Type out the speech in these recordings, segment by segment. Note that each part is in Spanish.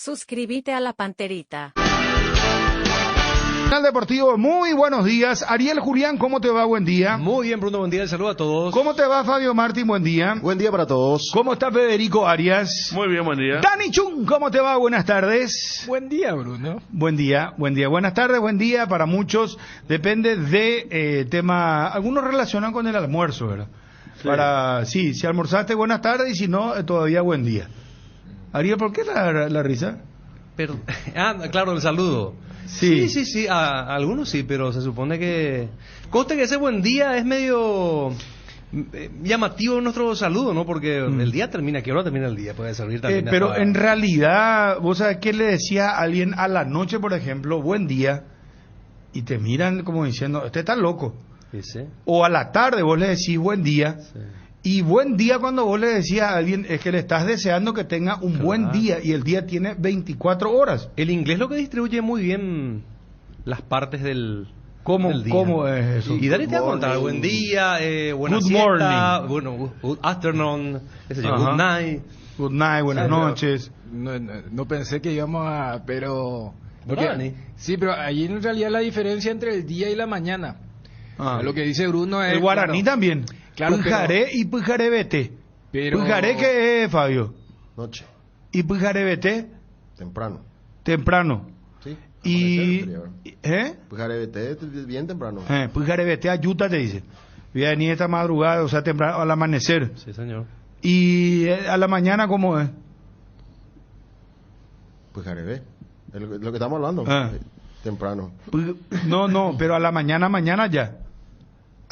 Suscríbete a la Panterita. Canal Deportivo, muy buenos días. Ariel Julián, ¿cómo te va? Buen día. Muy bien, Bruno, buen día, saludo a todos. ¿Cómo te va, Fabio Martín? Buen día. Buen día para todos. ¿Cómo está Federico Arias? Muy bien, buen día. Dani Chung, ¿cómo te va? Buenas tardes. Buen día, Bruno. Buen día, buen día. Buenas tardes, buen día para muchos. Depende de tema. Algunos relacionan con el almuerzo, ¿verdad? Sí. Si almorzaste, buenas tardes, y si no, todavía buen día. Ariel, ¿por qué la risa? Pero, claro, el saludo. Sí, a algunos sí, pero se supone que... Conste que ese buen día es medio llamativo en nuestro saludo, ¿no? Porque el día termina, ¿qué hora termina el día? Puede servir también. Pero en realidad, ¿vos sabés qué le decía a alguien a la noche, por ejemplo, buen día? Y te miran como diciendo, este está loco. Sí. O a la tarde vos le decís buen día. Sí. Y buen día cuando vos le decías a alguien es que le estás deseando que tenga un buen día, y el día tiene 24 horas. El inglés lo que distribuye muy bien las partes del día. ¿Cómo es eso? Y Dani te va a contar, buen día, buena Good siesta, morning. bueno, good afternoon, good night. Good night, buenas noches. No pensé que íbamos a... Pero... Dani. Sí, pero allí en realidad la diferencia entre el día y la mañana. Lo que dice Bruno es... El guaraní también. Claro, Pujaré y pujarebete. Pero... ¿Pujaré qué es, Fabio? Noche. ¿Y pujarebete? Temprano. Temprano. Sí. Y... ¿Eh? Pujarevete bien temprano. Pujarebete ayuta, te dice. Voy a venir esta madrugada, o sea, temprano, al amanecer. Sí, señor. ¿Y a la mañana cómo es? Pujareve. Lo que estamos hablando. Temprano. No, pero a la mañana ya.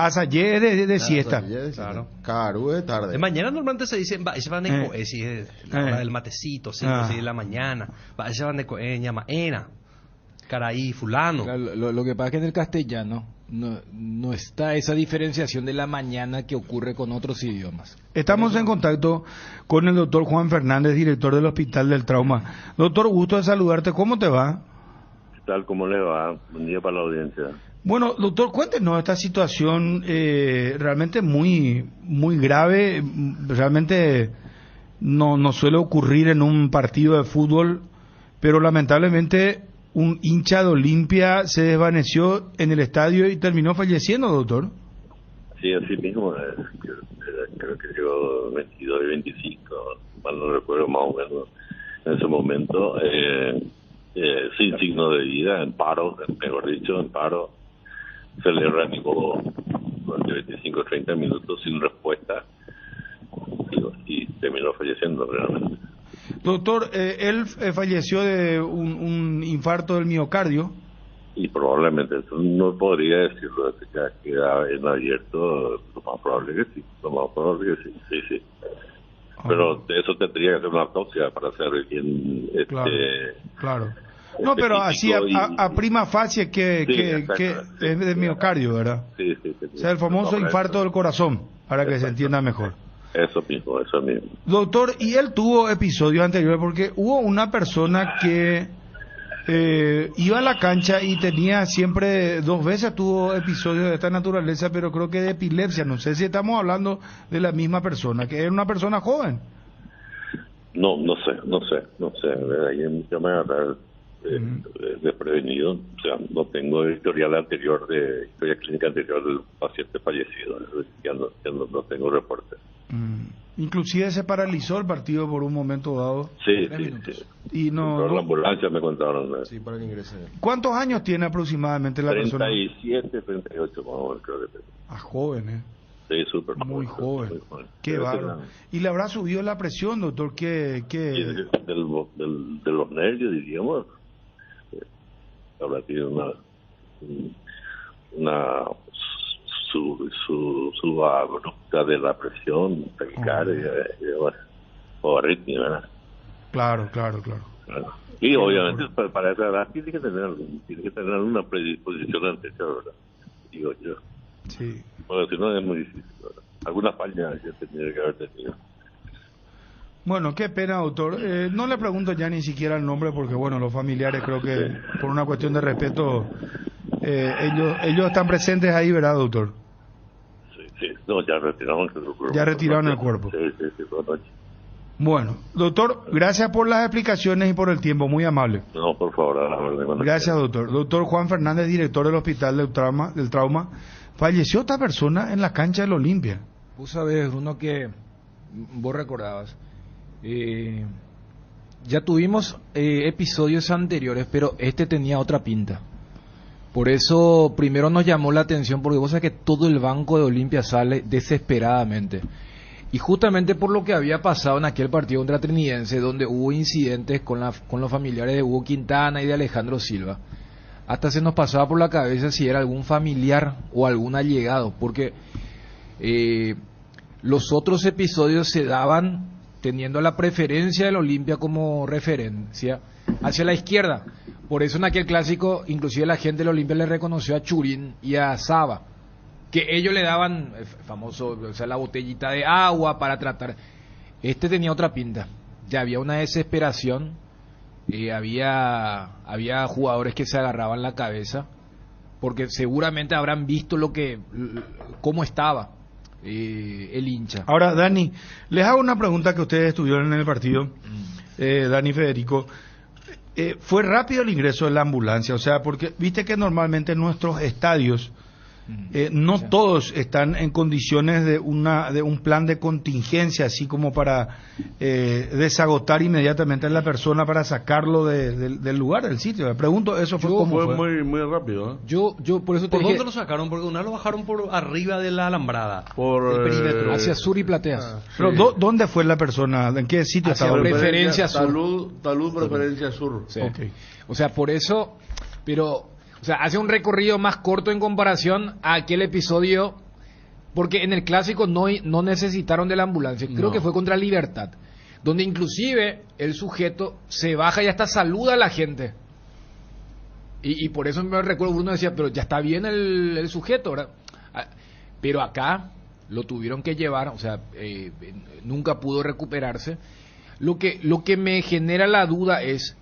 Asayé de siesta. Claro. Caru de tarde. De mañana normalmente se dice, se van de coe, si es la hora del matecito, 5 de la mañana, se van de coe, llama ena, caraí, fulano. Claro, lo que pasa es que en el castellano no está esa diferenciación de la mañana que ocurre con otros idiomas. Estamos en contacto con el doctor Juan Fernández, director del Hospital del Trauma. Doctor, gusto de saludarte, ¿cómo te va? ¿Qué tal? ¿Cómo le va? Buen día para la audiencia. Bueno, doctor, cuéntenos esta situación realmente muy grave. Realmente no suele ocurrir en un partido de fútbol, pero lamentablemente un hincha de Olimpia se desvaneció en el estadio y terminó falleciendo, doctor. Sí, así mismo. Creo que llegó 22 y 25, mal no recuerdo, más o menos en ese momento. Sin signo de vida, en paro, mejor dicho, en paro. Se le reanimó durante 25 o 30 minutos sin respuesta y terminó falleciendo realmente. Doctor, él falleció de un infarto del miocardio. Y probablemente, eso no podría decirlo, ya queda en abierto, lo más probable que sí, sí. Pero de eso tendría que hacer una autopsia para saber bien Claro. No, pero así a prima facie que es de miocardio, ¿verdad? Sí. O sea, el famoso infarto del corazón, para que se entienda mejor. Eso mismo. Doctor, y él tuvo episodios anteriores, porque hubo una persona que iba a la cancha y tenía siempre, 2 veces tuvo episodios de esta naturaleza, pero creo que de epilepsia. No sé si estamos hablando de la misma persona, que era una persona joven. No sé. Ahí en mucho me agarrar desprevenido. O sea, no tengo historia clínica anterior del paciente fallecido. Ya no tengo reporte. Inclusive se paralizó el partido por un momento dado. Sí. Y por la ambulancia me contaron. Sí, para el ingreso. ¿Cuántos años tiene aproximadamente la persona? 37, 38, creo que. Joven, Sí, súper muy joven. Qué bárbaro. ¿Y le habrá subido la presión, doctor? ¿Qué? De los nervios, diríamos. Habrá tenido su abrupta de la presión, taquicardia, o arritmia, ¿verdad? Claro. Y obviamente para esa edad tiene que tener una predisposición anterior, ¿verdad? Digo yo. Sí. Porque si no es muy difícil, ¿verdad? Alguna falla ya tendría que haber tenido. Bueno, qué pena, doctor. No le pregunto ya ni siquiera el nombre porque, bueno, los familiares creo que por una cuestión de respeto, ellos están presentes ahí, ¿verdad, doctor? Sí. No, ya retiraron el cuerpo. Ya retiraron el cuerpo. Sí, por noche. Bueno, doctor, gracias por las explicaciones y por el tiempo, muy amable. No, por favor, a la orden. Cuando Gracias, quiera. doctor. Doctor Juan Fernández, director del Hospital del Trauma. Falleció esta persona en la cancha del Olimpia. Vos sabés, Bruno, que vos recordabas. Ya tuvimos episodios anteriores, pero este tenía otra pinta. Por eso primero nos llamó la atención, porque vos sabés que todo el banco de Olimpia sale desesperadamente. Y justamente por lo que había pasado en aquel partido contra Trinidense, donde hubo incidentes con los familiares de Hugo Quintana y de Alejandro Silva, hasta se nos pasaba por la cabeza si era algún familiar o algún allegado, porque los otros episodios se daban teniendo la preferencia del Olimpia como referencia hacia la izquierda. Por eso en aquel clásico, inclusive la gente del Olimpia le reconoció a Churín y a Saba, que ellos le daban famoso, o sea, la botellita de agua para tratar. Este tenía otra pinta. Ya había una desesperación, había jugadores que se agarraban la cabeza, porque seguramente habrán visto cómo estaba el hincha. Ahora, Dani, les hago una pregunta que ustedes estuvieron en el partido, Dani y Federico. ¿Fue rápido el ingreso de la ambulancia? O sea, porque viste que normalmente en nuestros estadios no todos están en condiciones de un plan de contingencia, así como para desagotar inmediatamente a la persona para sacarlo del lugar, del sitio. Me pregunto, eso fue como fue muy muy rápido. Yo por eso te ¿Por dije, dónde lo sacaron? Porque una lo bajaron por arriba de la alambrada, Por del perímetro. hacia sur y Plateas. Pero ¿dónde fue la persona? ¿En qué sitio Hacia estaba? preferencia sur. Talud preferencia sur. Sí. Okay. O sea, por eso, pero, o sea, hace un recorrido más corto en comparación a aquel episodio, porque en el clásico no necesitaron de la ambulancia, creo que fue contra Libertad, donde inclusive el sujeto se baja y hasta saluda a la gente. Y por eso me recuerdo, Bruno decía, pero ya está bien el sujeto, ¿verdad? Pero acá lo tuvieron que llevar, o sea, nunca pudo recuperarse. Lo que me genera la duda es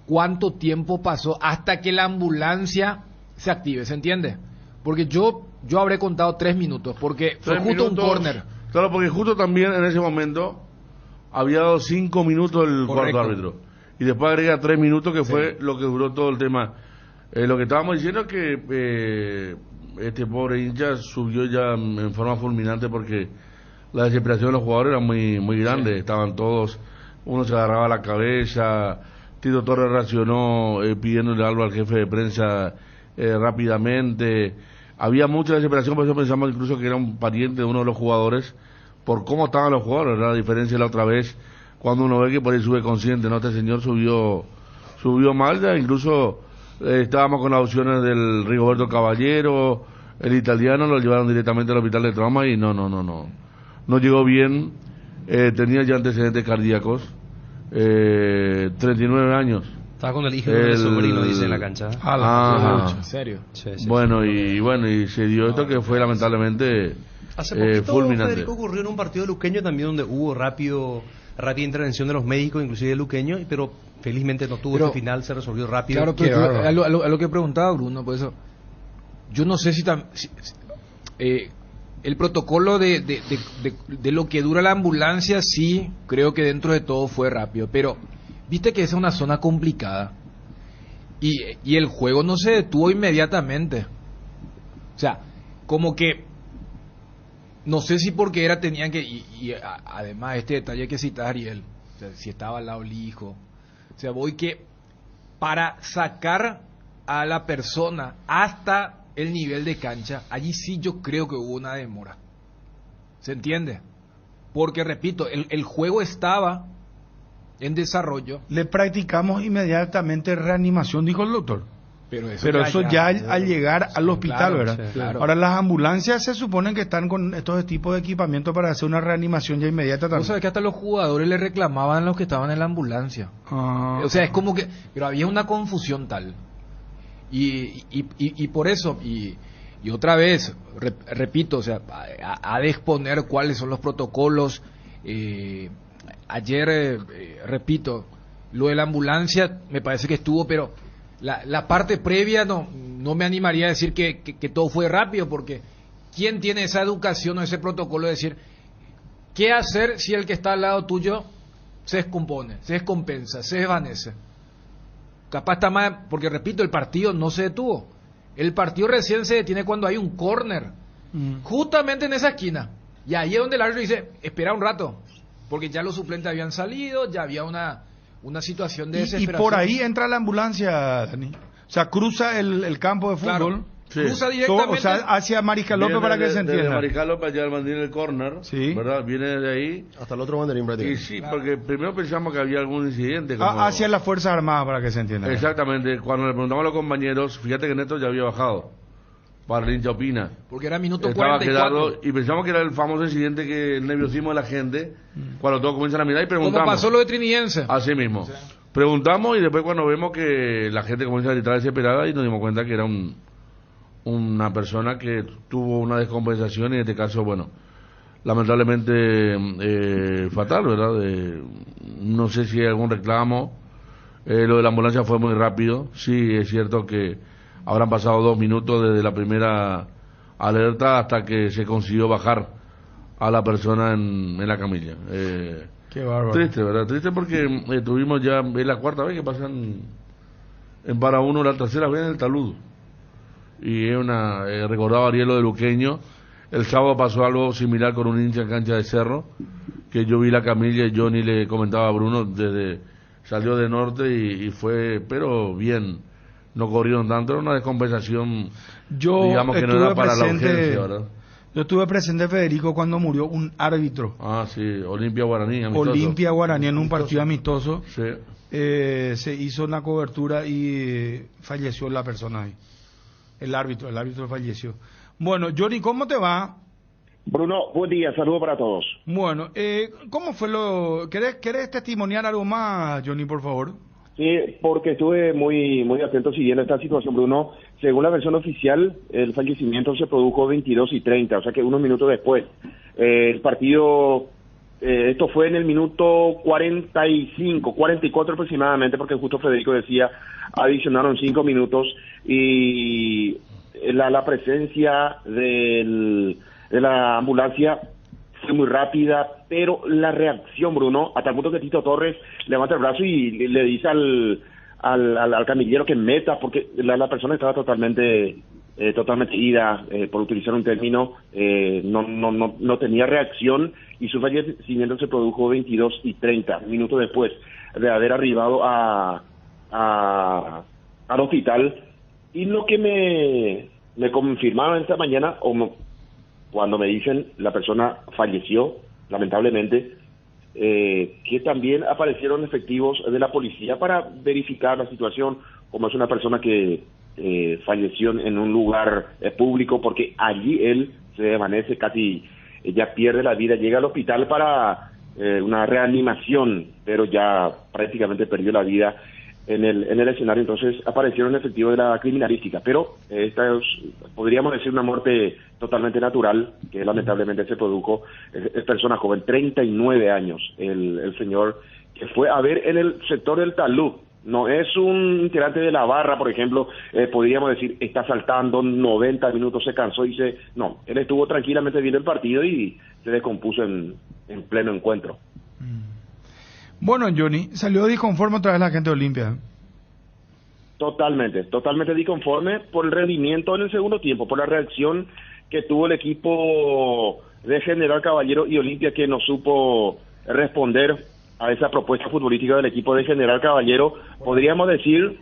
cuánto tiempo pasó hasta que la ambulancia se active, ¿se entiende? Porque yo habré contado 3 minutos, porque fue justo un córner. Claro, porque justo también en ese momento había dado 5 minutos el cuarto árbitro. Y después agrega 3 minutos, que fue lo que duró todo el tema. Lo que estábamos diciendo es que este pobre hincha subió ya en forma fulminante, porque la desesperación de los jugadores era muy muy grande. Sí. Estaban todos, uno se agarraba la cabeza. Tito Torres reaccionó pidiéndole algo al jefe de prensa rápidamente. Había mucha desesperación, por eso pensamos incluso que era un pariente de uno de los jugadores, por cómo estaban los jugadores. La diferencia de la otra vez, cuando uno ve que por ahí sube consciente, ¿no? Este señor subió mal, ya incluso estábamos con las opciones del Rigoberto Caballero, el italiano, lo llevaron directamente al hospital de trauma y no llegó bien. Tenía ya antecedentes cardíacos. 39 años. Estaba con el hijo del sobrino, dice en la cancha. ¿En serio? Sí. Y se dio esto que fue lamentablemente hace poquito, fulminante. Federico, ocurrió en un partido luqueño también, donde hubo rápida intervención de los médicos, inclusive de luqueño, pero felizmente no tuvo ese final, se resolvió rápido. Claro, pero a lo que preguntaba Bruno, por eso yo no sé si el protocolo de lo que dura la ambulancia, sí, creo que dentro de todo fue rápido, pero viste que esa es una zona complicada y el juego no se detuvo inmediatamente. O sea, como que no sé si porque tenían que, además este detalle que cita Ariel, o sea, si estaba al lado el hijo, o sea, voy que para sacar a la persona hasta el nivel de cancha, allí sí yo creo que hubo una demora. ¿Se entiende? Porque, repito, el juego estaba en desarrollo. Le practicamos inmediatamente reanimación, dijo el doctor. Pero eso ya al llegar al hospital, claro, ¿verdad? Sí, claro. Ahora, las ambulancias se suponen que están con estos tipos de equipamiento para hacer una reanimación ya inmediata también. Vos sabés que hasta los jugadores le reclamaban a los que estaban en la ambulancia. O sea, es como que... Pero había una confusión tal. Y por eso, y otra vez, repito, o sea, ha de exponer cuáles son los protocolos. Ayer, repito, lo de la ambulancia me parece que estuvo, pero la parte previa no me animaría a decir que todo fue rápido, porque ¿quién tiene esa educación o ese protocolo de decir qué hacer si el que está al lado tuyo se descompone, se descompensa, se desvanece. Capaz está más, porque repito, el partido no se detuvo. El partido recién se detiene cuando hay un córner, justamente en esa esquina. Y ahí es donde el árbitro dice, espera un rato, porque ya los suplentes habían salido, ya había una situación de desesperación. Y por ahí entra la ambulancia, Dani. O sea, cruza el campo de fútbol. Claro. Sí. Cruza directamente. O sea, hacia Mariscal López, para que se entienda. Desde Mariscal López allá al banderín del córner, Sí. ¿verdad? Viene de ahí. Hasta el otro banderín Y prácticamente. sí, porque primero pensamos que había algún incidente. Como... Hacia las Fuerzas Armadas, para que se entienda. Exactamente. Cuando le preguntamos a los compañeros, fíjate que Néstor ya había bajado. Para el hincha opina. Porque era minuto Estaba 44. quedado, y pensamos que era el famoso incidente que el nerviosismo de la gente, cuando todos comienzan a mirar y preguntamos. Como pasó lo de Trinidense. Así mismo. Sí. Preguntamos y después cuando vemos que la gente comienza a gritar desesperada y nos dimos cuenta que era una persona que tuvo una descompensación y en este caso, bueno, lamentablemente fatal, ¿verdad? No sé si hay algún reclamo. Lo de la ambulancia fue muy rápido. Sí, es cierto que habrán pasado 2 minutos desde la primera alerta hasta que se consiguió bajar a la persona en la camilla. Qué bárbaro. Triste, ¿verdad? Triste porque tuvimos ya, es la 4ª vez que pasan en para uno, la 3ª vez en el taludo. Y es recordaba Ariel lo de Luqueño. El sábado pasó algo similar con un hincha en cancha de Cerro, que yo vi la camilla y yo ni le comentaba a Bruno, salió de norte y fue, pero bien, no corrieron tanto, era una descompensación, digamos que no era para la urgencia, ¿verdad? Yo estuve presente, Federico, cuando murió un árbitro. Ah, sí, Olimpia Guaraní, amistoso. Olimpia Guaraní en un partido amistoso. Sí. Se hizo una cobertura y falleció la persona ahí. El árbitro falleció. Bueno, Johnny, ¿cómo te va? Bruno, buen día, saludos para todos. Bueno, ¿cómo fue ¿Querés testimoniar algo más, Johnny, por favor? Sí, porque estuve muy atento siguiendo esta situación, Bruno. Según la versión oficial, el fallecimiento se produjo 22:30, o sea que unos minutos después. El partido, esto fue en el minuto 44 aproximadamente, porque justo Federico decía, adicionaron 5 minutos y la presencia de la ambulancia fue muy rápida, pero la reacción, Bruno, hasta el punto que Tito Torres levanta el brazo y le dice al camillero que meta, porque la persona estaba totalmente ida, por utilizar un término, no tenía reacción, y su fallecimiento se produjo 22:30, minutos después de haber arribado al hospital. Y lo que me confirmaron esta mañana, cuando me dicen la persona falleció, lamentablemente, que también aparecieron efectivos de la policía para verificar la situación, como es una persona que falleció en un lugar público, porque allí él se desvanece, casi ya pierde la vida, llega al hospital para una reanimación, pero ya prácticamente perdió la vida en el escenario. Entonces aparecieron efectivos de la criminalística, pero esta podríamos decir una muerte totalmente natural, que lamentablemente se produjo. Es persona joven, 39 años, el señor, que fue a ver en el sector del talud. No es un integrante de la barra, por ejemplo, podríamos decir, está saltando 90 minutos, se cansó y no, él estuvo tranquilamente viendo el partido y se descompuso en pleno encuentro. Bueno, Johnny, salió disconforme otra vez la gente de Olimpia. Totalmente disconforme por el rendimiento en el segundo tiempo, por la reacción que tuvo el equipo de General Caballero y Olimpia, que no supo responder a esa propuesta futbolística del equipo de General Caballero. Podríamos decir,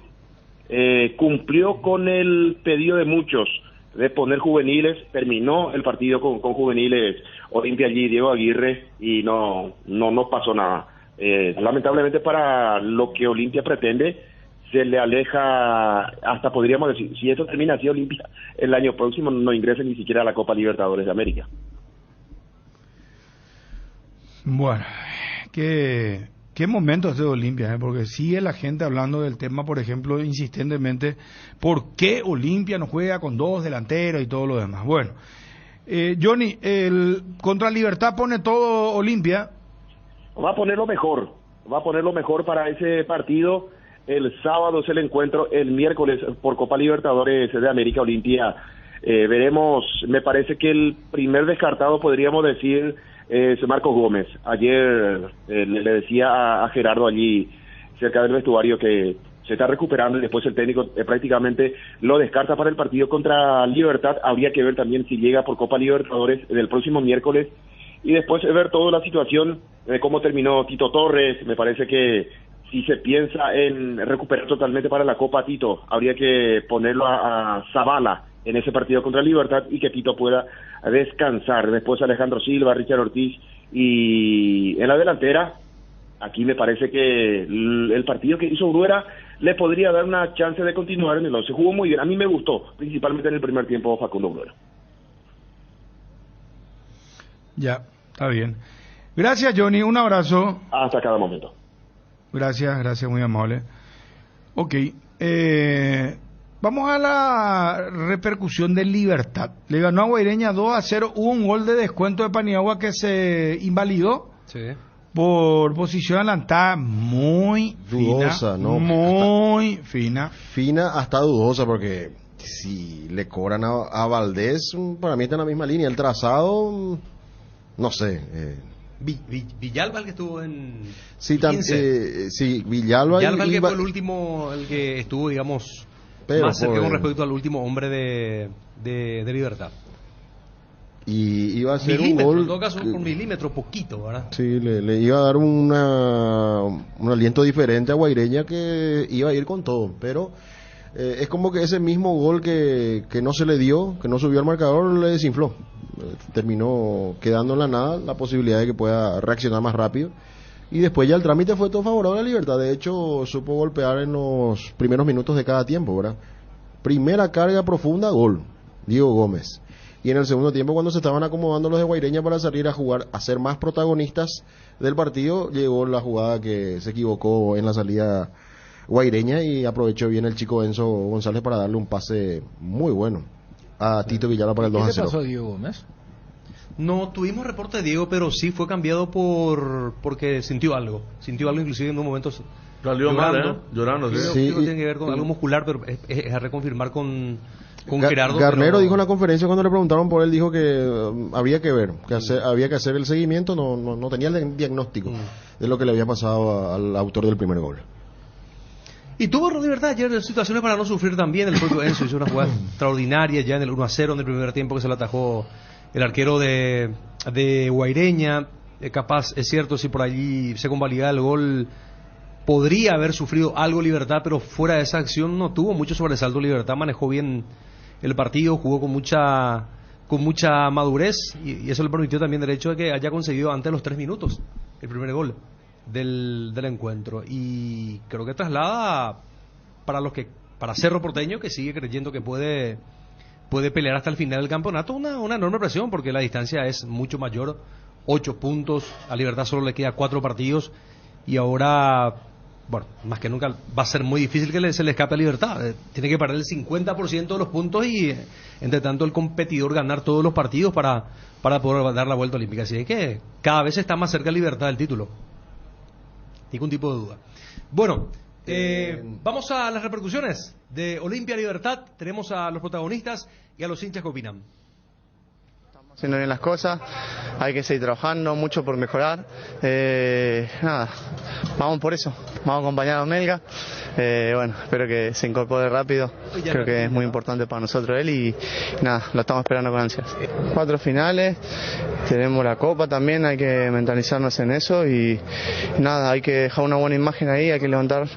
cumplió con el pedido de muchos de poner juveniles, terminó el partido con juveniles Olimpia allí, Diego Aguirre, y no pasó nada. Lamentablemente para lo que Olimpia pretende, se le aleja, hasta podríamos decir, si esto termina así, Olimpia el año próximo no ingresa ni siquiera a la Copa Libertadores de América. Bueno, qué momento es de Olimpia, porque sigue la gente hablando del tema, por ejemplo, insistentemente, ¿por qué Olimpia no juega con 2 delanteros y todo lo demás? Bueno, Johnny, contra Libertad pone todo Olimpia. Va a poner lo mejor para ese partido. El sábado es el encuentro, el miércoles por Copa Libertadores de América. Olimpia, veremos, me parece que el primer descartado, podríamos decir, es Marcos Gómez. Ayer le decía a Gerardo allí cerca del vestuario que se está recuperando y después el técnico prácticamente lo descarta para el partido contra Libertad. Habría que ver también si llega por Copa Libertadores del próximo miércoles y después ver toda la situación de cómo terminó Tito Torres. Me parece que si se piensa en recuperar totalmente para la Copa Tito, habría que ponerlo a Zavala en ese partido contra Libertad y que Tito pueda descansar. Después Alejandro Silva, Richard Ortiz y en la delantera, aquí me parece que el partido que hizo Bruera le podría dar una chance de continuar en el 11. Jugó muy bien, a mí me gustó, principalmente en el primer tiempo Facundo Bruera. Ya, está bien. Gracias, Johnny, un abrazo. Hasta cada momento. Gracias, muy amable. Ok, vamos a la repercusión de Libertad. Le ganó a Guaireña 2-0, hubo un gol de descuento de Paniagua que se invalidó. Sí. Por posición adelantada muy dudosa, fina, ¿no? Muy fina. Fina hasta dudosa, porque si le cobran a Valdés, para mí está en la misma línea. El trazado, no sé. Villalba, el que estuvo en... Sí, sí, Villalba el que fue el último, el que estuvo, digamos, más cerca con respecto al último hombre de Libertad. Y iba a ser un milímetro, gol en todo caso por milímetro, poquito, ¿verdad? Sí, le iba a dar un aliento diferente a Guaireña, que iba a ir con todo, pero es como que ese mismo gol que no se le dio, que no subió al marcador, le desinfló. Terminó quedando en la nada la posibilidad de que pueda reaccionar más rápido, y después ya el trámite fue todo favorable a Libertad. De hecho, supo golpear en los primeros minutos de cada tiempo, ¿verdad? Primera carga profunda, gol, Diego Gómez. Y en el segundo tiempo, cuando se estaban acomodando los de Guaireña para salir a jugar, a ser más protagonistas del partido, llegó la jugada que se equivocó en la salida Guaireña y aprovechó bien el chico Enzo González para darle un pase muy bueno a Tito Villalba para el 2-0. ¿Qué le pasó a Diego Gómez? No tuvimos reporte de Diego, pero sí fue cambiado porque sintió algo inclusive en un momento salió mal, llorando. Sí, tiene que ver con algo muscular, pero es a reconfirmar con Gerardo. Garnero dijo en la conferencia, cuando le preguntaron por él, dijo que había que ver, que había que hacer el seguimiento, no tenía el diagnóstico de lo que le había pasado al autor del primer gol. Y tuvo Libertad ayer situaciones para no sufrir también. El propio Enzo hizo una jugada extraordinaria ya en el 1-0 en el primer tiempo, que se lo atajó el arquero de Guaireña. Capaz, es cierto, si por allí se convalidaba el gol, podría haber sufrido algo Libertad, pero fuera de esa acción no tuvo mucho sobresalto Libertad. Manejó bien el partido, jugó con mucha madurez, y eso le permitió también el hecho de que haya conseguido antes de los 3 minutos el primer gol del encuentro. Y creo que traslada para Cerro Porteño, que sigue creyendo que puede pelear hasta el final del campeonato, una enorme presión, porque la distancia es mucho mayor. 8 puntos, a Libertad solo le queda 4 partidos, y ahora, bueno, más que nunca va a ser muy difícil que se le escape a Libertad. Tiene que perder el 50% de los puntos y, entre tanto, el competidor ganar todos los partidos para poder dar la vuelta olímpica. Así que cada vez está más cerca Libertad del título. Ningún tipo de duda. Bueno, vamos a las repercusiones de Olimpia Libertad. Tenemos a los protagonistas y a los hinchas que opinan. Haciendo bien las cosas, hay que seguir trabajando, mucho por mejorar. Nada, vamos por eso, vamos a acompañar a Melga. Bueno, espero que se incorpore rápido, creo que es muy importante para nosotros él, y nada, lo estamos esperando con ansias. 4 finales, tenemos la Copa también, hay que mentalizarnos en eso, y nada, hay que dejar una buena imagen ahí, hay que levantar,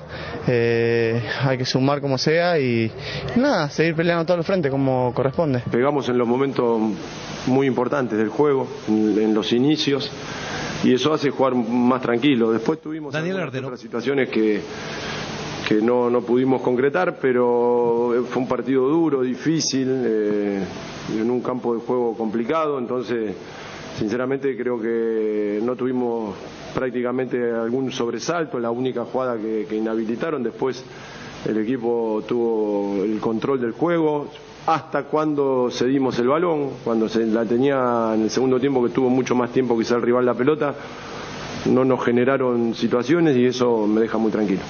hay que sumar como sea, y nada, seguir peleando todos los frentes como corresponde. Pegamos en los momentos muy importantes del juego, en los inicios, y eso hace jugar más tranquilo. Después tuvimos otras situaciones que no pudimos concretar, pero fue un partido duro, difícil, en un campo de juego complicado. Entonces, sinceramente, creo que no tuvimos prácticamente algún sobresalto. La única jugada que inhabilitaron, después el equipo tuvo el control del juego hasta cuando cedimos el balón, cuando se la tenía en el segundo tiempo, que tuvo mucho más tiempo quizá el rival la pelota, no nos generaron situaciones, y eso me deja muy tranquilo.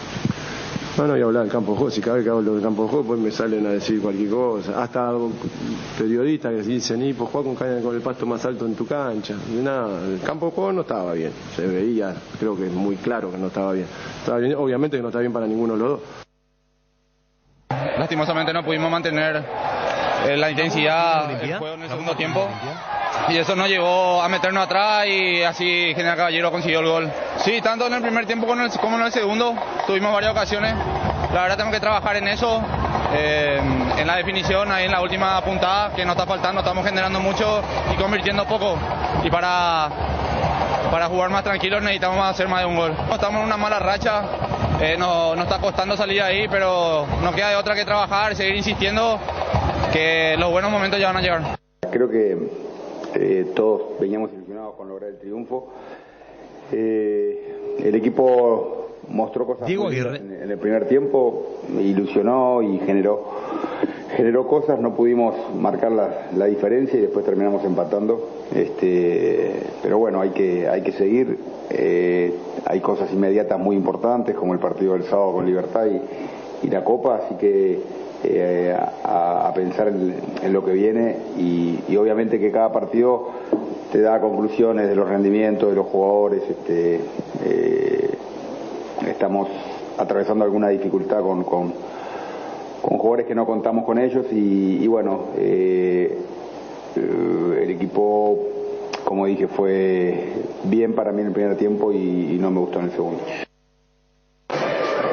No voy a hablar del campo de juego, si cada vez que hablo del campo de juego pues me salen a decir cualquier cosa, hasta periodistas que dicen, pues juega con el pasto más alto en tu cancha, y nada, el campo de juego no estaba bien, se veía, creo que es muy claro que no estaba bien, obviamente que no está bien para ninguno de los dos. Lastimosamente no pudimos mantener la intensidad del juego en el segundo tiempo y eso nos llevó a meternos atrás y así General Caballero consiguió el gol. Sí, tanto en el primer tiempo como en el segundo tuvimos varias ocasiones. La verdad tenemos que trabajar en eso, en la definición, ahí en la última puntada que nos está faltando, estamos generando mucho y convirtiendo poco. Y para jugar más tranquilos necesitamos hacer más de un gol. Estamos en una mala racha, nos está costando salir ahí, pero no queda de otra que trabajar, seguir insistiendo que los buenos momentos ya van a llegar. Creo que todos veníamos ilusionados con lograr el triunfo. El equipo mostró cosas en el primer tiempo, ilusionó y generó cosas, no pudimos marcar la diferencia y después terminamos empatando. Pero bueno, hay que seguir. Hay cosas inmediatas muy importantes como el partido del sábado con Libertad y la Copa, así que a pensar en lo que viene y obviamente que cada partido te da conclusiones de los rendimientos de los jugadores. Estamos atravesando alguna dificultad con jugadores que no contamos con ellos y bueno, el equipo, como dije, fue bien para mí en el primer tiempo y no me gustó en el segundo.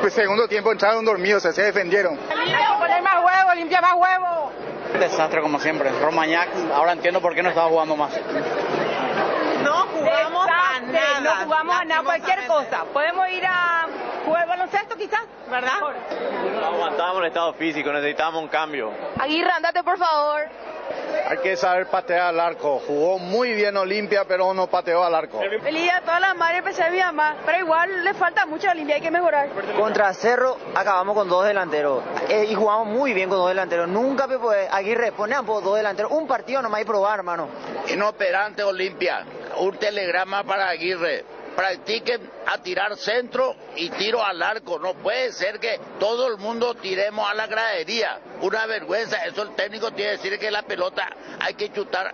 El segundo tiempo entraron dormidos, se defendieron. Poner más huevo, limpiar más huevo. Un desastre como siempre. Romañac, ahora entiendo por qué no estaba jugando más. No jugamos a nada. No jugamos a nada, cualquier cosa. Podemos ir a jugar baloncesto quizás, ¿verdad? No aguantábamos el estado físico, necesitábamos un cambio. Aguirre, andate por favor. Hay que saber patear al arco. Jugó muy bien Olimpia, pero no pateó al arco. Elía, todas las madres empecé bien más, pero igual le falta mucho a Olimpia, hay que mejorar. Contra Cerro acabamos con 2 delanteros y jugamos muy bien con 2 delanteros. Nunca Aguirre pone a dos delanteros. Un partido nomás hay probar, hermano. Inoperante Olimpia. Un telegrama para Aguirre. Practiquen a tirar centro y tiro al arco. No puede ser que todo el mundo tiremos a la gradería. Una vergüenza. Eso el técnico tiene que decir que la pelota hay que chutar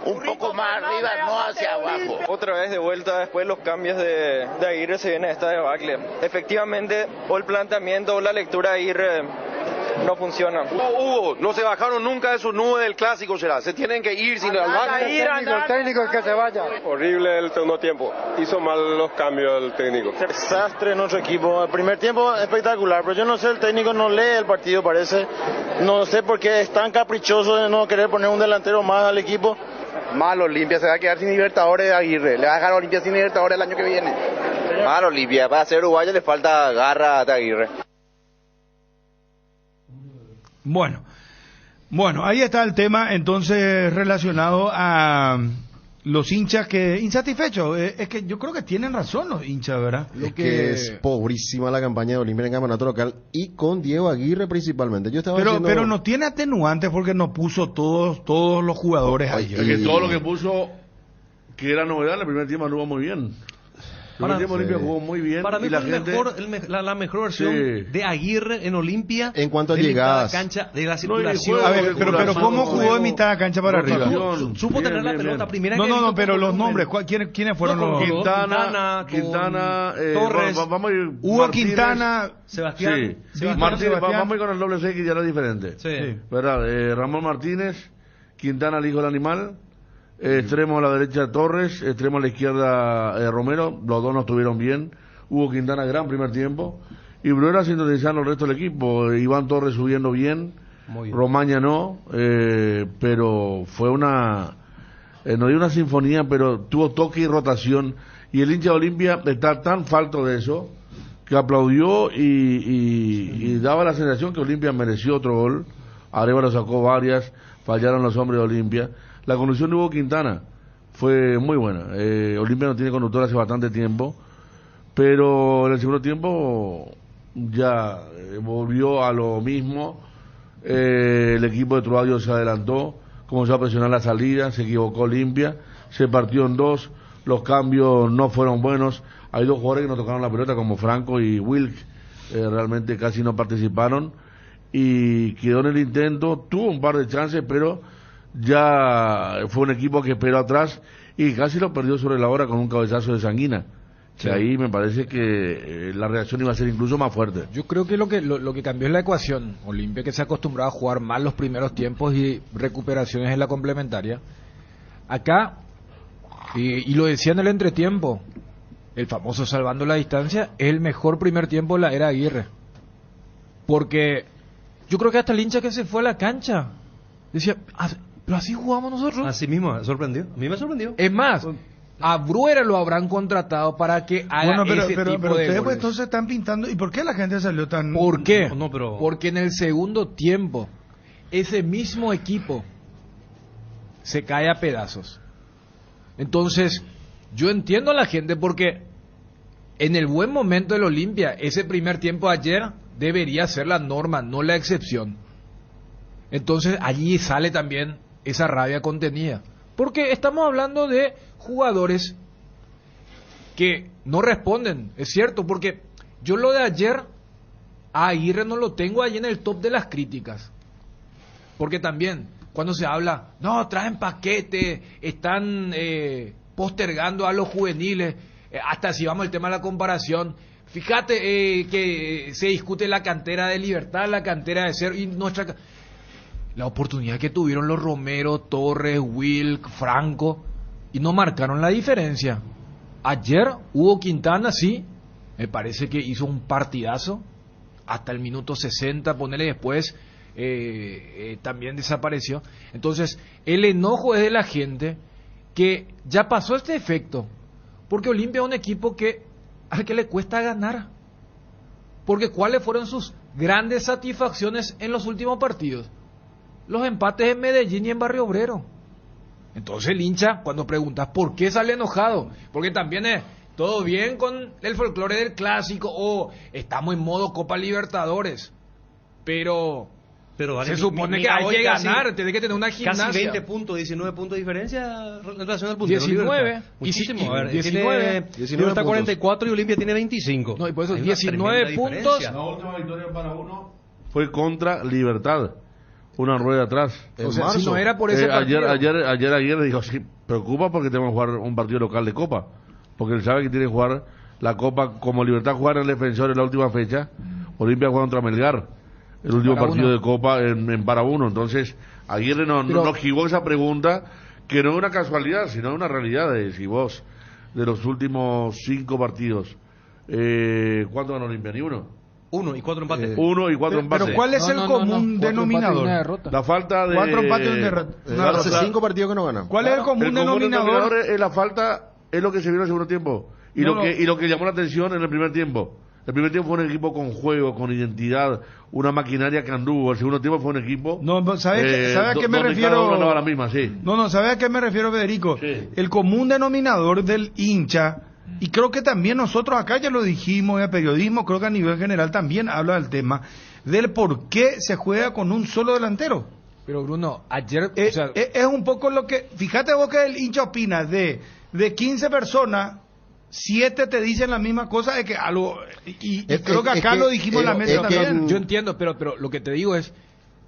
un poco más arriba, no hacia abajo. Otra vez de vuelta después los cambios de Aguirre se viene esta debacle. Efectivamente, o el planteamiento o la lectura de Aguirre no funciona. Hugo, no se bajaron nunca de sus nubes del clásico, será. Se tienen que ir sin el técnico es que se vaya. Horrible el segundo tiempo. Hizo mal los cambios el técnico. Desastre nuestro equipo. El primer tiempo espectacular, pero yo no sé, el técnico no lee el partido, parece. No sé por qué es tan caprichoso de no querer poner un delantero más al equipo. Mal Olimpia, se va a quedar sin Libertadores Aguirre. Le va a dejar a Olimpia sin Libertadores el año que viene. Mal Olimpia, para ser uruguayo le falta garra a Aguirre. Bueno, ahí está el tema entonces relacionado a los hinchas que insatisfechos. Es que yo creo que tienen razón los hinchas, ¿verdad? Es que es pobrísima la campaña de Olimpia en el campeonato local y con Diego Aguirre principalmente. Pero no tiene atenuantes porque no puso todos los jugadores ahí. Es que todo lo que puso, que era novedad, en el primer tiempo anduvo muy bien. El tiempo Olimpia jugó muy bien. Para mí y fue la mejor versión de Aguirre en Olimpia. En cuanto a llegadas. De cancha, de la circulación. A ver, pero ¿cómo jugó de mitad de cancha para arriba? Supo tener la pelota primera. No, pero los nombres, ¿quiénes fueron los? Quintana, Torres, vamos a ir, Hugo Quintana, Sebastián. Martínez, vamos a ir con el doble 6 que ya era diferente. Sí. ¿Verdad? Ramón Martínez, Quintana, el hijo del animal. Extremo a la derecha Torres, extremo a la izquierda Romero, los dos no estuvieron bien. Hugo Quintana, gran primer tiempo. Y Bruera sintonizando el resto del equipo. Iván Torres subiendo bien. Romaña no, pero fue no dio una sinfonía, pero tuvo toque y rotación. Y el hincha de Olimpia está tan falto de eso que aplaudió y daba la sensación que Olimpia mereció otro gol. Arévalo sacó varias, fallaron los hombres de Olimpia. La conducción de Hugo Quintana fue muy buena. Olimpia no tiene conductor hace bastante tiempo, pero en el segundo tiempo ya volvió a lo mismo. El equipo de Truadio se adelantó, comenzó a presionar la salida, se equivocó Olimpia, se partió en dos, los cambios no fueron buenos. Hay dos jugadores que no tocaron la pelota, como Franco y Wilk, realmente casi no participaron y quedó en el intento, tuvo un par de chances, pero ya fue un equipo que esperó atrás y casi lo perdió sobre la hora con un cabezazo de Sanguina. Sí. Que ahí me parece que la reacción iba a ser incluso más fuerte. Yo creo que lo que cambió es la ecuación. Olimpia, que se ha acostumbrado a jugar mal los primeros tiempos y recuperaciones en la complementaria. Acá, y lo decía en el entretiempo, el famoso salvando la distancia, es el mejor primer tiempo de la era Aguirre. Porque yo creo que hasta el hincha que se fue a la cancha decía, pero así jugamos nosotros. Así mismo, sorprendió. A mí me sorprendió. Es más, a Bruera lo habrán contratado para que haga ese tipo de ustedes goles. pues entonces están pintando. ¿Y por qué la gente salió tan...? ¿Por qué? No, pero... Porque en el segundo tiempo ese mismo equipo se cae a pedazos. Entonces, yo entiendo a la gente porque en el buen momento del Olimpia, ese primer tiempo ayer debería ser la norma, no la excepción. Entonces, allí sale también esa rabia contenida. Porque estamos hablando de jugadores que no responden, es cierto, porque yo lo de ayer a Aguirre no lo tengo ahí en el top de las críticas. Porque también, cuando se habla, no, traen paquete, están postergando a los juveniles, hasta si vamos al tema de la comparación, fíjate que se discute la cantera de Libertad, la cantera de Cerro, y nuestra... La oportunidad que tuvieron los Romero, Torres, Wilk, Franco, y no marcaron la diferencia. Ayer Hugo Quintana, sí, me parece que hizo un partidazo, hasta el minuto 60, ponele después, también desapareció. Entonces, el enojo es de la gente que ya pasó este efecto, porque Olimpia es un equipo al que le cuesta ganar. Porque ¿cuáles fueron sus grandes satisfacciones en los últimos partidos? Los empates en Medellín y en Barrio Obrero. Entonces el hincha, cuando preguntas por qué sale enojado, porque también es todo bien con el folclore del clásico o estamos en modo Copa Libertadores, pero vale, se supone que hay que ganar, tiene que tener una gimnasia. Casi 20 puntos, 19 puntos de diferencia en relación al puntero. 19. Muchísimo. A ver, 19 está 44 y Olimpia tiene 25. No, y por eso 19 puntos. La última victoria para uno fue contra Libertad. Una rueda atrás. O sea, si no era por ese partido. Ayer dijo, sí, preocupa porque tenemos que jugar un partido local de Copa. Porque él sabe que tiene que jugar la Copa, como Libertad jugar en el Defensor en la última fecha, Olimpia juega contra Melgar, el último partido de Copa en para uno. Entonces, Aguirre nos esquivó esa pregunta, que no es una casualidad, sino una realidad. Si vos, de los últimos 5 partidos, ¿cuánto ganó Olimpia? Ni uno. 1 y 4 empates. 1 y 4 empates. Pero ¿cuál es el común denominador? La falta de... 4 empates y una derrota. Hace 5 partidos que no ganan. ¿Cuál es el común denominador? Es la falta, es lo que se vio en el segundo tiempo. Y lo que llamó la atención en el primer tiempo. El primer tiempo fue un equipo con juego, con identidad, una maquinaria que anduvo. El segundo tiempo fue un equipo... ¿Sabe a qué me refiero? La misma, sí. ¿Sabe a qué me refiero, Federico? Sí. El común denominador del hincha... Y creo que también nosotros acá ya lo dijimos, el periodismo creo que a nivel general también habla del tema, del por qué se juega con un solo delantero. Pero Bruno, ayer... es un poco lo que... Fíjate vos que el hincha opina de 15 personas, 7 te dicen la misma cosa, de que algo... Y creo que acá lo dijimos en la mesa también. Yo entiendo, pero lo que te digo es...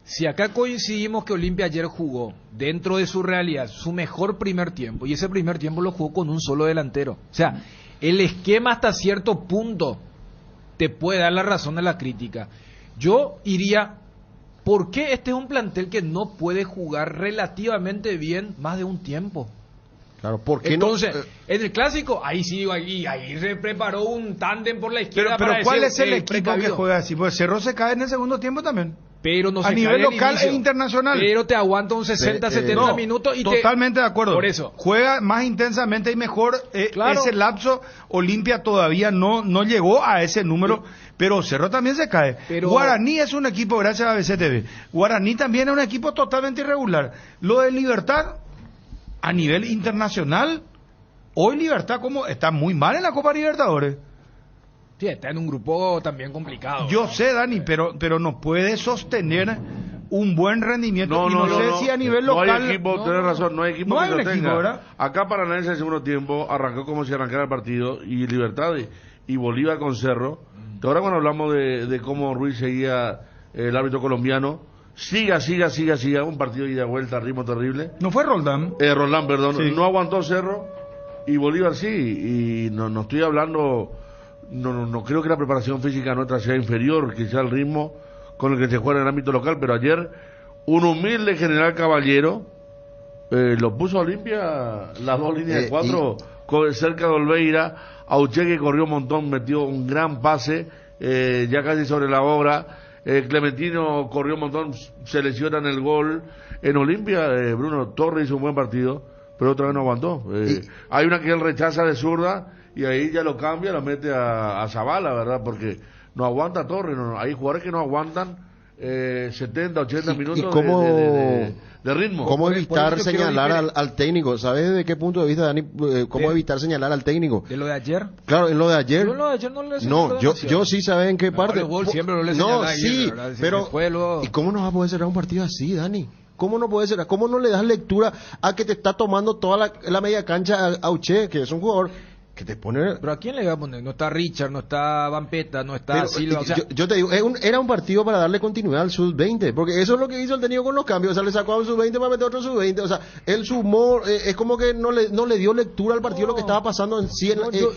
Si acá coincidimos que Olimpia ayer jugó dentro de su realidad su mejor primer tiempo, y ese primer tiempo lo jugó con un solo delantero. O sea, el esquema hasta cierto punto te puede dar la razón a la crítica. Yo iría, ¿por qué este es un plantel que no puede jugar relativamente bien más de un tiempo? Claro, ¿por qué entonces, en el clásico, ahí sí, ahí se preparó un tándem por la izquierda. Pero ¿cuál es el equipo que juega así? Pues Cerro se cae en el segundo tiempo también. Pero no a nivel local e internacional. Pero te aguanta un 60-70 minutos y totalmente de acuerdo. Por eso. Juega más intensamente y mejor. Claro. Ese lapso, Olimpia todavía no llegó a ese número, pero Cerro también se cae. Pero... Guaraní es un equipo, gracias a BCTV. Guaraní también es un equipo totalmente irregular. Lo de Libertad, a nivel internacional, hoy Libertad como está muy mal en la Copa Libertadores. Sí, está en un grupo también complicado. Yo sé, Dani, pero no puede sostener un buen rendimiento. No sé si a nivel local... No hay equipo, tienes razón, no hay equipo que lo tenga. ¿Verdad? Acá Paranaense en el segundo tiempo arrancó como si arrancara el partido, y Libertad y Bolívar con Cerro Ahora cuando hablamos de cómo Ruiz seguía el árbitro colombiano, siga, un partido de ida y vuelta, ritmo terrible. ¿No fue Roldán? Roldán, perdón, Sí. no aguantó Cerro y Bolívar sí, y no estoy hablando, no creo que la preparación física nuestra sea inferior, quizá el ritmo con el que se juega en el ámbito local, pero ayer un humilde General Caballero lo puso a Olimpia las dos líneas de cuatro cerca de Olveira. Auche, que corrió un montón, metió un gran pase ya casi sobre la obra. Clementino corrió un montón, se lesiona en el gol. En Olimpia, Bruno Torres hizo un buen partido, pero otra vez no aguantó. Hay una que él rechaza de zurda y ahí ya lo cambia, lo mete a Zavala, ¿verdad? Porque no aguanta Torres. Hay jugadores que no aguantan 70, 80 minutos de ritmo. ¿Cómo evitar señalar al técnico? ¿Sabes desde qué punto de vista, Dani, cómo evitar señalar al técnico? ¿De lo de ayer? Claro, en lo de ayer. Yo en lo de ayer no le yo sí, ¿sabes en qué parte? Siempre lo le no, señala sí, ayer, pero ¿y cómo no va a poder cerrar un partido así, Dani? ¿Cómo no puede ser? ¿Cómo no le das lectura a que te está tomando toda la media cancha a Auche, que es un jugador que te pone... ¿Pero a quién le va a poner? No está Richard, no está Vampeta, no está Silva. O sea... yo te digo, era un partido para darle continuidad al sub-20, porque eso es lo que hizo el técnico con los cambios. O sea, le sacó a un sub-20 para meter otro sub-20. O sea, él sumó, es como que no le dio lectura al partido, lo que estaba pasando en sí.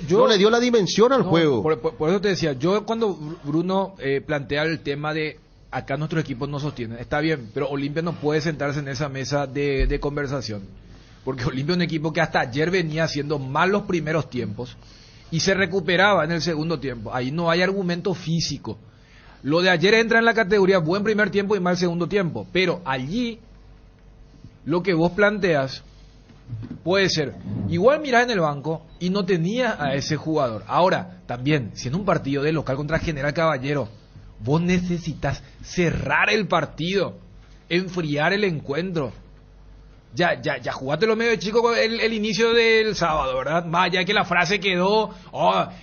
No le dio la dimensión al juego. Por eso te decía, yo cuando Bruno plantea el tema de acá nuestros equipos no sostienen, está bien, pero Olimpia no puede sentarse en esa mesa de conversación. Porque Olimpia es un equipo que hasta ayer venía haciendo mal los primeros tiempos y se recuperaba en el segundo tiempo. Ahí no hay argumento físico. Lo de ayer entra en la categoría buen primer tiempo y mal segundo tiempo. Pero allí, lo que vos planteas puede ser, igual mirás en el banco y no tenías a ese jugador. Ahora, también, si en un partido de local contra General Caballero, vos necesitas cerrar el partido, enfriar el encuentro. Ya jugaste lo medio chico el inicio del sábado, ¿verdad? Más allá que la frase quedó,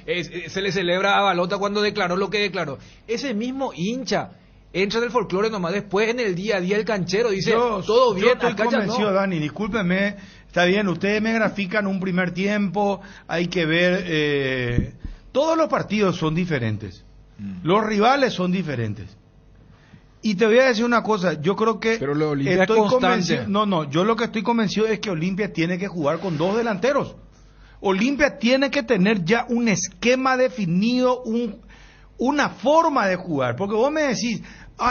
se le celebra a Balota cuando declaró lo que declaró. Ese mismo hincha entra del folclore nomás después en el día a día el canchero dice, todo bien, yo estoy acá convencido, ya no. Dani, discúlpeme, está bien, ustedes me grafican un primer tiempo, hay que ver, todos los partidos son diferentes, los rivales son diferentes. Y te voy a decir una cosa, yo creo que pero lo Olimpia estoy es convencido, yo lo que estoy convencido es que Olimpia tiene que jugar con dos delanteros. Olimpia tiene que tener ya un esquema definido, una forma de jugar, porque vos me decís,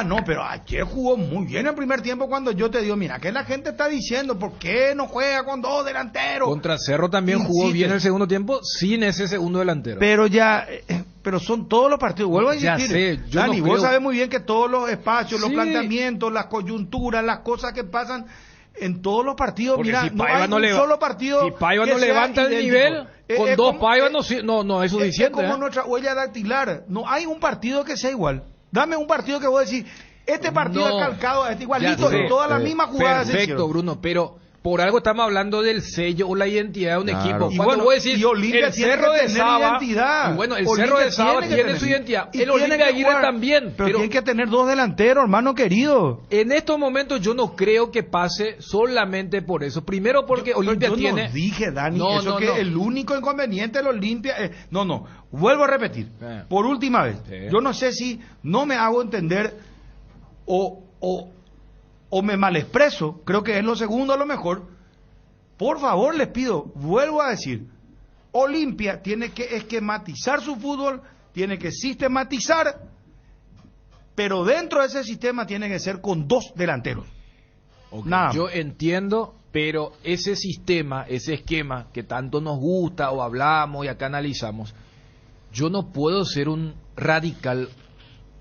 no, pero ayer jugó muy bien el primer tiempo cuando yo te digo, mira, que la gente está diciendo, ¿por qué no juega con dos delanteros? Contra Cerro también jugó bien el segundo tiempo sin ese segundo delantero. Pero son todos los partidos, vuelvo a insistir. Ya sé, Dani, no vos creo... sabés muy bien que todos los espacios, los Sí. planteamientos, las coyunturas, las cosas que pasan en todos los partidos, Porque mira, si no Paiva hay no un solo partido. Si Paiva que no sea levanta el idéntico. nivel, con dos como, Paivas no es suficiente. Es como nuestra huella dactilar. No hay un partido que sea igual. Dame un partido que vos decís, este partido es calcado a este igualito, de todas las mismas jugadas. Perfecto, Bruno, pero por algo estamos hablando del sello o la identidad de un equipo. Y Cuando bueno, vos decís, y Olimpia el tiene Cerro que de tener Saba, identidad. y bueno, el Olimpia Cerro de Saba tiene que tiene tener su identidad. y El Olimpia tiene que Aguirre jugar, también. Pero tiene que tener dos delanteros, hermano querido. En estos momentos yo no creo que pase solamente por eso. Primero porque Olimpia tiene... No dije, Dani, no. El único inconveniente del Olimpia... vuelvo a repetir, por última vez. Yo no sé si no me hago entender o me malexpreso, creo que es lo segundo a lo mejor. Por favor, les pido, vuelvo a decir, Olimpia tiene que esquematizar su fútbol, tiene que sistematizar, pero dentro de ese sistema tiene que ser con dos delanteros. Nada. Yo entiendo, pero ese sistema, ese esquema que tanto nos gusta o hablamos y acá analizamos, yo no puedo ser un radical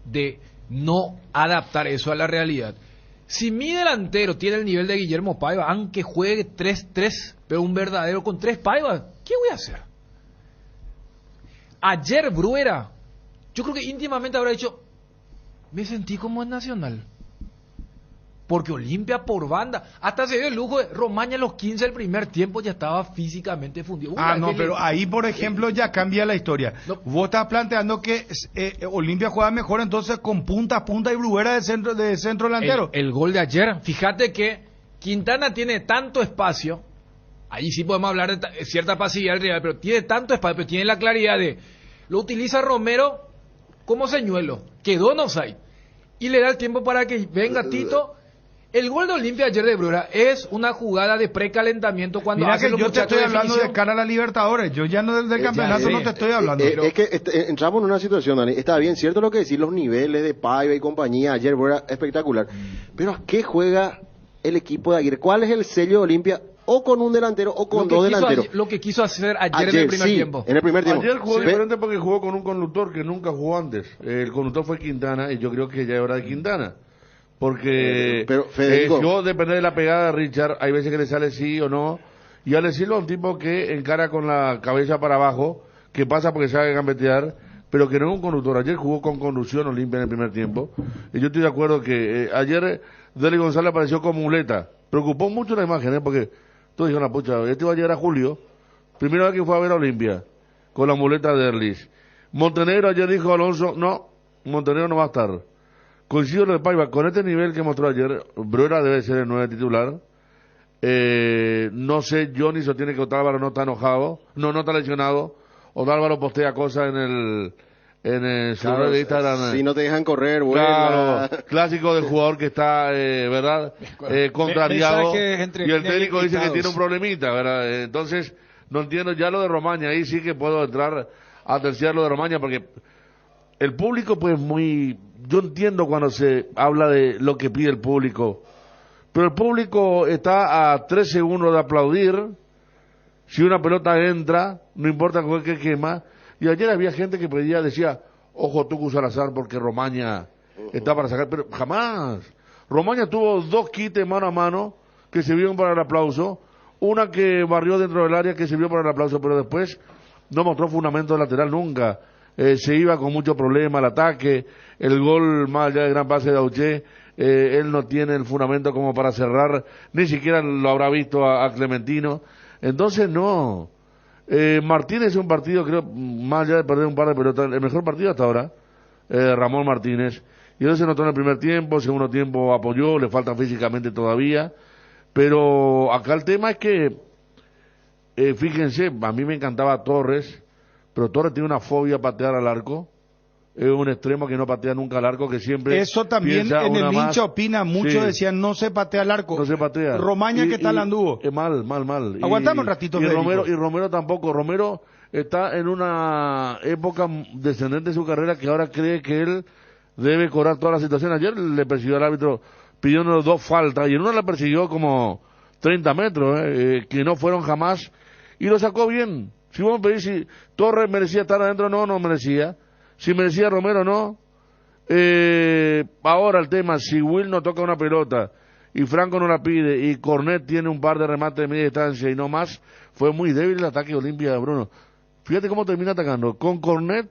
de no adaptar eso a la realidad. Si mi delantero tiene el nivel de Guillermo Paiva, aunque juegue 3-3, pero un verdadero con 3 Paivas, ¿qué voy a hacer? Ayer Bruera, yo creo que íntimamente habrá dicho, me sentí como en Nacional. Porque Olimpia por banda, hasta se dio el lujo de Romaña en los 15 del primer tiempo ya estaba físicamente fundido. Pero ahí por ejemplo ya cambia la historia. Vos estás planteando que Olimpia juega mejor entonces con punta y Bruera de centro delantero. El gol de ayer, fíjate que Quintana tiene tanto espacio, ahí sí podemos hablar de cierta pasividad del rival, pero tiene tanto espacio, pero tiene la claridad de, lo utiliza Romero como señuelo, quedó en offside, y le da el tiempo para que venga Tito. El gol de Olimpia ayer de Brura es una jugada de precalentamiento cuando Mira hacen que los yo te muchachos estoy hablando definición. de cara a la Libertadores, yo ya no del campeonato no te estoy hablando. Es que entramos en una situación, Dani, está bien, cierto lo que decís, los niveles de Paiva y compañía, ayer Brura espectacular, pero ¿a qué juega el equipo de Aguirre? ¿Cuál es el sello de Olimpia? O con un delantero o con dos delanteros. Lo que quiso hacer ayer en el primer tiempo. En el primer tiempo. Ayer jugó diferente porque jugó con un conductor que nunca jugó antes. El conductor fue Quintana y yo creo que ya es hora de Quintana. Porque pero Federico, yo depende de la pegada de Richard, hay veces que le sale sí o no. Y al decirlo a un tipo que encara con la cabeza para abajo, que pasa porque sabe gambetear, pero que no es un conductor. Ayer jugó con conducción Olimpia en el primer tiempo. Y yo estoy de acuerdo que ayer Deli González apareció como muleta. Preocupó mucho la imagen, porque todos dijeron, pucha, este va a llegar a Julio. Primera vez que fue a ver a Olimpia, con la muleta de Erlis. Montenegro ayer dijo Alonso, no, Montenegro no va a estar. Coincido en lo de Paiva, con este nivel que mostró ayer, Bruera debe ser el 9 titular. No sé, Johnny sostiene que Otálvaro no está enojado, no está lesionado. Otálvaro postea cosas en su red de Instagram. Si no te dejan correr, claro, clásico del jugador que está, ¿verdad? Contrariado. Y el técnico dice que tiene un problemita, ¿verdad? Entonces, no entiendo ya lo de Romaña, ahí sí que puedo entrar a terciar lo de Romaña, porque el público pues yo entiendo cuando se habla de lo que pide el público, pero el público está a 3 segundos de aplaudir si una pelota entra, no importa con qué quema. Y ayer había gente que decía, ojo Tucu Salazar porque Romaña está para sacar, pero jamás. Romaña tuvo 2 quites mano a mano que sirvieron para el aplauso, una que barrió dentro del área que sirvió para el aplauso, pero después no mostró fundamento lateral nunca. Se iba con mucho problema al ataque, el gol más allá del gran pase de Auché, él no tiene el fundamento como para cerrar, ni siquiera lo habrá visto a Clementino, entonces no. Martínez es un partido, creo, más allá de perder un par de pelotas, el mejor partido hasta ahora, Ramón Martínez, y eso se notó en el primer tiempo, segundo tiempo apoyó, le falta físicamente todavía, pero acá el tema es que, fíjense, a mí me encantaba Torres, pero Torres tiene una fobia a patear al arco. Es un extremo que no patea nunca al arco, que siempre eso también en el hincha opina, muchos decían no se patea al arco. No se patea. Romaña, ¿qué tal anduvo? Mal. Aguantame un ratito. Y Romero tampoco. Romero está en una época descendente de su carrera que ahora cree que él debe cobrar toda la situación. Ayer le persiguió al árbitro pidiendo 2 faltas y en una la persiguió como 30 metros, que no fueron jamás, y lo sacó bien. Si vamos a pedir si Torres merecía estar adentro, no merecía. Si merecía Romero, no. Ahora el tema, si Will no toca una pelota y Franco no la pide y Cornet tiene un par de remates de media distancia y no más, fue muy débil el ataque de Olimpia de Bruno. Fíjate cómo termina atacando. Con Cornet,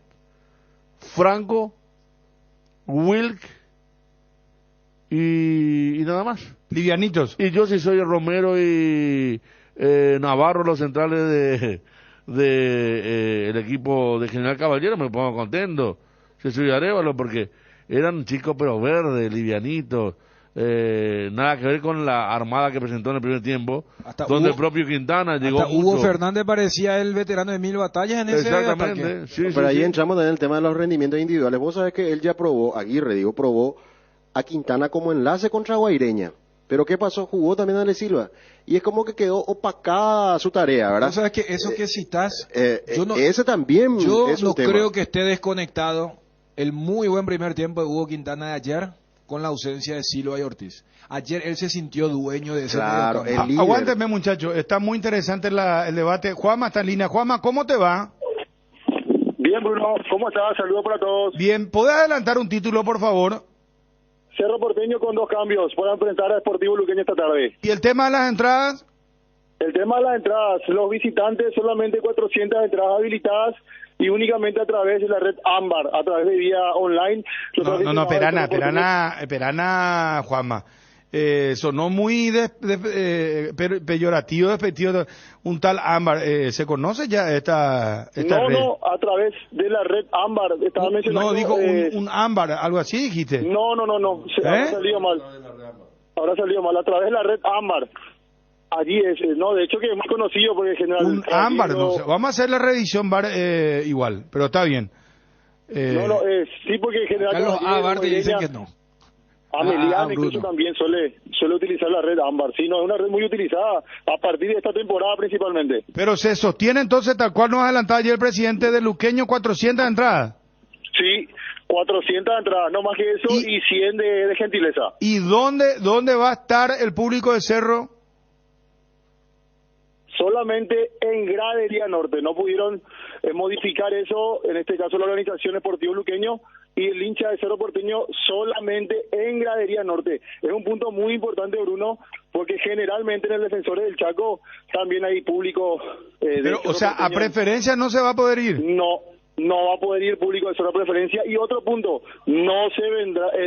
Franco, Wilk y nada más. Livianitos. Y yo si soy Romero y Navarro, los centrales el equipo de General Caballero, me pongo contento. Si soy Arévalo, porque eran chicos pero verdes, livianitos, nada que ver con la armada que presentó en el primer tiempo, donde el propio Quintana llegó mucho. Hugo Fernández parecía el veterano de 1000 batallas en ese ataque. Pero ahí entramos en el tema de los rendimientos individuales. Vos sabés que él ya probó, Aguirre probó a Quintana como enlace contra Guaireña. Pero ¿qué pasó? Jugó también a Ale Silva. Y es como que quedó opacada su tarea, ¿verdad? O sea, que eso que citas, ese también yo es un no tema. creo que esté desconectado el muy buen primer tiempo de Hugo Quintana de ayer con la ausencia de Silva y Ortiz. Ayer él se sintió dueño de ese mediocampo. Aguánteme, muchachos, está muy interesante el debate. Juanma está en línea. Juanma, ¿cómo te va? Bien, Bruno, ¿cómo estás? Saludos para todos. Bien, ¿podés adelantar un título, por favor? Cerro Porteño con 2 cambios para enfrentar a Sportivo Luqueño esta tarde. ¿Y el tema de las entradas? El tema de las entradas, los visitantes solamente 400 entradas habilitadas y únicamente a través de la red Ámbar, a través de vía online. No, perana, Juanma. Sonó muy peyorativo, despectivo, un tal Ámbar. ¿Se conoce ya esta red? No, a través de la red Ámbar. Estaba mencionando. No, dijo un Ámbar, algo así dijiste. No. Habrá salido mal. A través de la red Ámbar. Allí es, de hecho que es muy conocido porque en general... Un Ámbar, no sé. Vamos a hacer la revisión igual, pero está bien. Sí, porque en general... Carlos Ámbar te dicen que no. Ameliano incluso también suele utilizar la red Ámbar. Sí, no, es una red muy utilizada a partir de esta temporada principalmente. Pero se sostiene entonces, tal cual nos adelantaba ayer el presidente de Luqueño, 400 entradas. Sí, 400 entradas, no más que eso, y 100 de gentileza. ¿Y dónde va a estar el público de Cerro? Solamente en Gradería Norte. No pudieron modificar eso, en este caso la organización Sportivo Luqueño y el hincha de Cerro Porteño, solamente en Gradería Norte. Es un punto muy importante, Bruno, porque generalmente en el Defensores del Chaco también hay público. Pero, o sea, a preferencia no se va a poder ir. No va a poder ir público de sola preferencia. Y otro punto, no se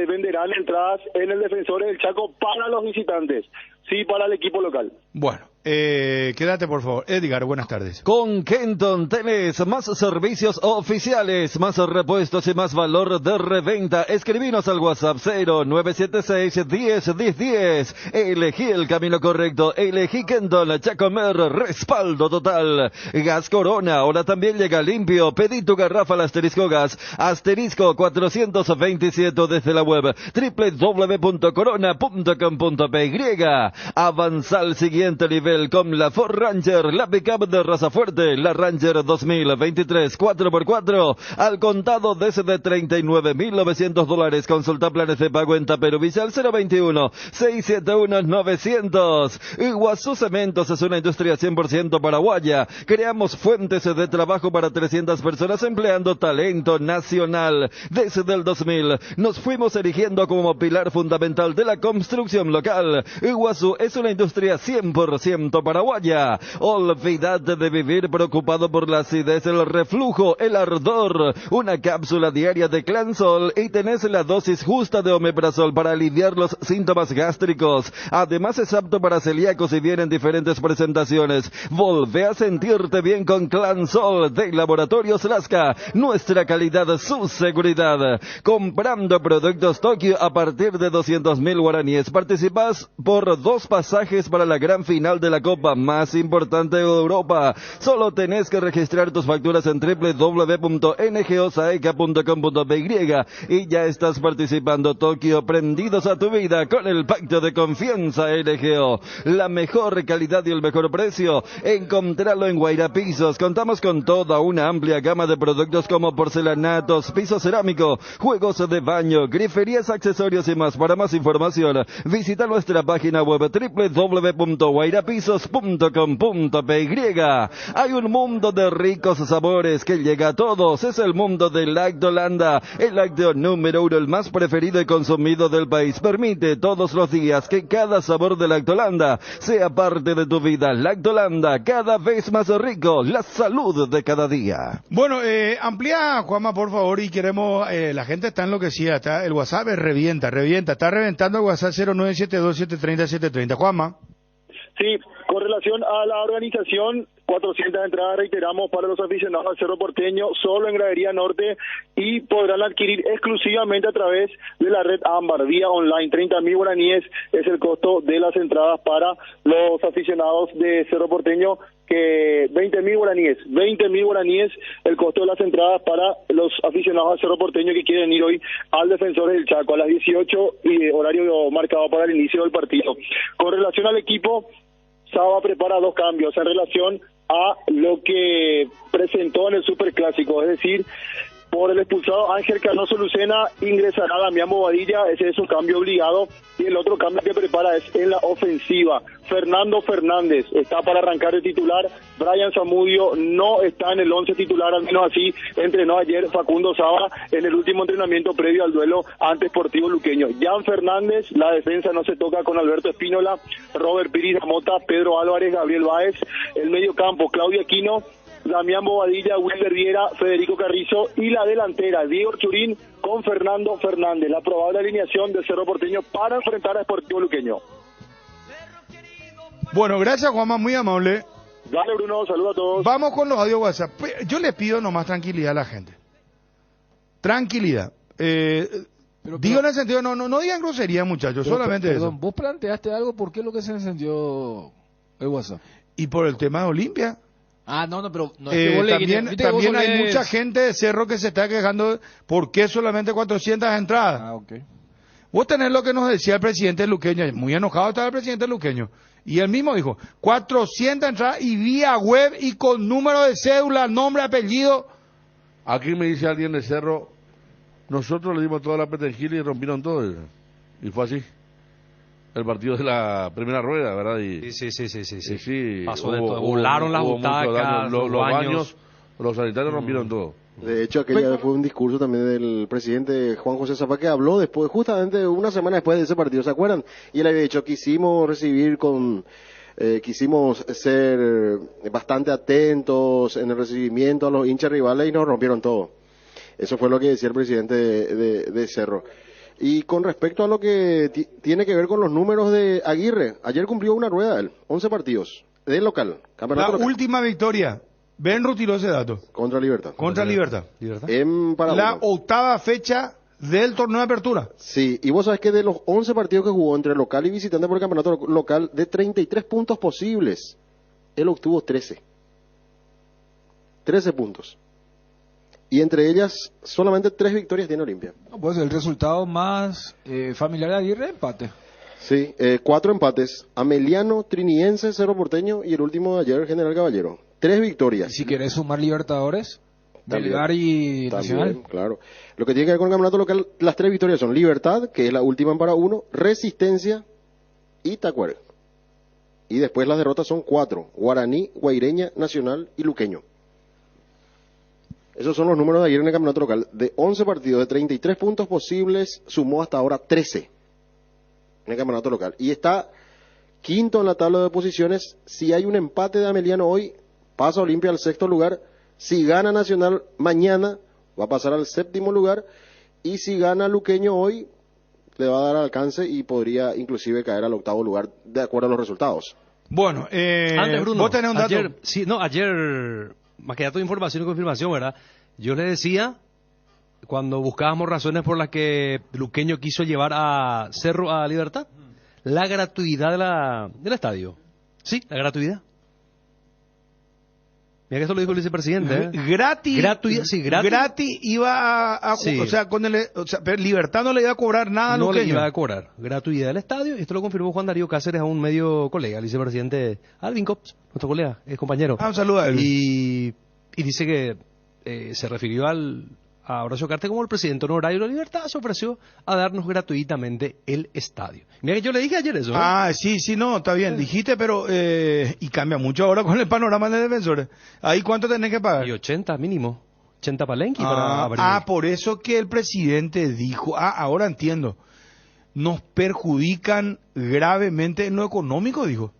venderán entradas en el Defensores del Chaco para los visitantes, sí para el equipo local. Bueno, quédate por favor. Edgar, buenas tardes. Con Kenton tenés más servicios oficiales, más repuestos y más valor de reventa. Escribinos al WhatsApp 0976-10-10-10. Elegí el camino correcto, elegí Kenton, Chacomer, respaldo total. Gas Corona, ahora también llega limpio. Pedí tu garrafa al asterisco gas, asterisco 427 desde la web www.corona.com.py. Avanza al siguiente nivel con la Ford Ranger, la pickup de raza fuerte, la Ranger 2023 4x4, al contado desde $39.900. Consulta planes de pago en Taperovilla al 021-671-900. Iguazú Cementos es una industria 100% paraguaya. Creamos fuentes de trabajo para 300 personas empleando talento nacional. Desde el 2000 nos fuimos erigiendo como pilar fundamental de la construcción local. Iguazú es una industria 100% paraguaya. Olvídate de vivir preocupado por la acidez, el reflujo, el ardor. Una cápsula diaria de Clansol y tenés la dosis justa de omeprazol para aliviar los síntomas gástricos. Además es apto para celíacos y viene en diferentes presentaciones. Volvé a sentirte bien con Clansol de Laboratorios Lasca. Nuestra calidad, su seguridad. Comprando productos Tokio a partir de 200.000 guaraníes. Participás por 2 pasajes para la gran final de la Copa más importante de Europa. Solo tenés que registrar tus facturas en www.ngosaeca.com.py y ya estás participando. Tokio, prendidos a tu vida con el pacto de confianza LGO. La mejor calidad y el mejor precio, encontralo en Guaira Pisos. Contamos con toda una amplia gama de productos como porcelanatos, piso cerámico, juegos de baño, griferías, accesorios y más. Para más información, visita nuestra página web www.guairapisos.com.py. Hay un mundo de ricos sabores que llega a todos. Es el mundo de Lactolanda, el lácteo número 1, el más preferido y consumido del país. Permite todos los días que cada sabor de Lactolanda sea parte de tu vida. Lactolanda, cada vez más rico, la salud de cada día. Bueno, amplía, Juanma, por favor, y queremos, la gente está enloquecida, está, el WhatsApp revienta, está reventando el WhatsApp 0972730730. Juanma. Sí, con relación a la organización, 400 entradas, reiteramos, para los aficionados al Cerro Porteño, solo en Gradería Norte, y podrán adquirir exclusivamente a través de la red Ámbar, vía online. 30.000 guaraníes es el costo de las entradas para los aficionados de Cerro Porteño, que 20.000 guaraníes el costo de las entradas para los aficionados al Cerro Porteño que quieren ir hoy al Defensores del Chaco a las 18 y horario marcado para el inicio del partido. Con relación al equipo, Saba prepara 2 cambios en relación a lo que presentó en el Superclásico, es decir, por el expulsado Ángel Canoso Lucena ingresará Damián Bobadilla, ese es un cambio obligado, y el otro cambio que prepara es en la ofensiva. Fernando Fernández está para arrancar de titular, Brian Zamudio no está en el 11 titular, al menos así entrenó ayer Facundo Saba en el último entrenamiento previo al duelo ante Sportivo Luqueño. Jan Fernández, la defensa no se toca con Alberto Espínola, Robert Piris Mota, Pedro Álvarez, Gabriel Báez, el medio campo Claudia Aquino, Damián Bobadilla, Wilder Viera, Federico Carrizo, y la delantera Diego Churín con Fernando Fernández. La probable alineación del Cerro Porteño para enfrentar a Sportivo Luqueño. Bueno, gracias, Juanma, muy amable. Dale, Bruno, saludos a todos. Vamos con los audios WhatsApp. Yo le pido nomás tranquilidad a la gente. Tranquilidad. Digo en el sentido, no digan grosería, muchachos, solamente perdón, eso. Vos planteaste algo, ¿por qué es lo que se encendió el WhatsApp? Y por el tema de Olimpia. pero no es que vos también hay mucha gente de Cerro que se está quejando por qué solamente 400 entradas. Vos tenés lo que nos decía el presidente luqueño, muy enojado estaba el presidente luqueño, y él mismo dijo, 400 entradas y vía web y con número de cédula, nombre, apellido. Aquí me dice alguien de Cerro, nosotros le dimos toda la petengil y rompieron todo, y fue así. El partido de la primera rueda, ¿verdad? Y, sí. Pasó de todo. Volaron las butacas, los baños, los sanitarios rompieron todo. De hecho, aquella vez fue un discurso también del presidente Juan José Zapá que habló después, justamente una semana después de ese partido, ¿se acuerdan? Y él había dicho, quisimos ser bastante atentos en el recibimiento a los hinchas rivales y nos rompieron todo. Eso fue lo que decía el presidente de Cerro. Y con respecto a lo que tiene que ver con los números de Aguirre, ayer cumplió una rueda él, 11 partidos, del local, campeonato local. Última victoria, Benru tiró ese dato. Contra Libertad. En la octava fecha del torneo de apertura. Sí, y vos sabés que de los 11 partidos que jugó entre local y visitante por el campeonato local, de 33 puntos posibles, él obtuvo 13. 13 puntos. Y entre ellas, solamente 3 victorias tiene Olimpia. Pues el resultado más familiar de Aguirre, empate. Sí, 4 empates. Ameliano, Triniense, Cerro Porteño y el último de ayer, General Caballero. 3 victorias. Y si querés sumar Libertadores, Melgar y Nacional. Claro. Lo que tiene que ver con el campeonato local, las 3 victorias son Libertad, que es la última en para 1, Resistencia y Tacuarembó. Y después las derrotas son 4, Guaraní, Guaireña, Nacional y Luqueño. Esos son los números de ayer en el campeonato local. De 11 partidos, de 33 puntos posibles, sumó hasta ahora 13 en el campeonato local. Y está quinto en la tabla de posiciones. Si hay un empate de Ameliano hoy, pasa Olimpia al 6º lugar. Si gana Nacional mañana, va a pasar al 7º lugar. Y si gana Luqueño hoy, le va a dar alcance y podría inclusive caer al 8º lugar, de acuerdo a los resultados. Bueno, antes, Bruno, vos tenés un dato. Ayer, más que dato de información y confirmación, ¿verdad? Yo le decía, cuando buscábamos razones por las que Luqueño quiso llevar a Cerro a Libertad, la gratuidad del estadio. Sí, la gratuidad. Mira que esto lo dijo el vicepresidente. Gratis iba a sí. Pero Libertad no le iba a cobrar nada a Luqueño. No le iba a cobrar gratuidad del estadio, y esto lo confirmó Juan Darío Cáceres a un medio colega, el vicepresidente Alvin Cops, nuestro colega, es compañero. Un saludo a él. Y dice que se refirió a Horacio Cartes como el presidente honorario de la Libertad, se ofreció a darnos gratuitamente el estadio. Mira que yo le dije ayer eso. Sí, no, está bien, dijiste, pero y cambia mucho ahora con el panorama de defensores. ¿Ahí cuánto tenés que pagar? Y 80 mínimo, 80 palenqui para abrir. Por eso que el presidente dijo, ahora entiendo, nos perjudican gravemente en lo económico, dijo.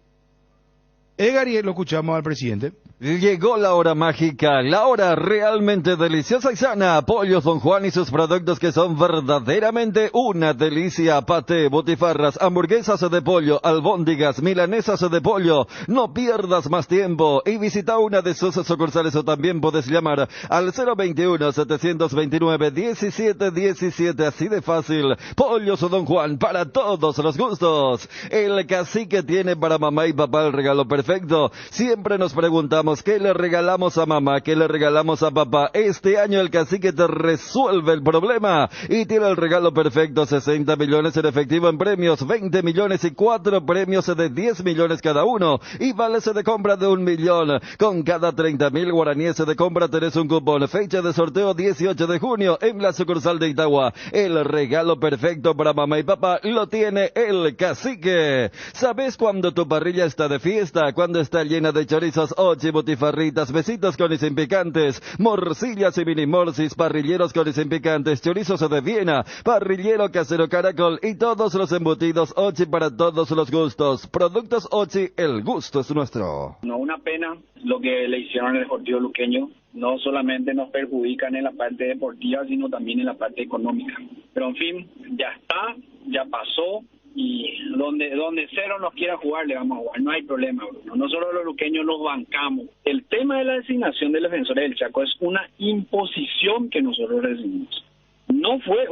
Edgar, y lo escuchamos al presidente. Llegó la hora mágica, la hora realmente deliciosa y sana. Pollos Don Juan y sus productos que son verdaderamente una delicia. Paté, botifarras, hamburguesas de pollo, albóndigas, milanesas de pollo. No pierdas más tiempo y visita una de sus sucursales, o también puedes llamar al 021-729-1717. Así de fácil. Pollos Don Juan, para todos los gustos. El Cacique tiene para mamá y papá el regalo perfecto. Siempre nos preguntamos, ¿qué le regalamos a mamá? ¿Qué le regalamos a papá? Este año el Cacique te resuelve el problema y tiene el regalo perfecto: 60 millones en efectivo en premios, 20 millones y 4 premios de 10 millones cada uno, y vales de compra de 1 millón. Con cada 30.000 guaraníes de compra tenés un cupón. Fecha de sorteo 18 de junio en la sucursal de Itagua. El regalo perfecto para mamá y papá lo tiene el Cacique. ¿Sabes cuando tu parrilla está de fiesta? Cuando está llena de chorizos, botifarritas, besitos con y sin picantes, morcillas y mini morcis, parrilleros con y sin picantes, chorizos de Viena, parrillero casero Caracol y todos los embutidos Ochi para todos los gustos. Productos Ochi, el gusto es nuestro. No, una pena lo que le hicieron al Deportivo Luqueño. No solamente nos perjudican en la parte deportiva, sino también en la parte económica. Pero en fin, ya está, ya pasó. Y donde Cero nos quiera jugar, le vamos a jugar, no hay problema, Bruno. Nosotros los luqueños los bancamos. El tema de la designación del defensor del Chaco es una imposición que nosotros recibimos. No fue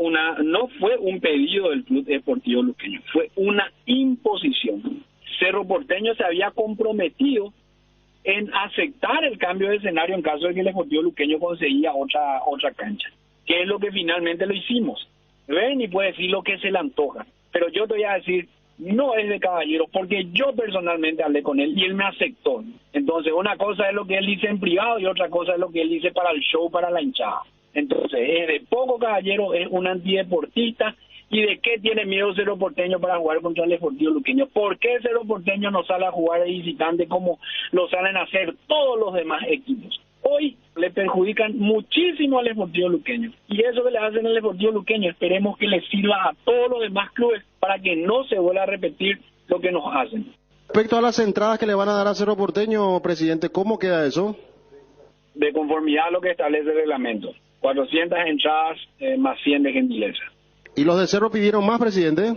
un pedido del Club Deportivo Luqueño, fue una imposición. Cerro Porteño se había comprometido en aceptar el cambio de escenario en caso de que el Deportivo Luqueño conseguía otra cancha, que es lo que finalmente lo hicimos. Ven y puede decir lo que se le antoja, pero yo te voy a decir, no es de caballero, porque yo personalmente hablé con él y él me aceptó. Entonces, una cosa es lo que él dice en privado y otra cosa es lo que él dice para el show, para la hinchada. Entonces, es de poco caballero, es un antideportista. ¿Y de qué tiene miedo Cerro Porteño para jugar contra el Deportivo Luqueño? ¿Por qué Cerro Porteño no sale a jugar de visitante como lo salen a hacer todos los demás equipos? Hoy le perjudican muchísimo al Deportivo Luqueño. Y eso que le hacen al Deportivo Luqueño, esperemos que le sirva a todos los demás clubes para que no se vuelva a repetir lo que nos hacen. Respecto a las entradas que le van a dar a Cerro Porteño, presidente, ¿cómo queda eso? De conformidad a lo que establece el reglamento. 400 entradas más 100 de gentileza. ¿Y los de Cerro pidieron más, presidente?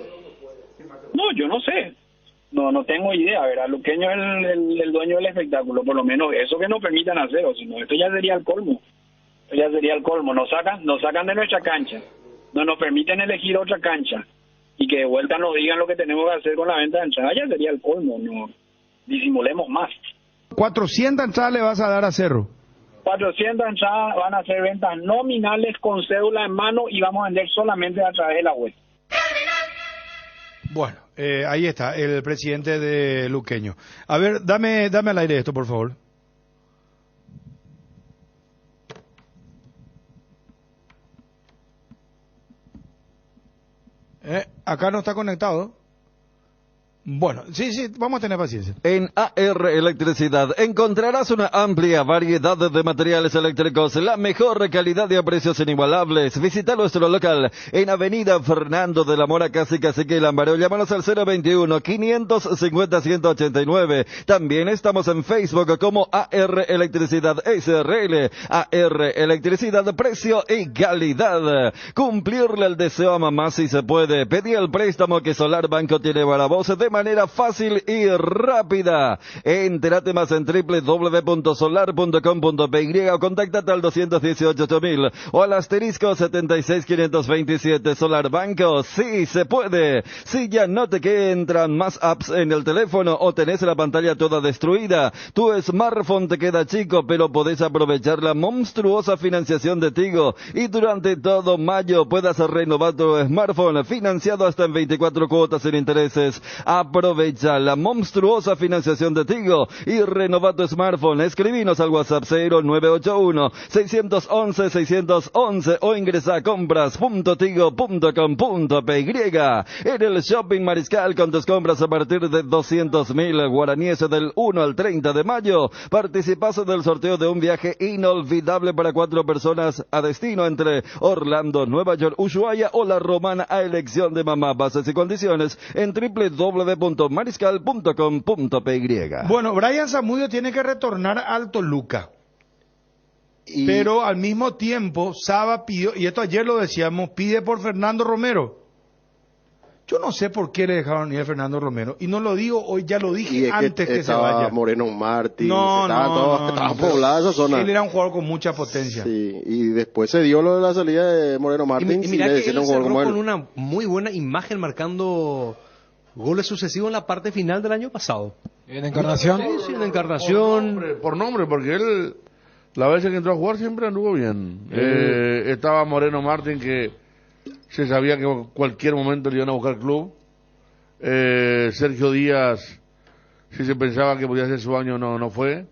No, yo no sé. No tengo idea, ¿verdad? Luqueño es el dueño del espectáculo, por lo menos eso que nos permitan hacer, o si no, esto ya sería el colmo. Esto ya sería el colmo. Nos sacan de nuestra cancha, no nos permiten elegir otra cancha y que de vuelta nos digan lo que tenemos que hacer con la venta de entradas, ya sería el colmo. No disimulemos más. 400 entradas le vas a dar a Cerro. 400 entradas van a ser ventas nominales con cédula en mano y vamos a vender solamente a través de la web. Bueno, ahí está, el presidente de Luqueño. A ver, dame al aire esto, por favor. Acá no está conectado. Bueno, sí, vamos a tener paciencia. En AR Electricidad encontrarás una amplia variedad de materiales eléctricos, la mejor calidad y a precios inigualables. Visita nuestro local en Avenida Fernando de la Mora, casi Cacique Lambareo. Llámanos al 021-550-189. También estamos en Facebook como AR Electricidad SRL. AR Electricidad, precio y calidad. Cumplirle el deseo a mamá si se puede. Pedí el préstamo que Solar Banco tiene para vos de manera fácil y rápida. Entérate más en www.solar.com.py o contáctate al 218.000 o al asterisco 76527. Solar Banco, sí se puede. Si ya no te entran más apps en el teléfono o tenés la pantalla toda destruida, tu smartphone te queda chico, pero podés aprovechar la monstruosa financiación de Tigo y durante todo mayo puedas renovar tu smartphone financiado hasta en 24 cuotas sin intereses. Aprovecha la monstruosa financiación de Tigo y renova tu smartphone. Escribinos al WhatsApp 0981-611-611 o ingresa a compras.tigo.com.py. En el Shopping Mariscal, con tus compras a partir de 200.000 guaraníes del 1 al 30 de mayo, participas del sorteo de un viaje inolvidable para 4 personas a destino entre Orlando, Nueva York, Ushuaia o La Romana a elección de mamá. Bases y condiciones en www.mariscal.com.py. Bueno, Brian Zamudio tiene que retornar al Toluca. Pero al mismo tiempo, Saba pidió, y esto ayer lo decíamos, pide por Fernando Romero. Yo no sé por qué le dejaron ir a Fernando Romero. Y no lo digo hoy, ya lo dije antes que se vaya. Moreno Martín, estaba poblada esa zona. Él era un jugador con mucha potencia. Sí, y después se dio lo de la salida de Moreno Martín. Y mira que él cerró con una muy buena imagen marcando goles sucesivos en la parte final del año pasado. ¿En Encarnación? Sí, en Encarnación. Por nombre, porque él, la vez que entró a jugar, siempre anduvo bien. Estaba Moreno Martín, que se sabía que en cualquier momento le iban a buscar club. Sergio Díaz, si se pensaba que podía hacer su año, no fue.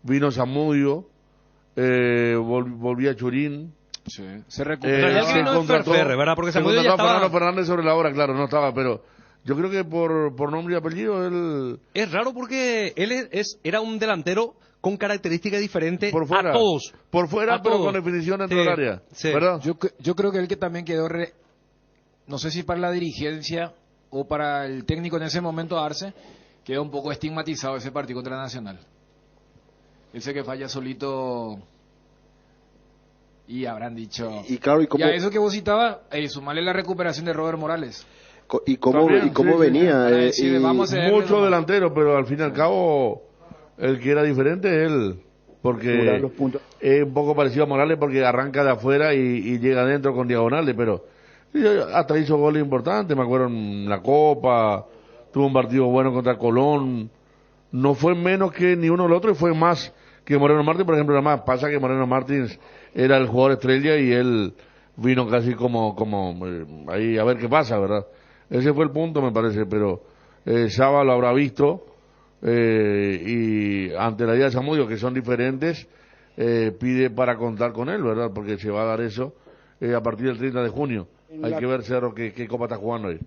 Vino Zamudio, volvía Churín. Sí. Se recuperó. Se contrató, ¿verdad? Porque se contrató a Fernando Fernández sobre la hora, claro, no estaba, pero yo creo que por nombre y apellido él... Es raro porque él era un delantero con características diferentes por fuera, a todos. Por fuera, pero con definición dentro del área. Sí. ¿Verdad? Yo creo que él que también quedó, no sé si para la dirigencia o para el técnico en ese momento Arce, quedó un poco estigmatizado ese partido contra Nacional. Ese que falla solito y habrán dicho... Y claro, ¿y cómo... Ya eso que vos citabas, sumarle la recuperación de Robert Morales. ¿Y cómo venía? Mucho delantero, pero al fin y al cabo... El que era diferente es él, porque es un poco parecido a Morales porque arranca de afuera y llega adentro con diagonales, pero hasta hizo goles importantes, me acuerdo en la Copa, tuvo un partido bueno contra Colón, no fue menos que ni uno o el otro y fue más que Moreno Martins, por ejemplo. Nada más pasa que Moreno Martins era el jugador estrella y él vino casi como ahí a ver qué pasa, ¿verdad? Ese fue el punto, me parece, pero Saba lo habrá visto y ante la idea de Zamudio, que son diferentes, pide para contar con él, ¿verdad? Porque se va a dar eso a partir del 30 de junio. Hay que ver, Cerro, qué copa está jugando ahí.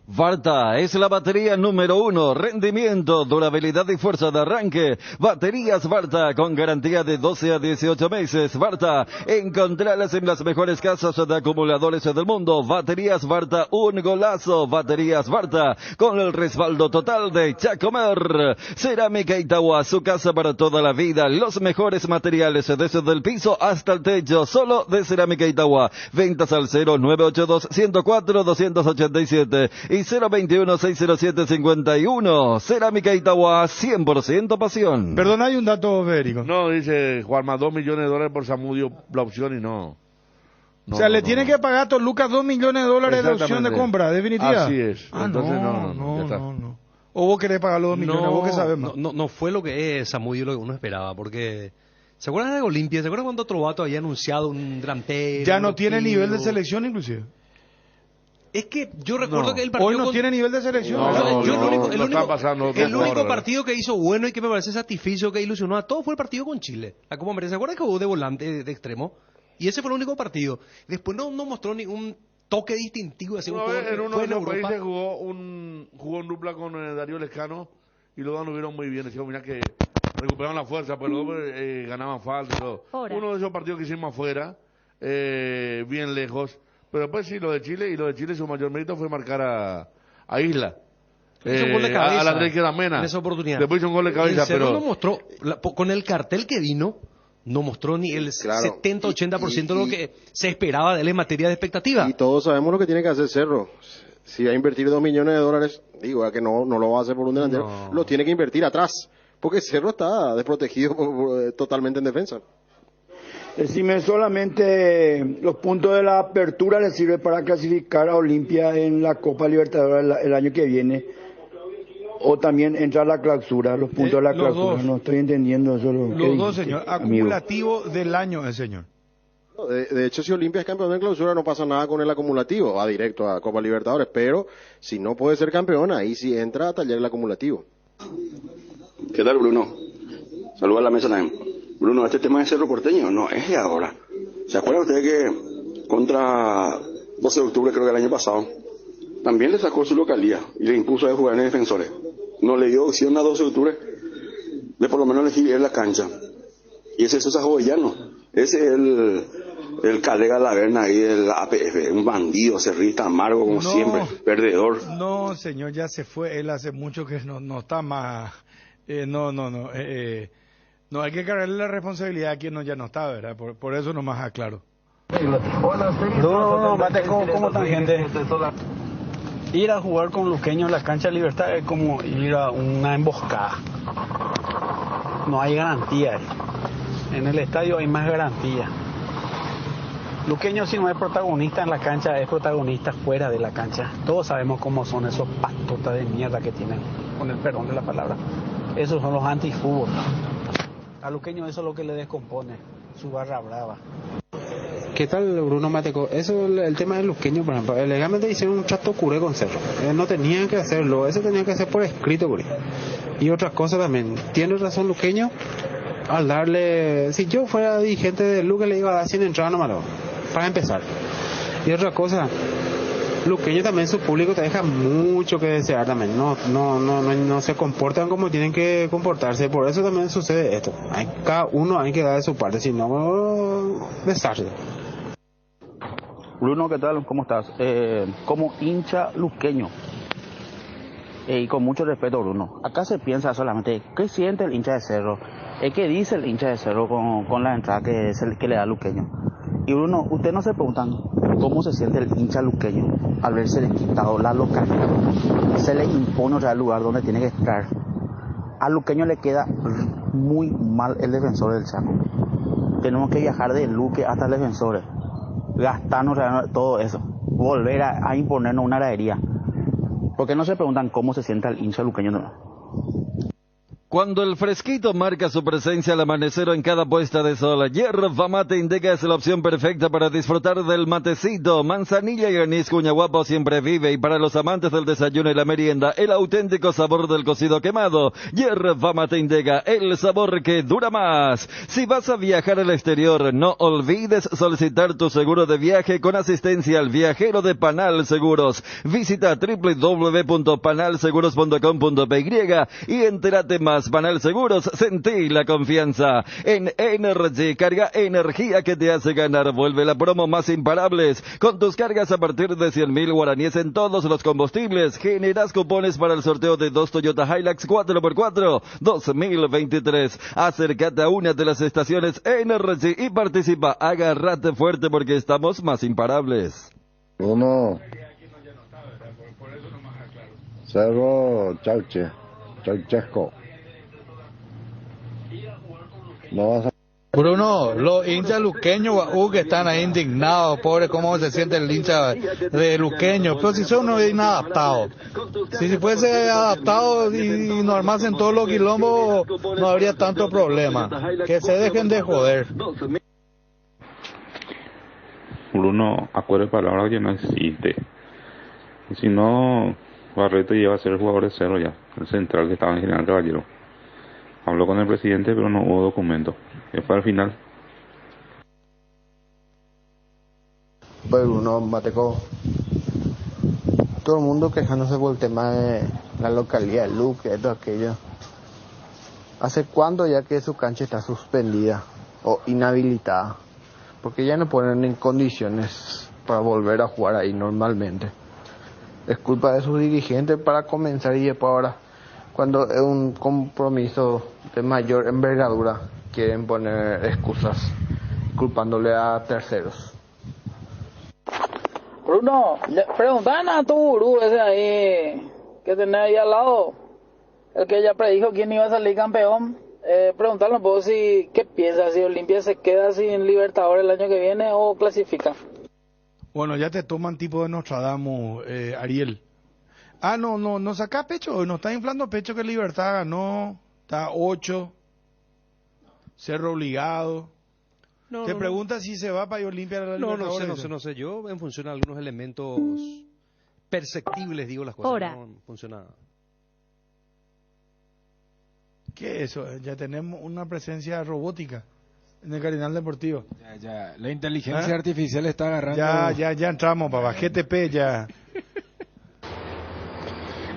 Varta es la batería número 1, rendimiento, durabilidad y fuerza de arranque. Baterías Varta con garantía de 12 a 18 meses. Varta, encontralas en las mejores casas de acumuladores del mundo. Baterías Varta, un golazo. Baterías Varta con el respaldo total de Chacomer. Cerámica Itagua, su casa para toda la vida. Los mejores materiales desde el piso hasta el techo, solo de Cerámica Itagua. Ventas al 0982-104-287 y 021-607-51. Cerámica Itagua, 100% pasión. Perdón, hay un dato verico. No, dice Juanma, $2 millones por Zamudio la opción y no. O sea, le tiene que pagar a Toluca $2 millones de opción de compra, definitiva. Así es. Entonces, no. O vos querés pagar los 2 millones, vos que sabés más. No fue lo que es Zamudio lo que uno esperaba, porque... ¿Se acuerdan de Olimpia? ¿Se acuerdan cuando Trovato había anunciado un delantero? Ya no tiene nivel de selección, inclusive. Es que yo recuerdo que el partido... Hoy no tiene nivel de selección. El único partido que hizo bueno y que me parece satisficio, que ilusionó a todos, fue el partido con Chile. La Copa América. ¿Se acuerdan que jugó de volante, de extremo? Y ese fue el único partido. Después no mostró ningún toque distintivo. Así en uno de los países jugó un dupla con Darío Lescano y los dos no vieron muy bien. Decíamos, mira que recuperaron la fuerza, pero luego ganaban falta y todo. Uno de esos partidos que hicimos afuera, bien lejos. Pero después sí, lo de Chile su mayor mérito fue marcar a Isla. Hizo un gol de cabeza. A la derecha Mena. En esa oportunidad. Después hizo un gol de cabeza, pero... no mostró, con el cartel que vino, no mostró ni el 70-80% de lo que se esperaba de él en materia de expectativa. Y todos sabemos lo que tiene que hacer Cerro. Si va a invertir $2 millones, digo, ya que no lo va a hacer por un delantero, lo tiene que invertir atrás. Porque Cerro está desprotegido totalmente en defensa. Decime, solamente los puntos de la apertura le sirve para clasificar a Olimpia en la Copa Libertadores el año que viene, o también entra a la clausura, los puntos de la clausura. Dos. No estoy entendiendo eso. Los dos, señor. Acumulativo del año, señor. De hecho, si Olimpia es campeón de clausura, no pasa nada con el acumulativo, va directo a Copa Libertadores, pero si no puede ser campeón, ahí sí entra a tallar el acumulativo. ¿Qué tal, Bruno? Saludos a la mesa también. Bruno, este tema de Cerro Porteño no es de ahora. ¿Se acuerda usted que contra 12 de octubre, creo que el año pasado, también le sacó su localía y le impuso a jugar en Defensores? No le dio opción a 12 de octubre de por lo menos elegir en la cancha. Y ese es Sosa Jovellanos. Ese es el Calega Laverna ahí del APF. Un bandido, cerrista, amargo como siempre, perdedor. No, señor, ya se fue. Él hace mucho que no está más... No, hay que cargarle la responsabilidad a quien ya no está, ¿verdad? Por eso nomás aclaro. No, como tangente. Ir a jugar con Luqueño en la cancha de Libertad es como ir a una emboscada. No hay garantía. En el estadio hay más garantía. Luqueño, si no es protagonista en la cancha, es protagonista fuera de la cancha. Todos sabemos cómo son esos patotas de mierda que tienen, con el perdón de la palabra. Esos son los antifútbol. A Luqueño eso es lo que le descompone, su barra brava. ¿Qué tal, Bruno Mateco? Eso, el tema del Luqueño, por ejemplo, legalmente hicieron un chato curé con Cerro. No tenían que hacerlo, eso tenían que hacer por escrito, por ahí. Y otras cosas también. Tiene razón Luqueño al darle... Si yo fuera dirigente de Luque, le iba a dar 100 entradas nomás, para empezar. Y otra cosa, Luqueño también, su público te deja mucho que desear también. No se comportan como tienen que comportarse. Por eso también sucede esto. Cada uno hay que dar de su parte, si no, desastre. Bruno, ¿qué tal? ¿Cómo estás? Como hincha luqueño, y con mucho respeto, Bruno, acá se piensa solamente qué siente el hincha de Cerro, qué dice el hincha de Cerro con la entrada que le da Luqueño. Y Bruno, ustedes no se preguntan cómo se siente el hincha luqueño al verse le quitado la localidad. Se le impone otra lugar donde tiene que estar. Al luqueño le queda muy mal el Defensor del Chaco. Tenemos que viajar de Luque hasta el Defensores, gastarnos todo eso, volver a imponernos una gradería. ¿Por qué no se preguntan cómo se siente el hincha luqueño? Cuando el fresquito marca su presencia al amanecer o en cada puesta de sol, Yerba Mate Indica es la opción perfecta para disfrutar del matecito. Manzanilla y anís Cuñaguapo siempre vive, y para los amantes del desayuno y la merienda, el auténtico sabor del cocido quemado. Yerba Mate Indica, el sabor que dura más. Si vas a viajar al exterior, no olvides solicitar tu seguro de viaje con asistencia al viajero de Panal Seguros. Visita www.panalseguros.com.py y entérate más. Panal Seguros, sentí la confianza. En Energy, carga energía que te hace ganar. Vuelve la promo más imparables. Con tus cargas a partir de 100.000 guaraníes en todos los combustibles, generas cupones para el sorteo de 2 Toyota Hilux 4x4 2023. Acércate a una de las estaciones Energy y participa. Agárrate fuerte porque estamos más imparables. Uno, Cerro Chauchesco. No vas a... Bruno, los hinchas luqueños que están ahí indignados, pobre, cómo se siente el hincha de luqueño, pero si son unos inadaptados. Si fuese adaptado y no armasen todos los quilombos, no habría tanto problema. Que se dejen de joder. Bruno, acuerdo de palabras que no existe. Y si no, Barreto lleva a ser el jugador de cero ya, el central que estaba en General Caballero. Habló con el presidente, pero no hubo documento. ¿Qué fue al final? Pues Bruno, Mateco, todo el mundo quejándose por el tema de la localidad de Luque, esto, aquello. ¿Hace cuándo ya que su cancha está suspendida o inhabilitada? Porque ya no ponen en condiciones para volver a jugar ahí normalmente. Es culpa de sus dirigentes para comenzar y después ahora, cuando es un compromiso de mayor envergadura, quieren poner excusas culpándole a terceros. Bruno, preguntan a tu gurú ese ahí que tenés ahí al lado, el que ya predijo quién iba a salir campeón. Preguntarle un poco si qué piensa, si Olimpia se queda sin Libertadores el año que viene o clasifica. Bueno, ya te toman tipo de Nostradamus, Ariel. No saca pecho, no está inflando pecho que Libertad ganó, está 8, Cerro obligado. Te pregunta si se va para Olimpia a la Libertadores. No sé, yo en función a algunos elementos perceptibles digo las cosas. Hora. No funciona. ¿Qué es eso? Ya tenemos una presencia robótica en el Carinal Deportivo. Ya, la inteligencia artificial está agarrando. Ya entramos, papá. GTP ya.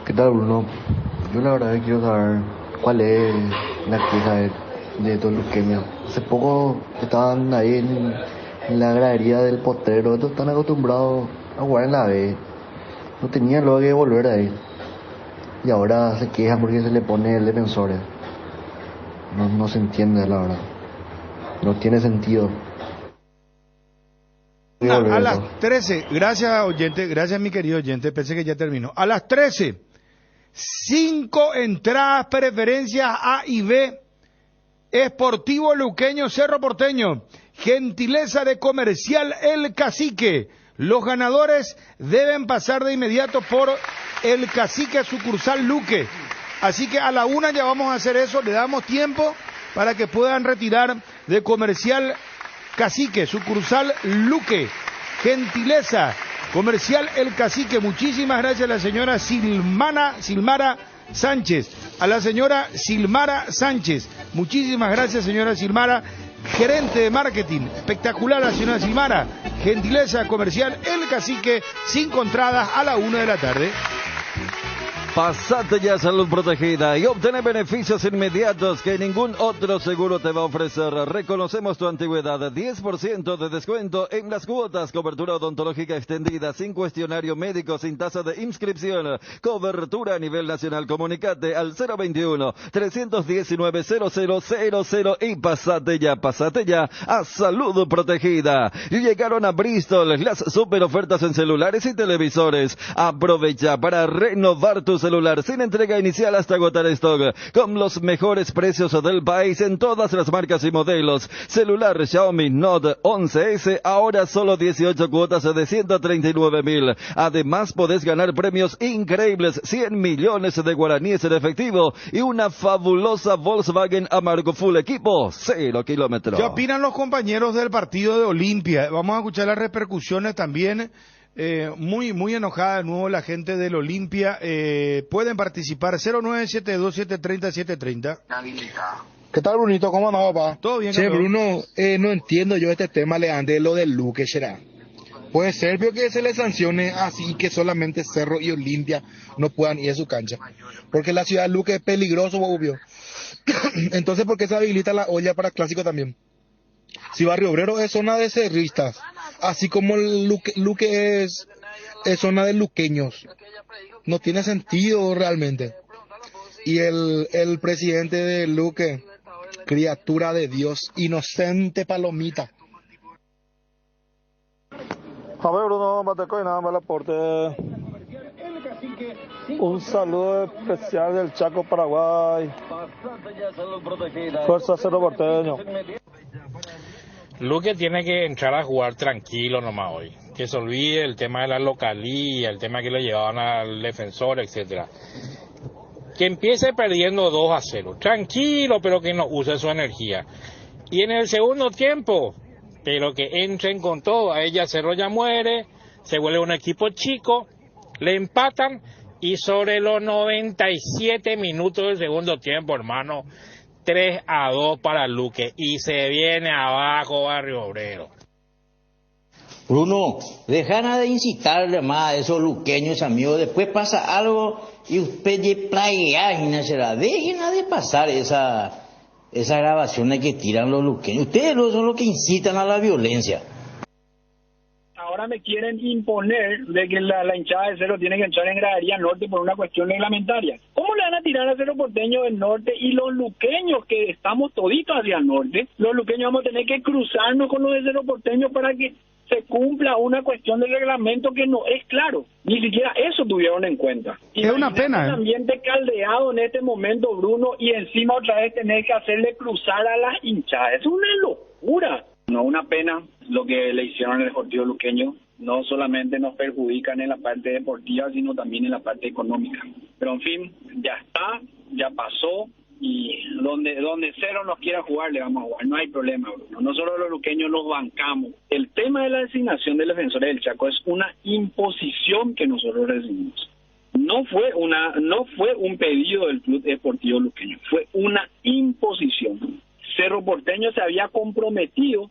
¿Qué tal, Bruno? Yo la verdad quiero saber cuál es la queja de estos luqueños. Hace poco estaban ahí en la gradería del Potrero. Estos están acostumbrados a jugar en la B. No tenían luego que volver ahí. Y ahora se quejan porque se le pone el defensor. No se entiende, la verdad. No tiene sentido. A las 13, gracias oyente, gracias mi querido oyente, pensé que ya terminó. A las 13, 5 entradas, preferencias A y B, Esportivo Luqueño, Cerro Porteño, gentileza de Comercial El Cacique. Los ganadores deben pasar de inmediato por El Cacique sucursal Luque. Así que a la 1 ya vamos a hacer eso, le damos tiempo para que puedan retirar de Comercial Cacique, sucursal Luque. Gentileza, Comercial El Cacique. Muchísimas gracias a la señora Silmara Sánchez. A la señora Silmara Sánchez. Muchísimas gracias, señora Silmara. Gerente de marketing. Espectacular la señora Silmara. Gentileza, Comercial El Cacique. 5 entradas a la 1 de la tarde. Pasate ya Salud Protegida y obtener beneficios inmediatos que ningún otro seguro te va a ofrecer. Reconocemos tu antigüedad, 10% de descuento en las cuotas, cobertura odontológica extendida, sin cuestionario médico, sin tasa de inscripción, cobertura a nivel nacional. Comunicate al 021-319-0000 y pasate ya a Salud Protegida. Y llegaron a Bristol las super ofertas en celulares y televisores. Aprovecha para renovar tus celular sin entrega inicial hasta agotar stock, con los mejores precios del país en todas las marcas y modelos. Celular Xiaomi Note 11S, ahora solo 18 cuotas de 139.000. Además podés ganar premios increíbles, 100 millones de guaraníes en efectivo y una fabulosa Volkswagen Amargo Full Equipo, 0 kilómetros. ¿Qué opinan los compañeros del partido de Olimpia? Vamos a escuchar las repercusiones también. Muy enojada de nuevo la gente del Olimpia. Pueden participar 0972730730. ¿Qué tal, Brunito? ¿Cómo andás, papá? Todo bien. Che, Bruno, no entiendo yo este tema, Leandro, de lo del Luque, será. Puede ser, pero que se le sancione así que solamente Cerro y Olimpia no puedan ir a su cancha. Porque la ciudad de Luque es peligroso, obvio. Entonces, ¿por qué se habilita la olla para clásico también? Si Barrio Obrero es zona de cerristas, así como el Luque es zona de luqueños. No tiene sentido realmente. Y el presidente de Luque, criatura de Dios, inocente palomita. A ver, Bruno Mateco y nada más el aporte. Un saludo especial del Chaco, Paraguay. Fuerza Cerro Porteño. Luque tiene que entrar a jugar tranquilo nomás hoy. Que se olvide el tema de la localía, el tema que le llevaban al defensor, etcétera. Que empiece perdiendo 2-0. Tranquilo, pero que no use su energía. Y en el segundo tiempo, pero que entren con todo. A ella Cerro ya muere, se vuelve un equipo chico, le empatan y sobre los 97 minutos del segundo tiempo, hermano, 3-2 para Luque y se viene abajo Barrio Obrero. Bruno, dejan de incitarle más a esos luqueños, amigos. Después pasa algo y usted ya plaguea, será. Dejen de pasar esas grabaciones que tiran los luqueños. Ustedes son los que incitan a la violencia. Ahora me quieren imponer de que la hinchada de Cerro tiene que entrar en Gradería Norte por una cuestión reglamentaria. ¿Cómo le van a tirar a Cerro Porteño del norte y los luqueños que estamos toditos hacia el norte? Los luqueños vamos a tener que cruzarnos con los de Cerro Porteño para que se cumpla una cuestión de reglamento que no es claro. Ni siquiera eso tuvieron en cuenta. Es una pena. Un ambiente caldeado en este momento, Bruno, y encima otra vez tener que hacerle cruzar a las hinchadas. Es una locura. No, una pena lo que le hicieron al Deportivo Luqueño. No solamente nos perjudican en la parte deportiva, sino también en la parte económica. Pero en fin, ya está, ya pasó. Y donde Cerro nos quiera jugar, le vamos a jugar. No hay problema, Bruno. Nosotros los luqueños nos bancamos. El tema de la designación de defensores del Chaco es una imposición que nosotros recibimos. No fue un pedido del Club Deportivo Luqueño, fue una imposición. Cerro Porteño se había comprometido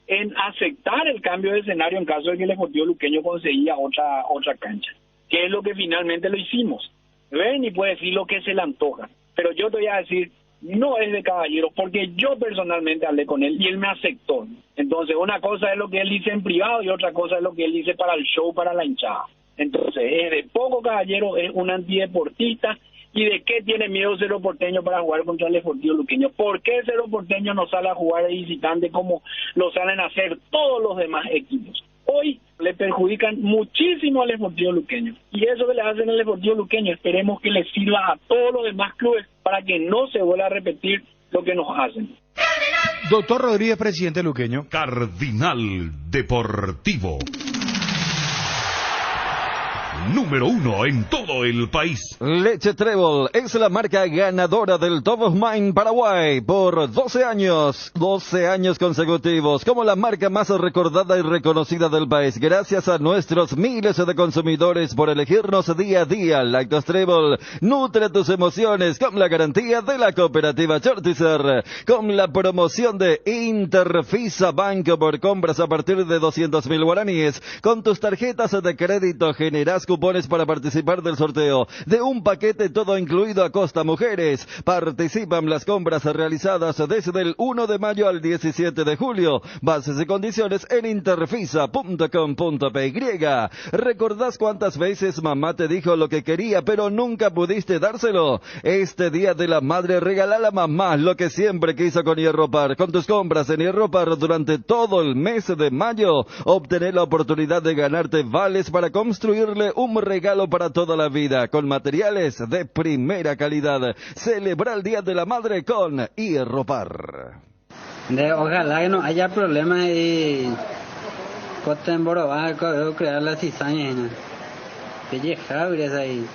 en aceptar el cambio de escenario en caso de que el Deportivo Luqueño conseguía otra cancha, que es lo que finalmente lo hicimos. Ven y puede decir lo que se le antoja. Pero yo te voy a decir, no es de caballero, porque yo personalmente hablé con él y él me aceptó. Entonces, una cosa es lo que él dice en privado y otra cosa es lo que él dice para el show, para la hinchada. Entonces, es de poco caballero, es un antideportista. ¿Y de qué tiene miedo Cerro Porteño para jugar contra el Deportivo Luqueño? ¿Por qué Cerro Porteño no sale a jugar de visitante como lo salen a hacer todos los demás equipos? Hoy le perjudican muchísimo al Deportivo Luqueño. Y eso que le hacen al Deportivo Luqueño, esperemos que le sirva a todos los demás clubes para que no se vuelva a repetir lo que nos hacen. Doctor Rodríguez, presidente luqueño. Cardinal Deportivo. Número 1 en todo el país. Leche Trébol es la marca ganadora del Top of Mind Paraguay por 12 años consecutivos, como la marca más recordada y reconocida del país, gracias a nuestros miles de consumidores por elegirnos día a día. Lactos Trébol nutre tus emociones con la garantía de la cooperativa Chortizer, con la promoción de Interfisa Banco por compras a partir de 200.000 guaraníes. Con tus tarjetas de crédito generás cupones para participar del sorteo de un paquete todo incluido a Costa Mujeres. Participan las compras realizadas desde el 1 de mayo al 17 de julio. Bases y condiciones en interfisa.com.py. ¿Recordás cuántas veces mamá te dijo lo que quería pero nunca pudiste dárselo? Este Día de la Madre regala a la mamá lo que siempre quiso con Hierropar. Con tus compras en Hierropar durante todo el mes de mayo, obtener la oportunidad de ganarte vales para construirle un regalo para toda la vida, con materiales de primera calidad. Celebra el Día de la Madre con Hierropar. Ojalá que no haya problemas y corten borobar, crear la cizaña. Que llega, ahí.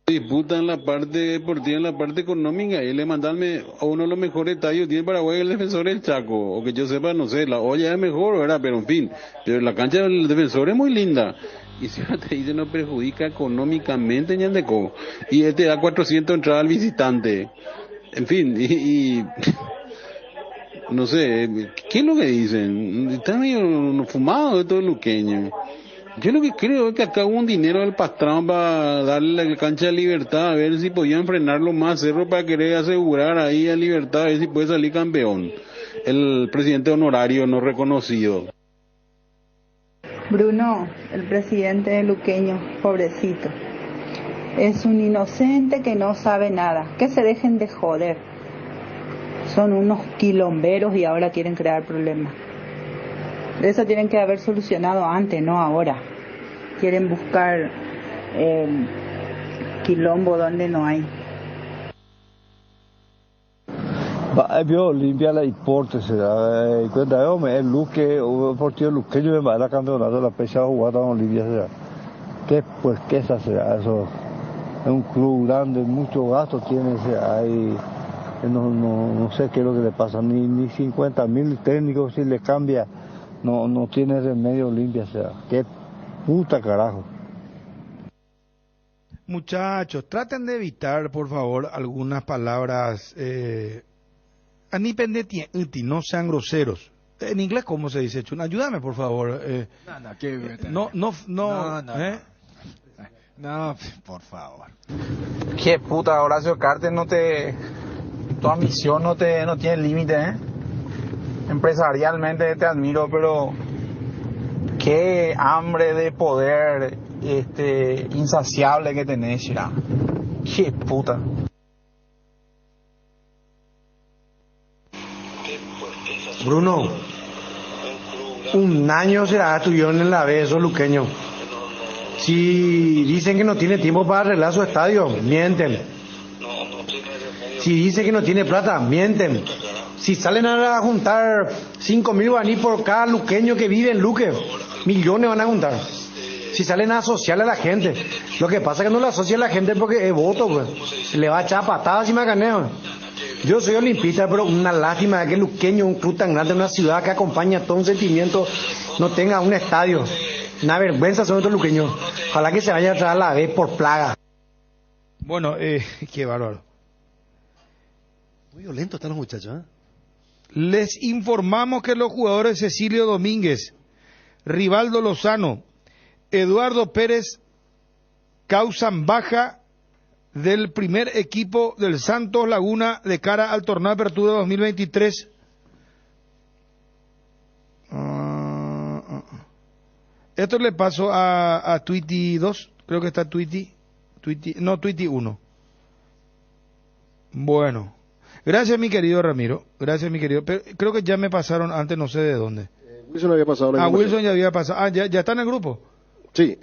Disputa en la parte deportiva, en la parte económica, y le mandarme a uno de los mejores estadios tiene Paraguay, el Defensor del Chaco, o que yo sepa, no sé, la olla es mejor, ¿verdad? Pero en fin, pero la cancha del Defensor es muy linda, y si te dice no perjudica económicamente Ñandeco, y este da 400 entradas al visitante, en fin, y no sé, ¿qué es lo que dicen? Está medio fumado de todo el luqueño. Yo lo que creo es que acá hubo un dinero del patrón para darle la cancha de Libertad, a ver si podían frenarlo más cerro para querer asegurar ahí a Libertad, a ver si puede salir campeón. El presidente honorario no reconocido. Bruno, el presidente luqueño, pobrecito, es un inocente que no sabe nada. Que se dejen de joder. Son unos quilomberos y ahora quieren crear problemas. Eso tienen que haber solucionado antes, no ahora. Quieren buscar quilombo donde no hay. Vio limpia la hipótesis, cuenta yo me Luque, un partido luqueño me va a la campeonato la pecha jugada en Bolivia será. ¿Qué pues qué será eso? Es un club grande, muchos gastos tiene ahí. No sé qué es lo que le pasa, ni 50.000 técnicos si le cambia. No tiene remedio limpia, o sea, qué puta carajo. Muchachos, traten de evitar, por favor, algunas palabras, no sean groseros. En inglés, ¿cómo se dice, Chun? Ayúdame, por favor. No, por favor. Qué puta, Horacio Cartes, tu ambición no tiene límite, Empresarialmente te admiro, pero qué hambre de poder insaciable que tenés, Shira. Qué puta. Bruno, un año será estuvieron en la B esos luqueños. Si dicen que no tiene tiempo para arreglar su estadio, mienten. Si dicen que no tiene plata, mienten. Si salen a juntar 5.000 guaraní por cada luqueño que vive en Luque, millones van a juntar. Si salen a asociarle a la gente. Lo que pasa es que no le asocia a la gente porque es voto, pues. Le va a echar patadas y macaneo. Yo soy olimpista, pero una lástima de que Luqueño, un club tan grande, una ciudad que acompaña todo un sentimiento, no tenga un estadio. Una vergüenza son estos luqueños. Ojalá que se vaya a traer a la vez por plaga. Bueno, qué bárbaro. Muy violentos están los muchachos, Les informamos que los jugadores Cecilio Domínguez, Rivaldo Lozano, Eduardo Pérez causan baja del primer equipo del Santos Laguna de cara al torneo de apertura 2023. Esto le paso a Twitty 2, creo que está Twitty 1. Bueno. Gracias, mi querido Ramiro. Gracias, mi querido. Pero creo que ya me pasaron antes, no sé de dónde. Wilson había pasado. Wilson ya había pasado. ¿Ya está en el grupo? Sí.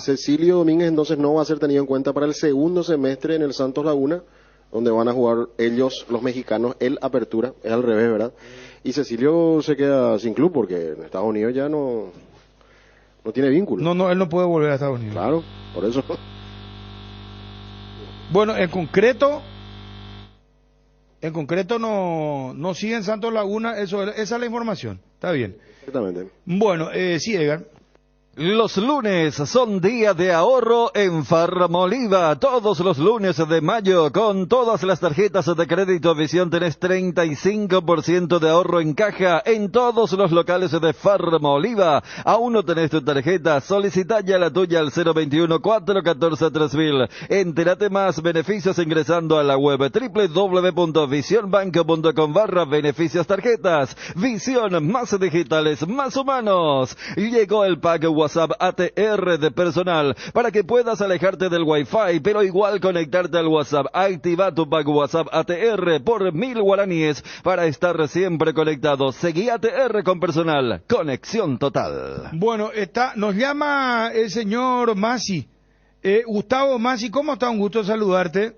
Cecilio Domínguez entonces no va a ser tenido en cuenta para el segundo semestre en el Santos Laguna, donde van a jugar ellos, los mexicanos, el Apertura. Es al revés, ¿verdad? Y Cecilio se queda sin club porque en Estados Unidos ya no tiene vínculo. No, él no puede volver a Estados Unidos. Claro, por eso. Bueno, en concreto no sigue en Santos Laguna, esa es la información, está bien. Exactamente. Bueno, sí, Edgar. Los lunes son día de ahorro en Farmoliva. Todos los lunes de mayo, con todas las tarjetas de crédito Visión, tenés 35% de ahorro en caja en todos los locales de Farmoliva. ¿Aún no tenés tu tarjeta? Solicita ya la tuya al 021-414-3000. Entérate más beneficios ingresando a la web www.visionbanco.com/beneficios tarjetas. Visión, más digitales, más humanos. Llegó el pack WhatsApp WhatsApp ATR de personal para que puedas alejarte del Wi-Fi, pero igual conectarte al WhatsApp. Activa tu pack WhatsApp ATR por 1000 guaraníes para estar siempre conectado. Seguí ATR con personal. Conexión total. Bueno, nos llama el señor Masi. Gustavo Masi, ¿cómo está? Un gusto saludarte.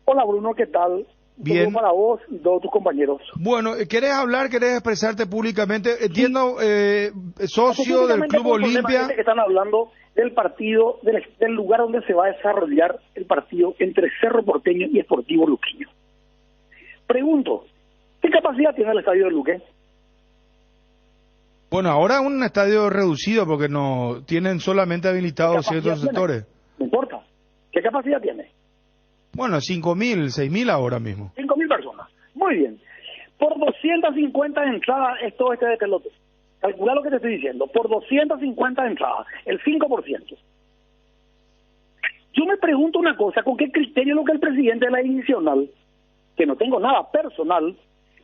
Hola Bruno, ¿qué tal? Bien. Para vos y todos tus compañeros. Bueno, ¿querés hablar, querés expresarte públicamente? Entiendo, socio del Club Olimpia. Que están hablando del partido, del lugar donde se va a desarrollar el partido entre Cerro Porteño y Sportivo Luqueño. Pregunto, ¿qué capacidad tiene el estadio de Luque? Bueno, ahora un estadio reducido porque no tienen solamente habilitados ciertos sectores. No importa. ¿Qué capacidad tiene? Bueno, 5.000, 6.000 ahora mismo. 5.000 personas. Muy bien. Por 250 entradas es todo este despelote. Calcula lo que te estoy diciendo. Por 250 entradas, el 5%. Yo me pregunto una cosa, ¿con qué criterio lo que el presidente de la divisional, que no tengo nada personal,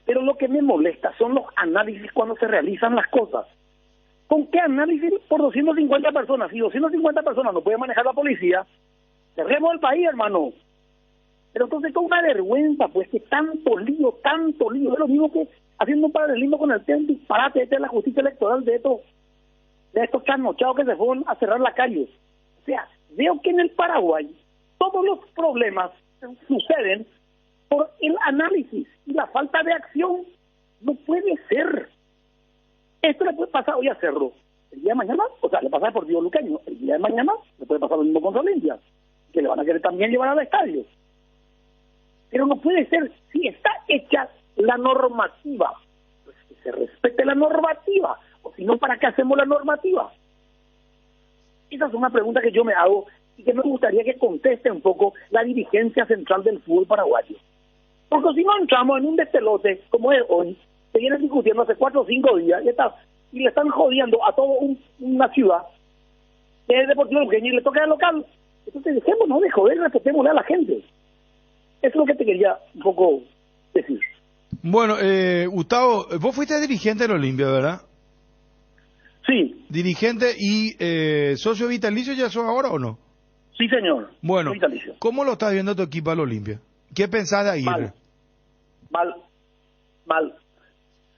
pero lo que me molesta son los análisis cuando se realizan las cosas? ¿Con qué análisis por 250 personas? Si 250 personas no puede manejar la policía, cerremos el país, hermano. Pero entonces con una vergüenza, pues, que tanto lío, es lo mismo que haciendo un paralelismo con el tema disparate de la justicia electoral de estos trasnochados que se fueron a cerrar la calle. O sea, veo que en el Paraguay todos los problemas suceden por el análisis y la falta de acción. No puede ser. Esto le puede pasar hoy a Cerro. El día de mañana, o sea, le pasa a Deportivo Luqueño. El día de mañana le puede pasar lo mismo con Olimpia, que le van a querer también llevar al estadio. Pero no puede ser, si está hecha la normativa, pues que se respete la normativa, o si no, ¿para qué hacemos la normativa? Esa es una pregunta que yo me hago y que me gustaría que conteste un poco la dirigencia central del fútbol paraguayo. Porque si no entramos en un despelote como es hoy, se vienen discutiendo hace 4 o 5 días y le están jodiendo a toda una ciudad que es Deportivo Luqueño y le toca al local. Entonces dejémonos de joder, respetémosle a la gente. Eso es lo que te quería un poco decir. Bueno, Gustavo, vos fuiste dirigente del Olimpia, ¿verdad? Sí. Dirigente y socio vitalicio, ¿ya sos ahora o no? Sí, señor. Bueno, ¿cómo lo estás viendo tu equipo al Olimpia? ¿Qué pensás de Aguirre? Mal.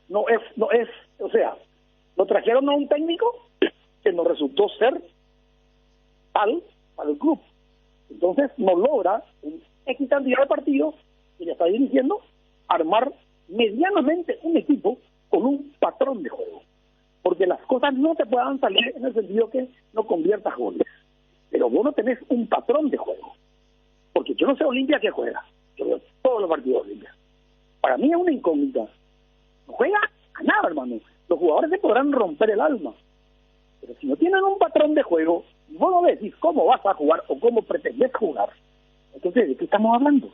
No es, o sea, lo trajeron a un técnico que no resultó ser tal para el club. Entonces no logra X cantidad de partidos que ya está dirigiendo, armar medianamente un equipo con un patrón de juego. Porque las cosas no te puedan salir en el sentido que no conviertas goles. Pero vos no tenés un patrón de juego. Porque yo no sé Olimpia qué juega. Yo veo todos los partidos de Olimpia. Para mí es una incógnita. No juega a nada, hermano. Los jugadores se podrán romper el alma. Pero si no tienen un patrón de juego, vos no decís cómo vas a jugar o cómo pretendes jugar. Entonces, ¿de qué estamos hablando?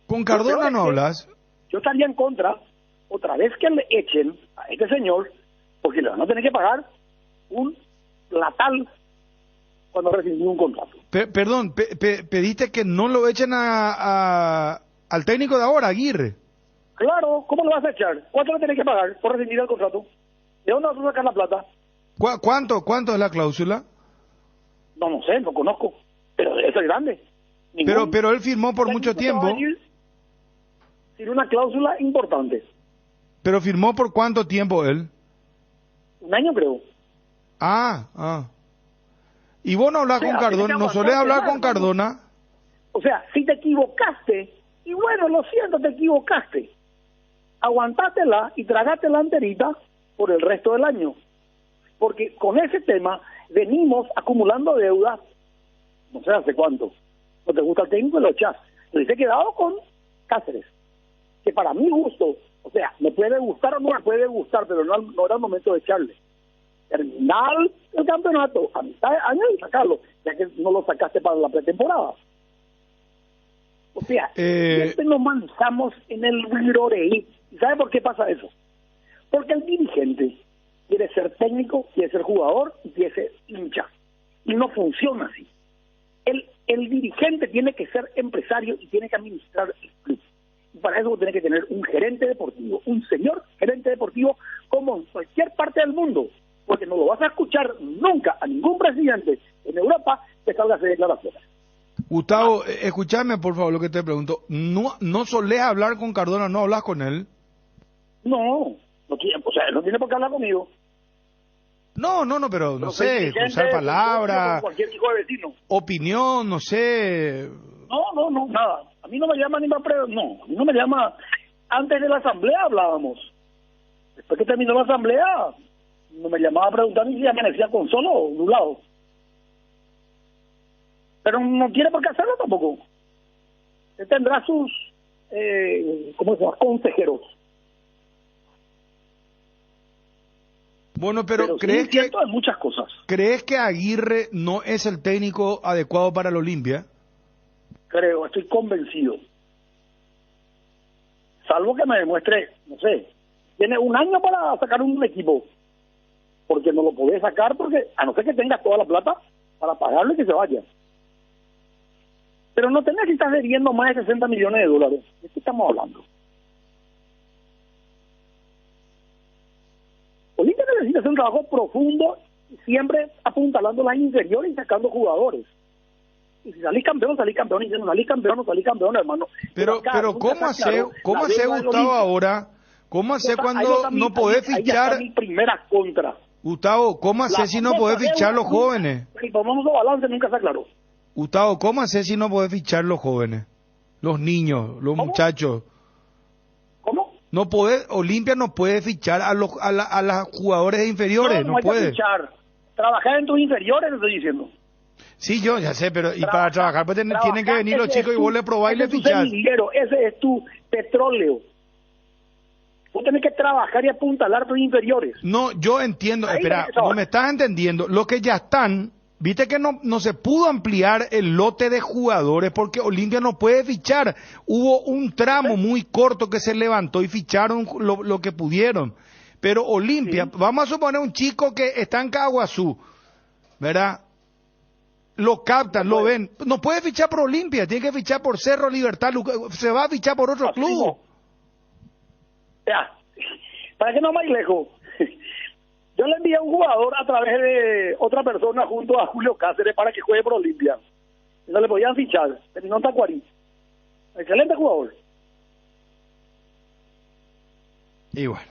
¿Con Cardona no hablas? Yo estaría en contra, otra vez que le echen a este señor, porque le van a tener que pagar un platal cuando recibió un contrato. Perdón, pediste que no lo echen al técnico de ahora, Aguirre. Claro, ¿cómo lo vas a echar? ¿Cuánto le tenés que pagar por recibir el contrato? ¿De dónde vas a sacar la plata? ¿Cuánto es la cláusula? No sé, no conozco. Pero debe ser grande. Pero él firmó por mucho tiempo. Tiene una cláusula importante. ¿Pero firmó por cuánto tiempo él? 1 año, creo. ¿Y vos no hablás con Cardona? ¿No solés hablar con Cardona? O sea, si te equivocaste, y bueno, lo siento, te equivocaste. Aguantátela y tragátela enterita por el resto del año. Porque con ese tema venimos acumulando deudas. No sé hace cuánto. No te gusta el técnico, lo echás. Pero se he quedado con Cáceres, que para mi gusto, o sea, me puede gustar o no me puede gustar, pero no era el momento de echarle. Terminar el campeonato a mitad de año y sacarlo, ya que no lo sacaste para la pretemporada. O sea, siempre nos manchamos en el virorei. ¿Y sabe por qué pasa eso? Porque el dirigente quiere ser técnico, quiere ser jugador y quiere ser hincha. Y no funciona así. El dirigente tiene que ser empresario y tiene que administrar el club. Y para eso tiene que tener un gerente deportivo, un señor gerente deportivo, como en cualquier parte del mundo. porque no lo vas a escuchar nunca a ningún presidente en Europa que salga a hacer declaraciones. Gustavo, escúchame por favor lo que te pregunto. ¿No solés hablar con Cardona? ¿No hablas con él? No tiene por qué hablar conmigo. No, pero no sé, usar palabras, cualquier hijo de vecino. Opinión, no sé. No, nada. A mí no me llama ni más a mí no me llama. Antes de la asamblea hablábamos. Después que terminó la asamblea, no me llamaba a preguntar ni si amanecía con solo o nublado. Pero no tiene por qué hacerlo tampoco. Él tendrá sus, ¿cómo se llama? Consejeros. Bueno, pero ¿crees que en muchas cosas? ¿Crees que Aguirre no es el técnico adecuado para el Olimpia? Creo, estoy convencido. Salvo que me demuestre, no sé, tiene un año para sacar un equipo, porque no lo podés sacar, porque a no ser que tengas toda la plata para pagarlo y que se vaya. Pero no tenés que estar debiendo más de $60 millones. ¿De qué estamos hablando? Olimpia necesita hacer un trabajo profundo, siempre apuntalando las inferiores y sacando jugadores. Y si salís campeón, y si no salís campeón, hermano. Pero ¿cómo hace Gustavo ahora? ¿Cómo hace cuando no podés fichar? Ahí está mi primera contra. Gustavo, ¿cómo hace si no podés fichar los jóvenes? Y tomamos los balances, nunca se aclaró. Gustavo, ¿cómo hace si no podés fichar los jóvenes? Los niños, los muchachos. ¿Cómo? No podés, Olimpia no puede fichar a los jugadores inferiores, no hay puede. Que fichar. Trabajar en tus inferiores, te estoy diciendo. Sí, yo ya sé, pero para trabajar pues tienen que venir los chicos y vos le probás y le fichás. Ese es tu petróleo. Vos tenés que trabajar y apuntalar tus inferiores. No, yo entiendo, espera, no me estás entendiendo. Los que ya están, viste que no se pudo ampliar el lote de jugadores porque Olimpia no puede fichar. Hubo un tramo muy corto que se levantó y ficharon lo que pudieron. Pero Olimpia, vamos a suponer un chico que está en Caguazú, ¿verdad? Lo captan, lo ven. No puede fichar por Olimpia, tiene que fichar por Cerro Libertad. Se va a fichar por otro club. Ya, para que no más lejos. Yo le envié a un jugador a través de otra persona junto a Julio Cáceres para que juegue por Olimpia. No le podían fichar. Terminó en Tacuarí. Excelente jugador. Y bueno.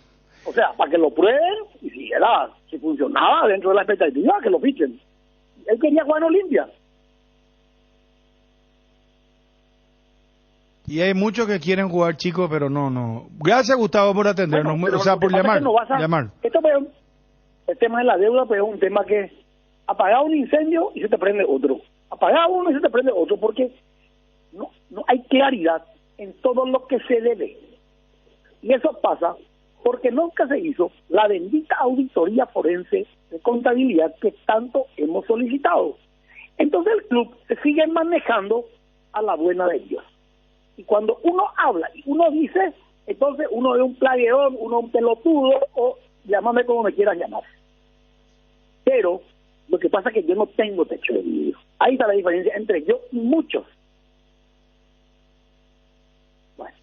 O sea, para que lo prueben y si funcionaba dentro de la expectativa, que lo fichen. Él quería jugar en Olimpia. Y hay muchos que quieren jugar, chicos, pero no. Gracias, Gustavo, por atendernos. Bueno, o sea, por llamar. Esto el tema de la deuda pues, es un tema que apaga un incendio y se te prende otro. Apaga uno y se te prende otro, porque no hay claridad en todo lo que se debe. Y eso pasa porque nunca se hizo la bendita auditoría forense de contabilidad que tanto hemos solicitado. Entonces el club se sigue manejando a la buena de Dios. Y cuando uno habla y uno dice, entonces uno es un plagueón, uno es un pelotudo, o llámame como me quieras llamar. Pero lo que pasa es que yo no tengo techo de vidrio. Ahí está la diferencia entre yo y muchos. Bueno,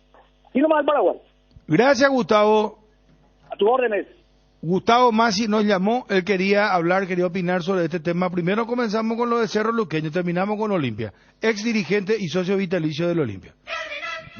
así nomás al Paraguay. Gracias, Gustavo. A tus órdenes. Gustavo Masi nos llamó, él quería opinar sobre este tema. Primero comenzamos con lo de Cerro Luqueño, terminamos con Olimpia, ex dirigente y socio vitalicio del Olimpia.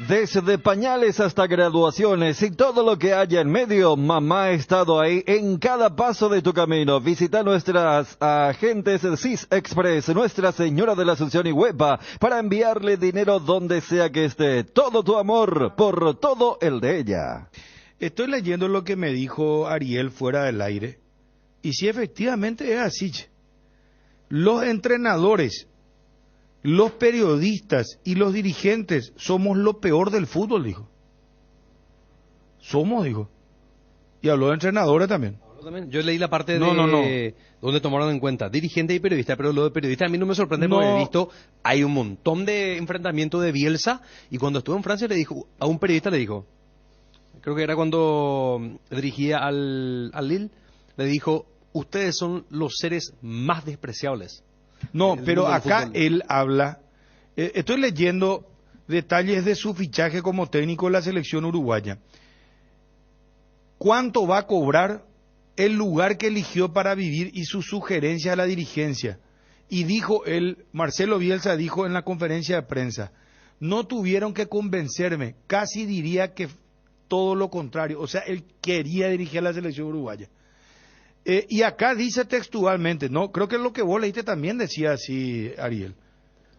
Desde pañales hasta graduaciones y todo lo que haya en medio, mamá ha estado ahí en cada paso de tu camino. Visita nuestras agentes CIS Express, Nuestra Señora de la Asunción y Huepa, para enviarle dinero donde sea que esté. Todo tu amor por todo el de ella. Estoy leyendo lo que me dijo Ariel fuera del aire, y sí, efectivamente es así. Los entrenadores, los periodistas y los dirigentes somos lo peor del fútbol, dijo. Dijo. Y habló de entrenadores también. Yo leí la parte de donde tomaron en cuenta dirigente y periodista, pero lo de periodista a mí no me sorprende porque he visto, hay un montón de enfrentamiento de Bielsa, y cuando estuvo en Francia a un periodista le dijo, creo que era cuando dirigía al Lille, le dijo, ustedes son los seres más despreciables. No, pero acá él habla, estoy leyendo detalles de su fichaje como técnico de la selección uruguaya. ¿Cuánto va a cobrar el lugar que eligió para vivir y sus sugerencias a la dirigencia. Y dijo Marcelo Bielsa dijo en la conferencia de prensa, no tuvieron que convencerme, casi diría que todo lo contrario. O sea, él quería dirigir a la selección uruguaya. Y acá dice textualmente, no, creo que lo que vos leíste también decía así, Ariel.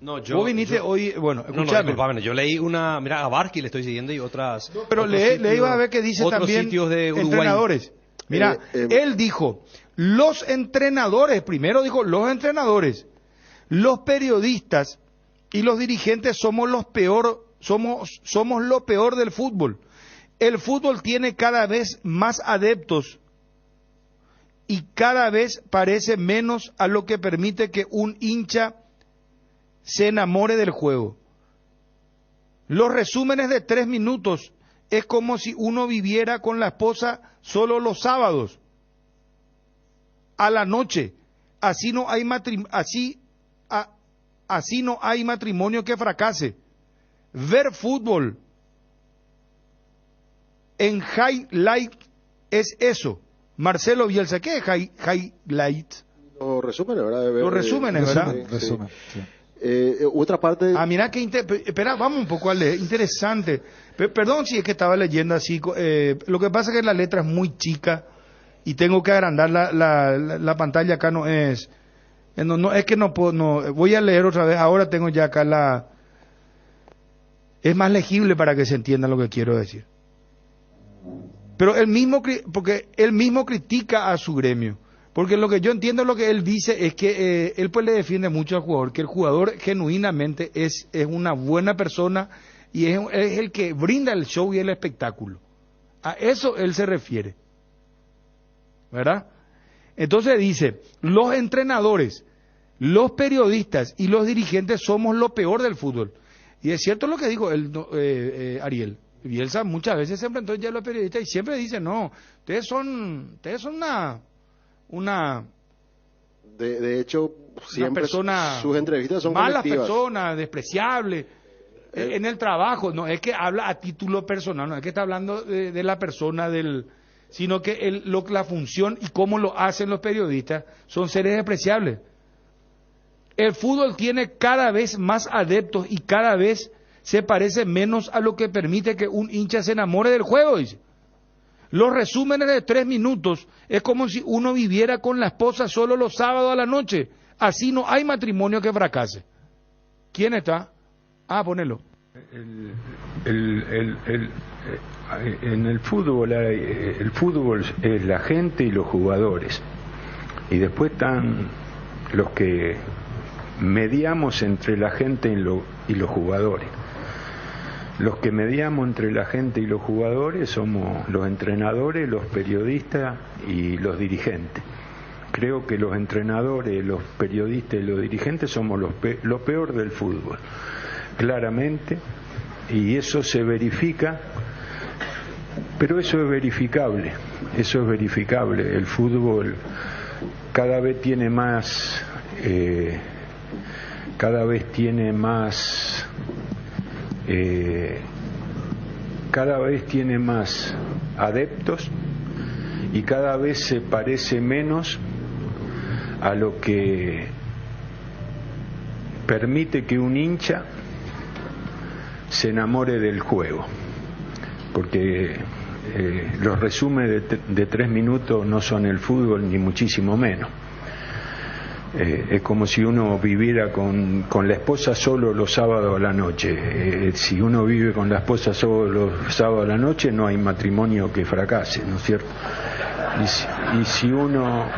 No, vos viniste hoy, bueno, escuchame. No, yo leí a Barqui le estoy siguiendo y otras. No, pero le iba a ver que dice también de entrenadores. Mira, él dijo, los entrenadores, primero dijo, los entrenadores, los periodistas y los dirigentes somos lo peor del fútbol. El fútbol tiene cada vez más adeptos y cada vez parece menos a lo que permite que un hincha se enamore del juego. Los resúmenes de 3 minutos es como si uno viviera con la esposa solo los sábados a la noche. Así no hay matrimonio que fracase. Ver fútbol en highlight es eso. Marcelo Bielsa, ¿qué es highlight? Los resúmenes, ¿verdad? Los resúmenes, ¿verdad? Resumen, sí. Otra parte... mira que... Espera, vamos un poco a leer. Interesante. Perdón si es que estaba leyendo así. Lo que pasa es que la letra es muy chica y tengo que agrandar la pantalla. Acá no es... No, es que no puedo... No, voy a leer otra vez. Ahora tengo ya acá es más legible para que se entienda lo que quiero decir. Pero porque él mismo critica a su gremio. Porque lo que yo entiendo, lo que él dice es que él pues le defiende mucho al jugador, que el jugador genuinamente es una buena persona y es el que brinda el show y el espectáculo. A eso él se refiere. ¿Verdad? Entonces dice, los entrenadores, los periodistas y los dirigentes somos lo peor del fútbol. Y es cierto lo que dijo Ariel. Bielsa muchas veces se enfrentó ya a los periodistas y siempre dice, no, ustedes son una de hecho siempre persona, sus entrevistas son malas colectivas. Personas, despreciables en el trabajo, no es que habla a título personal, no es que está hablando de la persona sino que la función y cómo lo hacen los periodistas son seres despreciables. El fútbol tiene cada vez más adeptos y cada vez se parece menos a lo que permite que un hincha se enamore del juego, dice. Los resúmenes de 3 minutos es como si uno viviera con la esposa solo los sábados a la noche. Así no hay matrimonio que fracase. ¿Quién está? Ponelo. En el fútbol es la gente y los jugadores. Y después están los que mediamos entre la gente y los jugadores. Los que mediamos entre la gente y los jugadores somos los entrenadores, los periodistas y los dirigentes. Creo que los entrenadores, los periodistas y los dirigentes somos lo peor del fútbol, claramente, y eso se verifica, pero eso es verificable. El fútbol cada vez tiene más adeptos y cada vez se parece menos a lo que permite que un hincha se enamore del juego, porque los resúmenes de 3 minutos no son el fútbol ni muchísimo menos. Es como si uno viviera con la esposa solo los sábados a la noche. Si uno vive con la esposa solo los sábados a la noche, no hay matrimonio que fracase, ¿no es cierto? Y si uno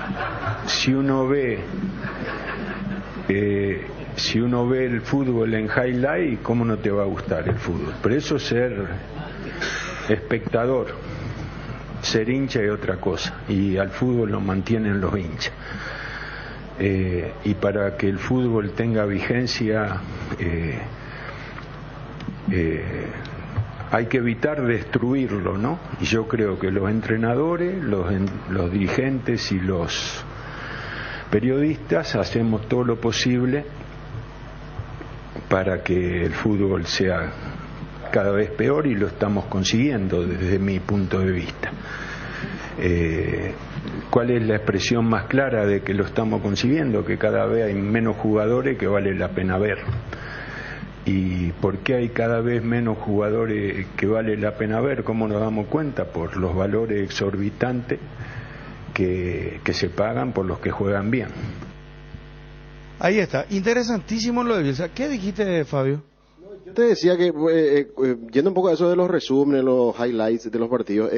ve el fútbol en highlight, ¿cómo no te va a gustar el fútbol? Pero eso es ser espectador. Ser hincha es otra cosa, y al fútbol lo mantienen los hinchas. Y para que el fútbol tenga vigencia hay que evitar destruirlo, ¿no? Y yo creo que los entrenadores, los dirigentes y los periodistas hacemos todo lo posible para que el fútbol sea cada vez peor, y lo estamos consiguiendo desde mi punto de vista. ¿Cuál es la expresión más clara de que lo estamos consiguiendo? Que cada vez hay menos jugadores que vale la pena ver. ¿Y por qué hay cada vez menos jugadores que vale la pena ver? ¿Cómo nos damos cuenta? Por los valores exorbitantes que se pagan por los que juegan bien. Ahí está, interesantísimo lo de Bielsa. ¿Qué dijiste, Fabio? Yo te decía que, yendo un poco a eso de los resúmenes, los highlights de los partidos,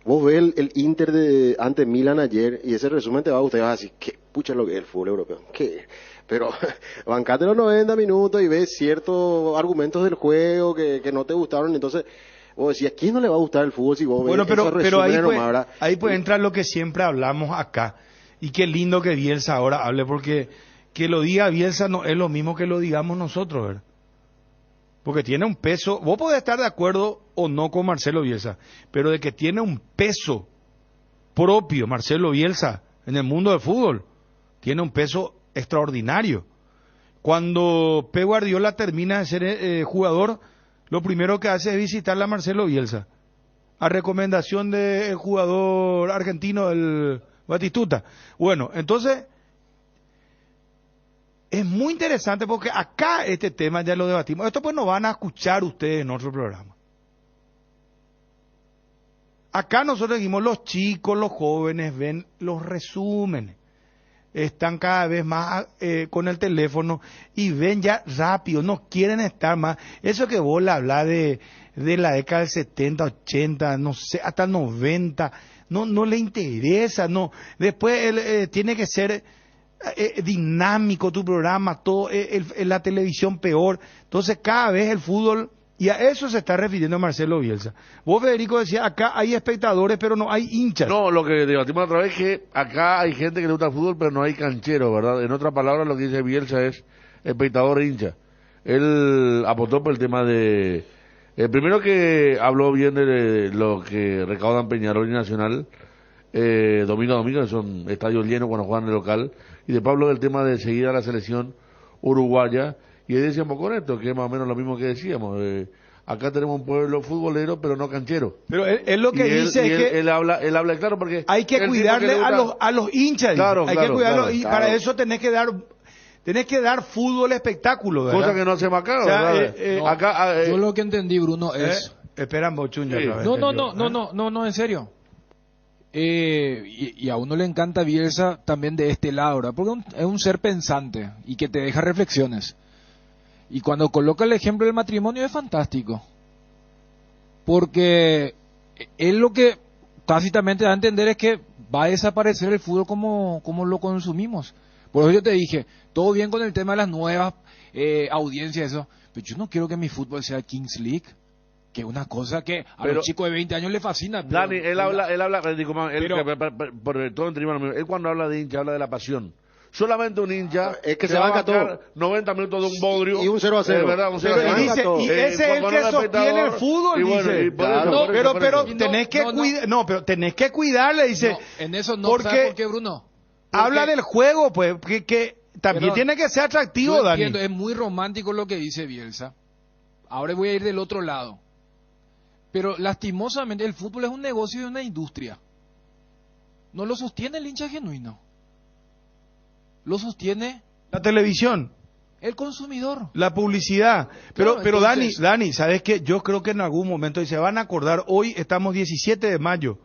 vos ves el Inter ante Milan ayer y ese resumen te va a gustar y vas a decir, qué pucha lo que es el fútbol europeo, qué. Pero bancate los 90 minutos y ves ciertos argumentos del juego que no te gustaron, entonces vos decís, ¿a quién no le va a gustar el fútbol si vos ves esos resúmenes nomás? Ahí puede entrar lo que siempre hablamos acá. Y qué lindo que Bielsa ahora hable, porque que lo diga Bielsa no es lo mismo que lo digamos nosotros, ¿verdad? Porque tiene un peso, vos podés estar de acuerdo o no con Marcelo Bielsa, pero de que tiene un peso propio Marcelo Bielsa en el mundo del fútbol, tiene un peso extraordinario. Cuando Pep Guardiola termina de ser jugador, lo primero que hace es visitarle a Marcelo Bielsa, a recomendación del jugador argentino, el Batistuta. Bueno, entonces es muy interesante porque acá este tema ya lo debatimos. Esto pues no van a escuchar ustedes en otro programa. Acá nosotros dijimos, los chicos, los jóvenes ven los resúmenes. Están cada vez más con el teléfono y ven ya rápido, no quieren estar más. Eso que vos le hablás de la década del 70, 80, no sé, hasta 90, no le interesa, no. Después tiene que ser dinámico tu programa, todo, la televisión peor. Entonces cada vez el fútbol, y a eso se está refiriendo Marcelo Bielsa. Vos, Federico, decías, acá hay espectadores pero no hay hinchas. No, lo que debatimos otra vez es que acá hay gente que le gusta el fútbol pero no hay canchero, ¿verdad? En otras palabras, lo que dice Bielsa es espectador e hincha. Él apostó por el tema de... primero que habló bien de lo que recaudan Peñarol y Nacional domingo a domingo, que son estadios llenos cuando juegan de local, y después habló del tema de seguir a la selección uruguaya, y ahí decíamos con esto, que es más o menos lo mismo que decíamos, acá tenemos un pueblo futbolero pero no canchero. Pero él lo que dice es que él habla claro, porque hay que cuidarle a los hinchas, claro, hay que cuidarlos, y para eso tenés que dar fútbol espectáculo, ¿verdad? Cosa que no hacemos acá, o sea, ¿verdad? Acá, yo lo que entendí, Bruno, es... Esperan Bochuña. Sí. No, en serio. Y a uno le encanta Bielsa también de este lado, ¿verdad? Porque es un ser pensante y que te deja reflexiones. Y cuando coloca el ejemplo del matrimonio es fantástico. Porque él lo que tácitamente da a entender es que va a desaparecer el fútbol como lo consumimos. Por eso yo te dije, todo bien con el tema de las nuevas audiencias, eso, pero yo no quiero que mi fútbol sea Kings League, que es una cosa que a los chicos de 20 años le fascina. Dani, él cuando habla de hincha, habla de la pasión. Solamente un hincha es que se banca todo 90 minutos de un bodrio y un 0-0, ¿verdad? Un 0-0. Y ese es el que sostiene el fútbol, dice. Pero tenés que cuidar, pero tenés que cuidarle, dice. No, en eso no, ¿sabes por qué, Bruno? Habla del juego, pues, que también tiene que ser atractivo, Dani. Es muy romántico lo que dice Bielsa. Ahora voy a ir del otro lado. Pero lastimosamente el fútbol es un negocio y una industria. No lo sostiene el hincha genuino. Lo sostiene la televisión, el consumidor, la publicidad. Pero entonces... Dani, ¿sabes qué? Yo creo que en algún momento, y se van a acordar, hoy estamos 17 de mayo.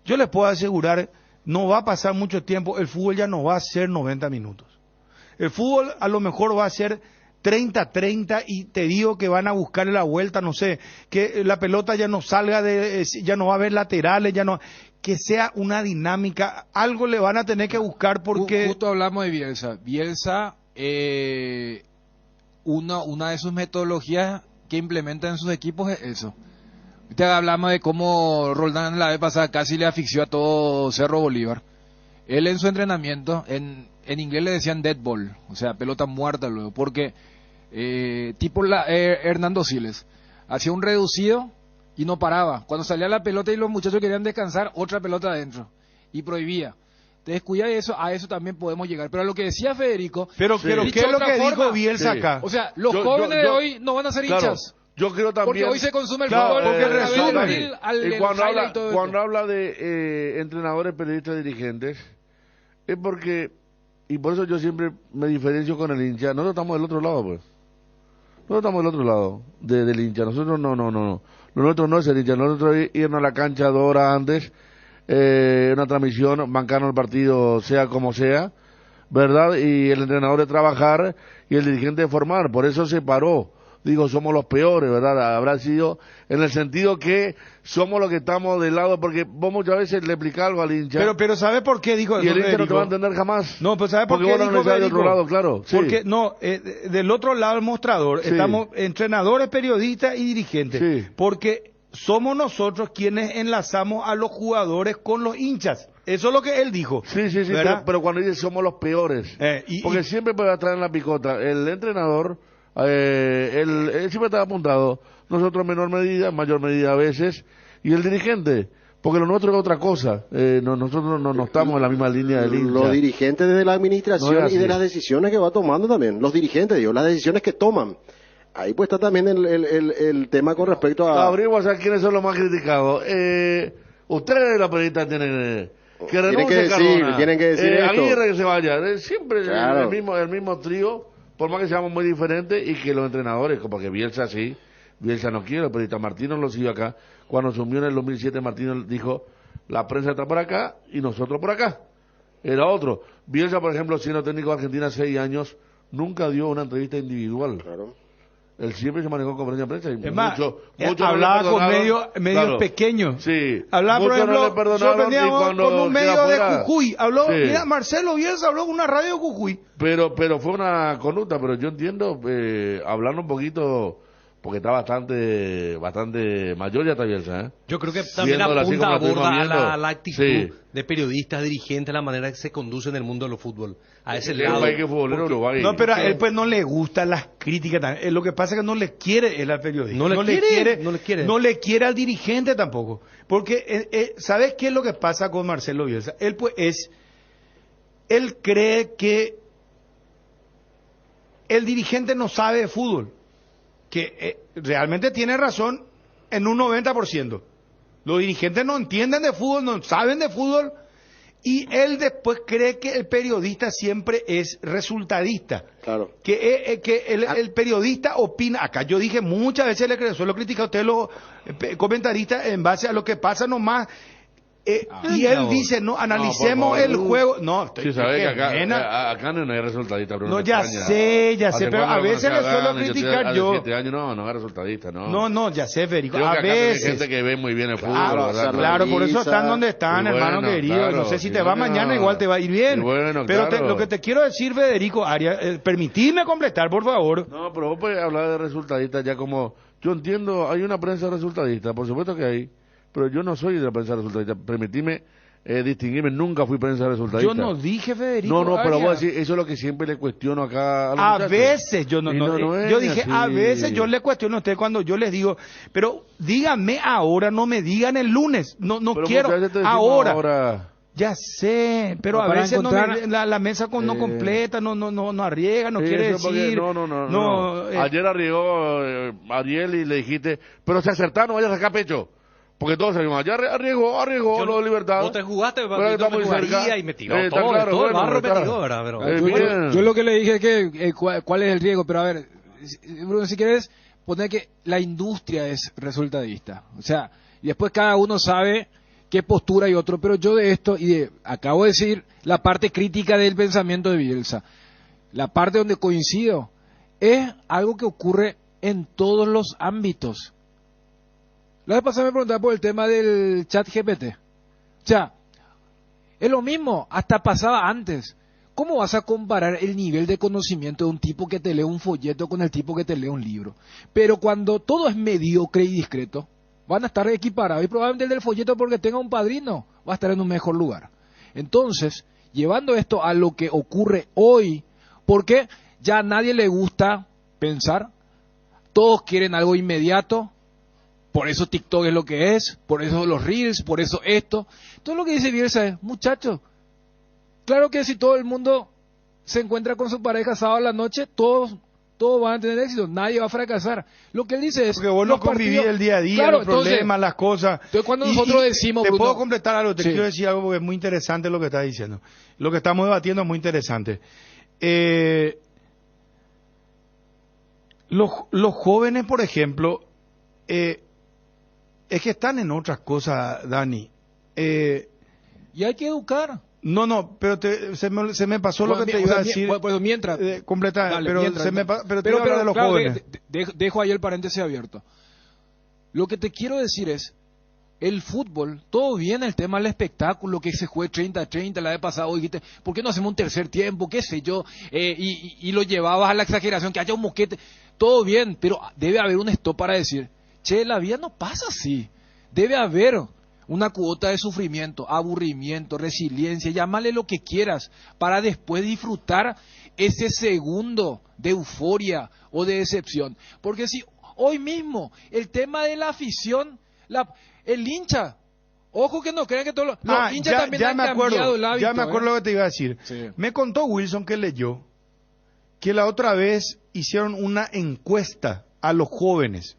Yo les puedo asegurar, no va a pasar mucho tiempo, el fútbol ya no va a ser 90 minutos. El fútbol a lo mejor va a ser 30-30 y te digo que van a buscarle la vuelta, no sé, que la pelota ya no salga ya no va a haber laterales, ya no, que sea una dinámica, algo le van a tener que buscar porque... Justo hablamos de Bielsa. Bielsa, una de sus metodologías que implementa en sus equipos es eso. Ahorita hablamos de cómo Roldán la vez pasada casi le asfixió a todo Cerro Bolívar. Él en su entrenamiento, en inglés le decían dead ball, o sea, pelota muerta luego, porque tipo Hernando Siles, hacía un reducido y no paraba. Cuando salía la pelota y los muchachos querían descansar, otra pelota adentro, y prohibía. Entonces, cuida eso, a eso también podemos llegar. Pero a lo que decía Federico... Pero ¿qué es lo que dijo Bielsa acá? O sea, los jóvenes de hoy no van a ser hinchas. Yo creo también... Porque hoy se consume el Claro, fútbol. porque resumen. Y cuando habla de entrenadores, periodistas, dirigentes, es porque, y por eso yo siempre me diferencio con el hincha, nosotros estamos del otro lado, pues. Nosotros estamos del otro lado del hincha. Nosotros no. Lo nuestro no es el hincha. Nosotros irnos a la cancha 2 horas antes, una transmisión, bancarnos el partido, sea como sea, ¿verdad? Y el entrenador de trabajar y el dirigente de formar. Por eso se paró. Digo, somos los peores, ¿verdad? Habrá sido en el sentido que somos los que estamos del lado, porque vos muchas veces le explicás algo al hincha. Pero ¿sabe por qué dijo eso? Y el hincha no Federico? te va a entender jamás. No, pues ¿sabe por Porque qué vos lo dijo analizás del Federico? otro lado, claro. Sí. Porque, no, del otro lado del mostrador Sí. estamos entrenadores, periodistas y dirigentes. Sí. Porque somos nosotros quienes enlazamos a los jugadores con los hinchas. Eso es lo que él dijo. Sí, ¿verdad? pero cuando dice somos los peores. Porque siempre puede traer en la picota. El entrenador, él siempre está apuntado. Nosotros en menor medida, en mayor medida a veces. Y el dirigente, porque lo nuestro es otra cosa. Nosotros no estamos en la misma línea del hincha. Los dirigentes de la administración No es y de así. las decisiones que va tomando también. Los dirigentes, digo, las decisiones que toman. Ahí pues está también el tema con respecto a... Abrimos a quiénes son los más criticados. Ustedes, los periodistas, tienen que renuncie Cardona. Tienen que decir esto. Aguirre que se vaya. Siempre Claro. el mismo trío, por más que seamos muy diferentes, y que los entrenadores, como que Bielsa sí, Bielsa no quiere, pero periodista Martino lo siguió acá. Cuando asumió en el 2007, Martino dijo, la prensa está por acá y nosotros por acá. Era otro. Bielsa, por ejemplo, siendo técnico de Argentina 6 años, nunca dio una entrevista individual. Claro. Él siempre se manejó en conferencia de prensa. Y Es más, mucho hablaba no le con perdonaron. medios Claro. pequeños. Sí. Hablaba, por Muchos no ejemplo, le perdonaron, sorprendíamos y cuando con un medio queda de fuera- Jujuy. Habló, Sí. mira, Marcelo Bielsa habló con una radio de Jujuy. Pero fue una conducta, pero yo entiendo, hablando un poquito, porque está bastante mayor ya está Bielsa, ¿eh? Yo creo que también Viéndola así apunta como la estuvimos aborda a viendo. la actitud Sí. de periodistas, dirigentes, la manera que se conduce en el mundo del fútbol. A ese Es lado. un país que es futbolero Uruguay. No, pero a él pues no le gustan las críticas. Lo que pasa es que no le quiere él al periodista. No le quiere. No le quiere al dirigente tampoco. Porque, ¿sabes qué es lo que pasa con Marcelo Bielsa? Él cree que el dirigente no sabe de fútbol. Que realmente tiene razón en un 90%. Los dirigentes no entienden de fútbol, no saben de fútbol, y él después cree que el periodista siempre es resultadista. Claro. Que el periodista opina. Acá yo dije muchas veces, suelo criticar a ustedes los comentaristas en base a lo que pasa nomás. Y él dice, no, analicemos por favor. el juego. No, Sí, sabes que acá no hay resultadista. Bruno, No, en ya España. sé, ¿Hace pero a cuándo veces le conocí a suelo Gana? criticar hace yo. 7 años no es resultadista, no. No, ya sé, Federico. Creo que A acá hay veces. gente que ve muy bien el fútbol, Claro, ¿verdad? claro, por eso están donde están, Y hermano bueno, querido. claro, No sé si y te va bueno, mañana, igual te va a ir bien. y bueno, Pero claro. lo que te quiero decir, Federico Arias, permitidme completar, por favor. No, pero vos puedes hablar de resultadistas ya como... Yo entiendo, hay una prensa resultadista, por supuesto que hay, pero yo no soy de la prensa resultadista. Permitime distinguirme, nunca fui prensa resultadista. Yo no dije, Federico No, pero Arias. vos decís, eso es lo que siempre le cuestiono acá a los A muchachos. veces, yo Y es yo dije, así. a veces yo le cuestiono a usted cuando yo les digo, pero díganme ahora, no me digan el lunes, no Pero quiero, muchas veces te decimos ahora. Ya sé, pero No, a para veces encontrar- la mesa no completa, no arriesga, no Sí, quiere eso porque- decir. No. Ayer arriesgó Ariel y le dijiste, pero se acertaron, vaya a sacar pecho. Porque todos sabemos, ayer arriesgó lo de Libertad. Vos te jugaste, Pero yo está me muy jugaría cerca. y me tiró Está todo, claro, todo el bueno, barro está. me tiró, ¿verdad? Pero, Bien. Yo lo que le dije es que cuál es el riesgo, pero a ver, Bruno, si quieres poner que la industria es resultadista, o sea, y después cada uno sabe qué postura y otro, pero yo de esto, acabo de decir la parte crítica del pensamiento de Bielsa, la parte donde coincido, es algo que ocurre en todos los ámbitos. La vez pasada me preguntaba por el tema del chat GPT. O sea, es lo mismo, hasta pasaba antes. ¿Cómo vas a comparar el nivel de conocimiento de un tipo que te lee un folleto con el tipo que te lee un libro? Pero cuando todo es mediocre y discreto, van a estar equiparados. Y probablemente el del folleto, porque tenga un padrino, va a estar en un mejor lugar. Entonces, llevando esto a lo que ocurre hoy, porque ya a nadie le gusta pensar, todos quieren algo inmediato, por eso TikTok es lo que es, por eso los Reels, por eso esto. Todo lo que dice Bielsa es, muchachos, claro que si todo el mundo se encuentra con su pareja sábado a la noche, todos todos van a tener éxito, nadie va a fracasar. Lo que él dice es... Porque vos no convivís el día a día, claro, los problemas, las cosas. Entonces cuando nosotros decimos... Te Bruno, puedo completar algo, te sí. quiero decir algo porque es muy interesante lo que estás diciendo. Lo que estamos debatiendo es muy interesante. Los jóvenes, por ejemplo, es que están en otras cosas, Dani. Y hay que educar. No, pero se me pasó lo que te iba a decir. Pues mientras... completamente, Dale, pero te iba a hablar de los claro, jóvenes. Dejo ahí el paréntesis abierto. Lo que te quiero decir es, el fútbol, todo bien el tema del espectáculo, que se juegue 30-30, la vez pasada dijiste, ¿por qué no hacemos un tercer tiempo? ¿Qué sé yo? Y lo llevabas a la exageración, que haya un moquete. Todo bien, pero debe haber un stop para decir, che, la vida no pasa así. Debe haber una cuota de sufrimiento, aburrimiento, resiliencia, llámale lo que quieras, para después disfrutar ese segundo de euforia o de decepción. Porque si hoy mismo el tema de la afición, el hincha, ojo que no crean que todos los hinchas también han cambiado el hábito. Ya me acuerdo lo que te iba a decir. Sí. Me contó Wilson que leyó que la otra vez hicieron una encuesta a los jóvenes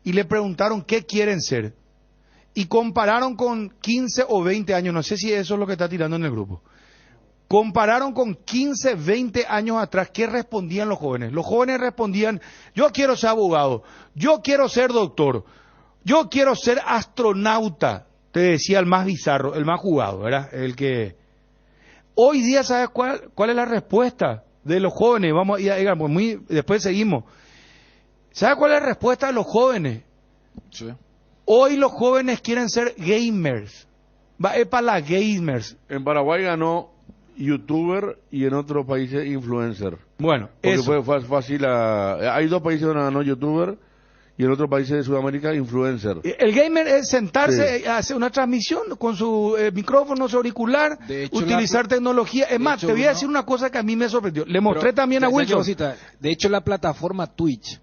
y le preguntaron qué quieren ser. Y compararon con 15 o 20 años, no sé si eso es lo que está tirando en el grupo. Compararon con 15, 20 años atrás, ¿qué respondían los jóvenes? Los jóvenes respondían, yo quiero ser abogado, yo quiero ser doctor, yo quiero ser astronauta. Te decía el más bizarro, el más jugado, ¿verdad? El que... Hoy día, ¿sabes cuál es la respuesta de los jóvenes? Vamos a ir, después seguimos. ¿Sabes cuál es la respuesta de los jóvenes? Sí. Hoy los jóvenes quieren ser gamers. Es para las gamers. En Paraguay ganó youtuber y en otros países influencer. Bueno, porque eso. fue fácil. Hay 2 países donde ganó youtuber y en otros países de Sudamérica influencer. El gamer es sentarse, Sí. hacer una transmisión con su micrófono, su auricular, utilizar tecnología. Es más, te voy a decir una cosa que a mí me sorprendió. Le mostré también a Wilson. De hecho, la plataforma Twitch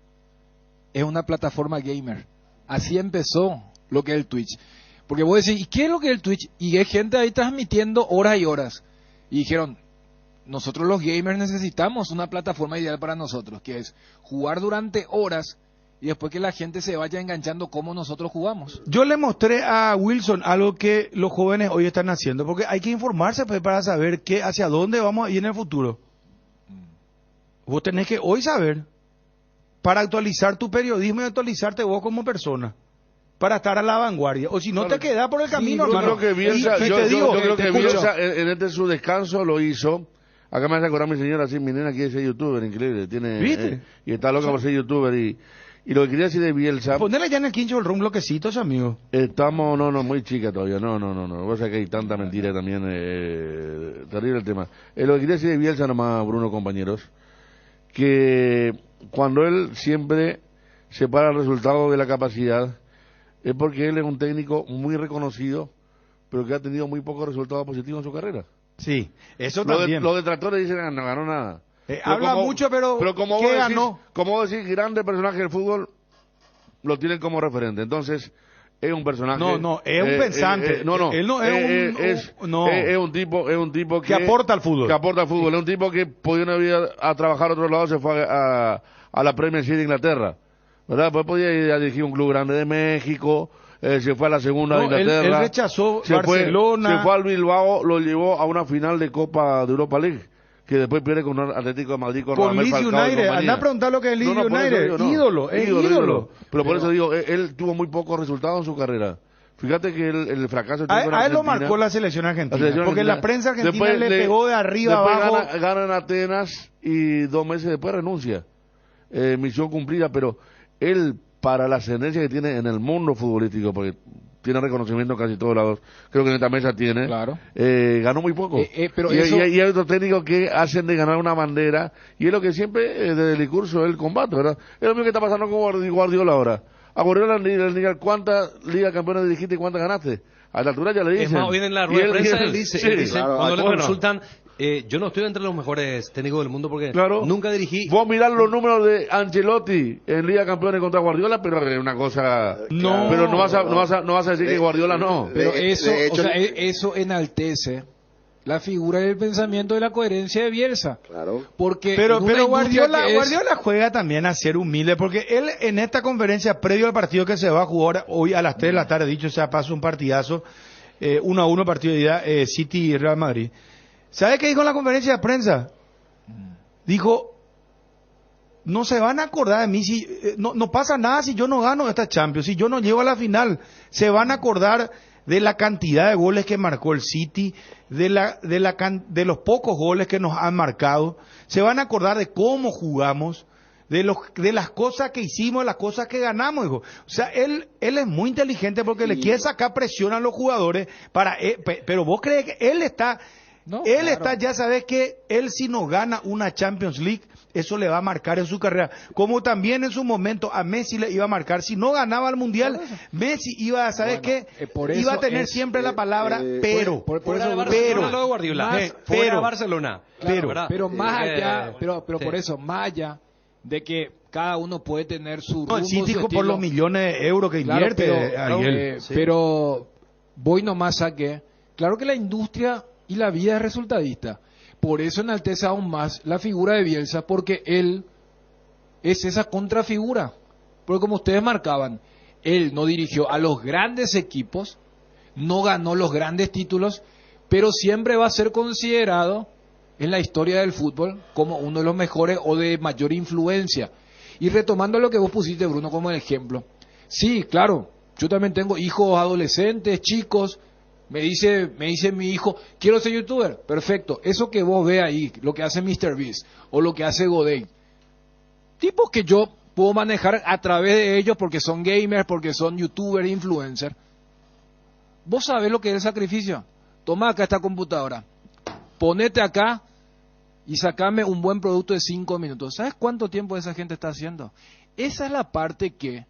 es una plataforma gamer. Así empezó lo que es el Twitch. Porque vos decís, ¿y qué es lo que es el Twitch? Y hay gente ahí transmitiendo horas y horas. Y dijeron, nosotros los gamers necesitamos una plataforma ideal para nosotros, que es jugar durante horas y después que la gente se vaya enganchando como nosotros jugamos. Yo le mostré a Wilson algo que los jóvenes hoy están haciendo, porque hay que informarse pues, para saber hacia dónde vamos a ir en el futuro. Vos tenés que hoy saber, para actualizar tu periodismo y actualizarte vos como persona, para estar a la vanguardia. O si no te quedás por el camino, yo hermano. creo que Bielsa, yo creo que Bielsa en este su descanso lo hizo. Acá me hace acordar mi señora, así, mi nena quiere ser youtuber, increíble. ¿Viste? Y está loca por ser youtuber. Y lo que quería decir de Bielsa... Ponele ya en el quincho del rum bloquecitos, amigo. Estamos, muy chica todavía, no. Vos sabés que hay tanta mentira también, terrible el tema. Lo que quería decir de Bielsa nomás, Bruno, compañeros, que cuando él siempre separa el resultado de la capacidad, es porque él es un técnico muy reconocido, pero que ha tenido muy pocos resultados positivos en su carrera. Sí, eso también. Los detractores dicen, no ganó nada. Habla mucho, pero como ¿qué vos ganó? Como vos decís, grandes personajes del fútbol lo tienen como referente. Entonces, es un personaje... No, es un pensante. Él no es un tipo que aporta al fútbol. Que aporta al fútbol. Es un tipo que podía ir a trabajar a otro lado, se fue a la Premier League de Inglaterra. ¿Verdad? Pues podía ir a dirigir un club grande de México, se fue a la segunda de Inglaterra. Él rechazó Barcelona. Se fue al Bilbao, lo llevó a una final de Copa de Europa League, que después pierde con un Atlético de Madrid con Leeds United. Anda a preguntar lo que es Leeds United. Ídolo. Pero por eso digo, él tuvo muy pocos resultados en su carrera. Fíjate que el fracaso... A él lo marcó la selección argentina. Porque la prensa argentina después le pegó de arriba abajo. Gana en Atenas y 2 meses después renuncia. Misión cumplida, pero él, para la ascendencia que tiene en el mundo futbolístico, porque tiene reconocimiento en casi todos lados, creo que en esta mesa tiene, claro. Ganó muy poco. Pero y eso... hay otros técnicos que hacen de ganar una bandera, y es lo que siempre, desde el discurso, él combate, ¿verdad? Es lo mismo que está pasando con Guardiola ahora. A Guardiola le digan cuántas ligas campeones dirigiste y cuántas ganaste. A la altura ya le dicen. Es más, hoy en la rueda de prensa él dice, claro, cuando le consultan, yo no estoy entre los mejores técnicos del mundo porque nunca dirigí. Vos mirás los números de Ancelotti en Liga de Campeones contra Guardiola, pero es una cosa... No. Pero no vas a decir que Guardiola no. Pero eso, o sea, eso enaltece la figura y el pensamiento de la coherencia de Bielsa. Claro. Porque pero Guardiola es... juega también a ser humilde, porque él en esta conferencia, previo al partido que se va a jugar hoy a las 3 de la tarde, dicho sea paso, un partidazo, 1-1 partido de ida, City y Real Madrid. ¿Sabe qué dijo en la conferencia de prensa? Dijo, no se van a acordar de mí, si no pasa nada si yo no gano esta Champions, si yo no llego a la final. Se van a acordar de la cantidad de goles que marcó el City, de los pocos goles que nos han marcado. Se van a acordar de cómo jugamos, de las cosas que hicimos, de las cosas que ganamos, hijo. O sea, él es muy inteligente porque le quiere sacar presión a los jugadores pero vos crees que él está... ya sabes que él si no gana una Champions League, eso le va a marcar en su carrera. Como también en su momento a Messi le iba a marcar. Si no ganaba el Mundial, Messi iba a, ¿sabes qué? Iba a tener siempre la palabra pero. Por eso Barcelona. Pero más allá, pero por eso, más allá de que cada uno puede tener su rumbo, el City por los millones de euros que invierte. Pero voy nomás a que, claro que la industria y la vida es resultadista. Por eso enaltece aún más la figura de Bielsa, porque él es esa contrafigura. Porque como ustedes marcaban, él no dirigió a los grandes equipos, no ganó los grandes títulos, pero siempre va a ser considerado en la historia del fútbol como uno de los mejores o de mayor influencia. Y retomando lo que vos pusiste, Bruno, como ejemplo. Sí, claro, yo también tengo hijos adolescentes, chicos. Me dice mi hijo, quiero ser youtuber. Perfecto. Eso que vos ves ahí, lo que hace MrBeast o lo que hace Godey, tipos que yo puedo manejar a través de ellos porque son gamers, porque son youtubers, influencers. ¿Vos sabés lo que es el sacrificio? Toma acá esta computadora, ponete acá y sacame un buen producto de 5 minutos. ¿Sabes cuánto tiempo esa gente está haciendo? Esa es la parte que,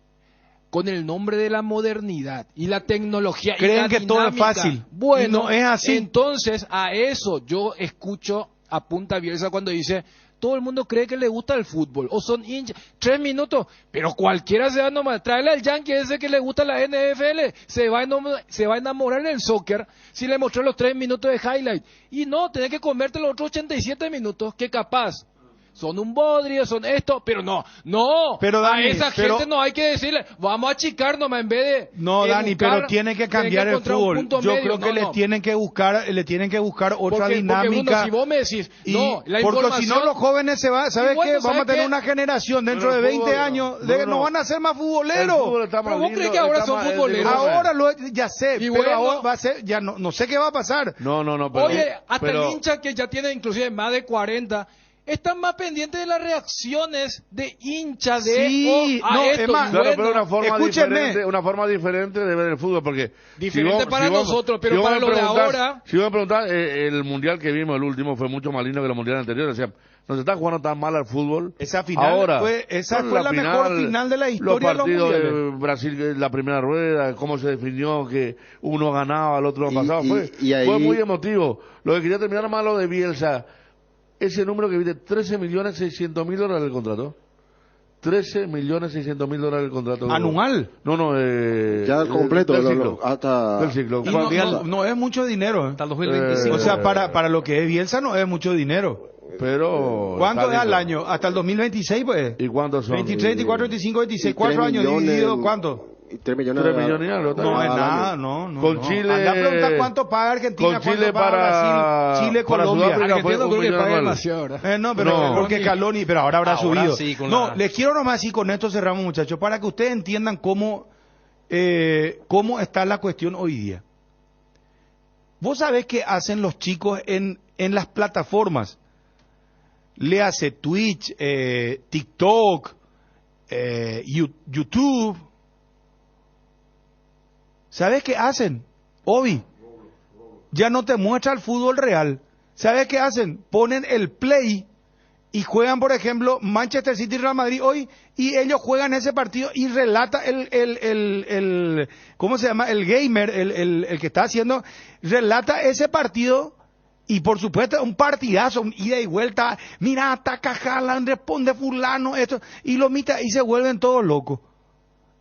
con el nombre de la modernidad y la tecnología, creen y la que dinámica, todo es fácil. Bueno, y no es así. Entonces, a eso yo escucho a Punta Bielsa cuando dice, todo el mundo cree que le gusta el fútbol, o son hinchas, 3 minutos, pero cualquiera se va a enamorar, tráele al yankee ese que le gusta la NFL, se va a enamorar del soccer si le mostró los 3 minutos de highlight, y no, tenés que comerte los otros 87 minutos, que capaz son un bodrio, son esto, pero no, pero Dani, a esa gente no hay que decirle, vamos a achicar nomás en vez de... No, Dani, pero tiene que cambiar el fútbol. Yo creo que le tienen que buscar otra dinámica. Porque, si vos me decís, la porque información... si no los jóvenes ¿sabes qué? Vamos a tener una generación dentro de 20 años, no van a ser más futboleros. Pero vos crees que ahora son futboleros. Ahora ya sé, pero ahora va a ser, ya no sé qué va a pasar. No, oye, hasta el hincha que ya tiene inclusive más de 40... están más pendientes de las reacciones de hinchas de pero una forma diferente de ver el fútbol, porque nosotros, pero para lo de ahora, si vos me preguntás, el mundial que vimos, el último, fue mucho más lindo que los mundiales anteriores. O sea, no se está jugando tan mal al fútbol. Esa final ahora, fue la mejor final de la historia. Los partidos de Brasil, la primera rueda, cómo se definió que uno ganaba, el otro no pasaba, fue muy emotivo. Lo que quería terminar más lo de Bielsa. Ese número que viste, $13.600.000 el contrato. $13.600.000 el contrato. ¿Anual? No, ya completo. Del ciclo. No es mucho dinero. Hasta el 2025. O sea, para lo que es Bielsa no es mucho dinero. Pero... ¿Cuánto es al año? Hasta el 2026, pues. ¿Y cuántos son? 23, 24, 25, 26. 4 años dividido, ¿cuánto? 3 millones. No es nada, no. Con Chile. Anda a preguntar cuánto paga Argentina, con Chile paga Brasil, Chile, Colombia. Argentina no creo que pague demasiado. No, pero porque Caloni, pero ahora habrá subido. Sí, les quiero nomás y con esto cerramos, muchachos, para que ustedes entiendan cómo está la cuestión hoy día. Vos sabés qué hacen los chicos en las plataformas. Le hace Twitch, TikTok, YouTube. ¿Sabes qué hacen? Obi, ya no te muestra el fútbol real. ¿Sabes qué hacen? Ponen el play y juegan, por ejemplo, Manchester City y Real Madrid hoy, y ellos juegan ese partido y relata el ¿cómo se llama? El gamer, el que está haciendo, relata ese partido. Y por supuesto, un partidazo, un ida y vuelta. Mira, ataca Haaland, responde fulano, esto. Y lo mita y se vuelven todos locos.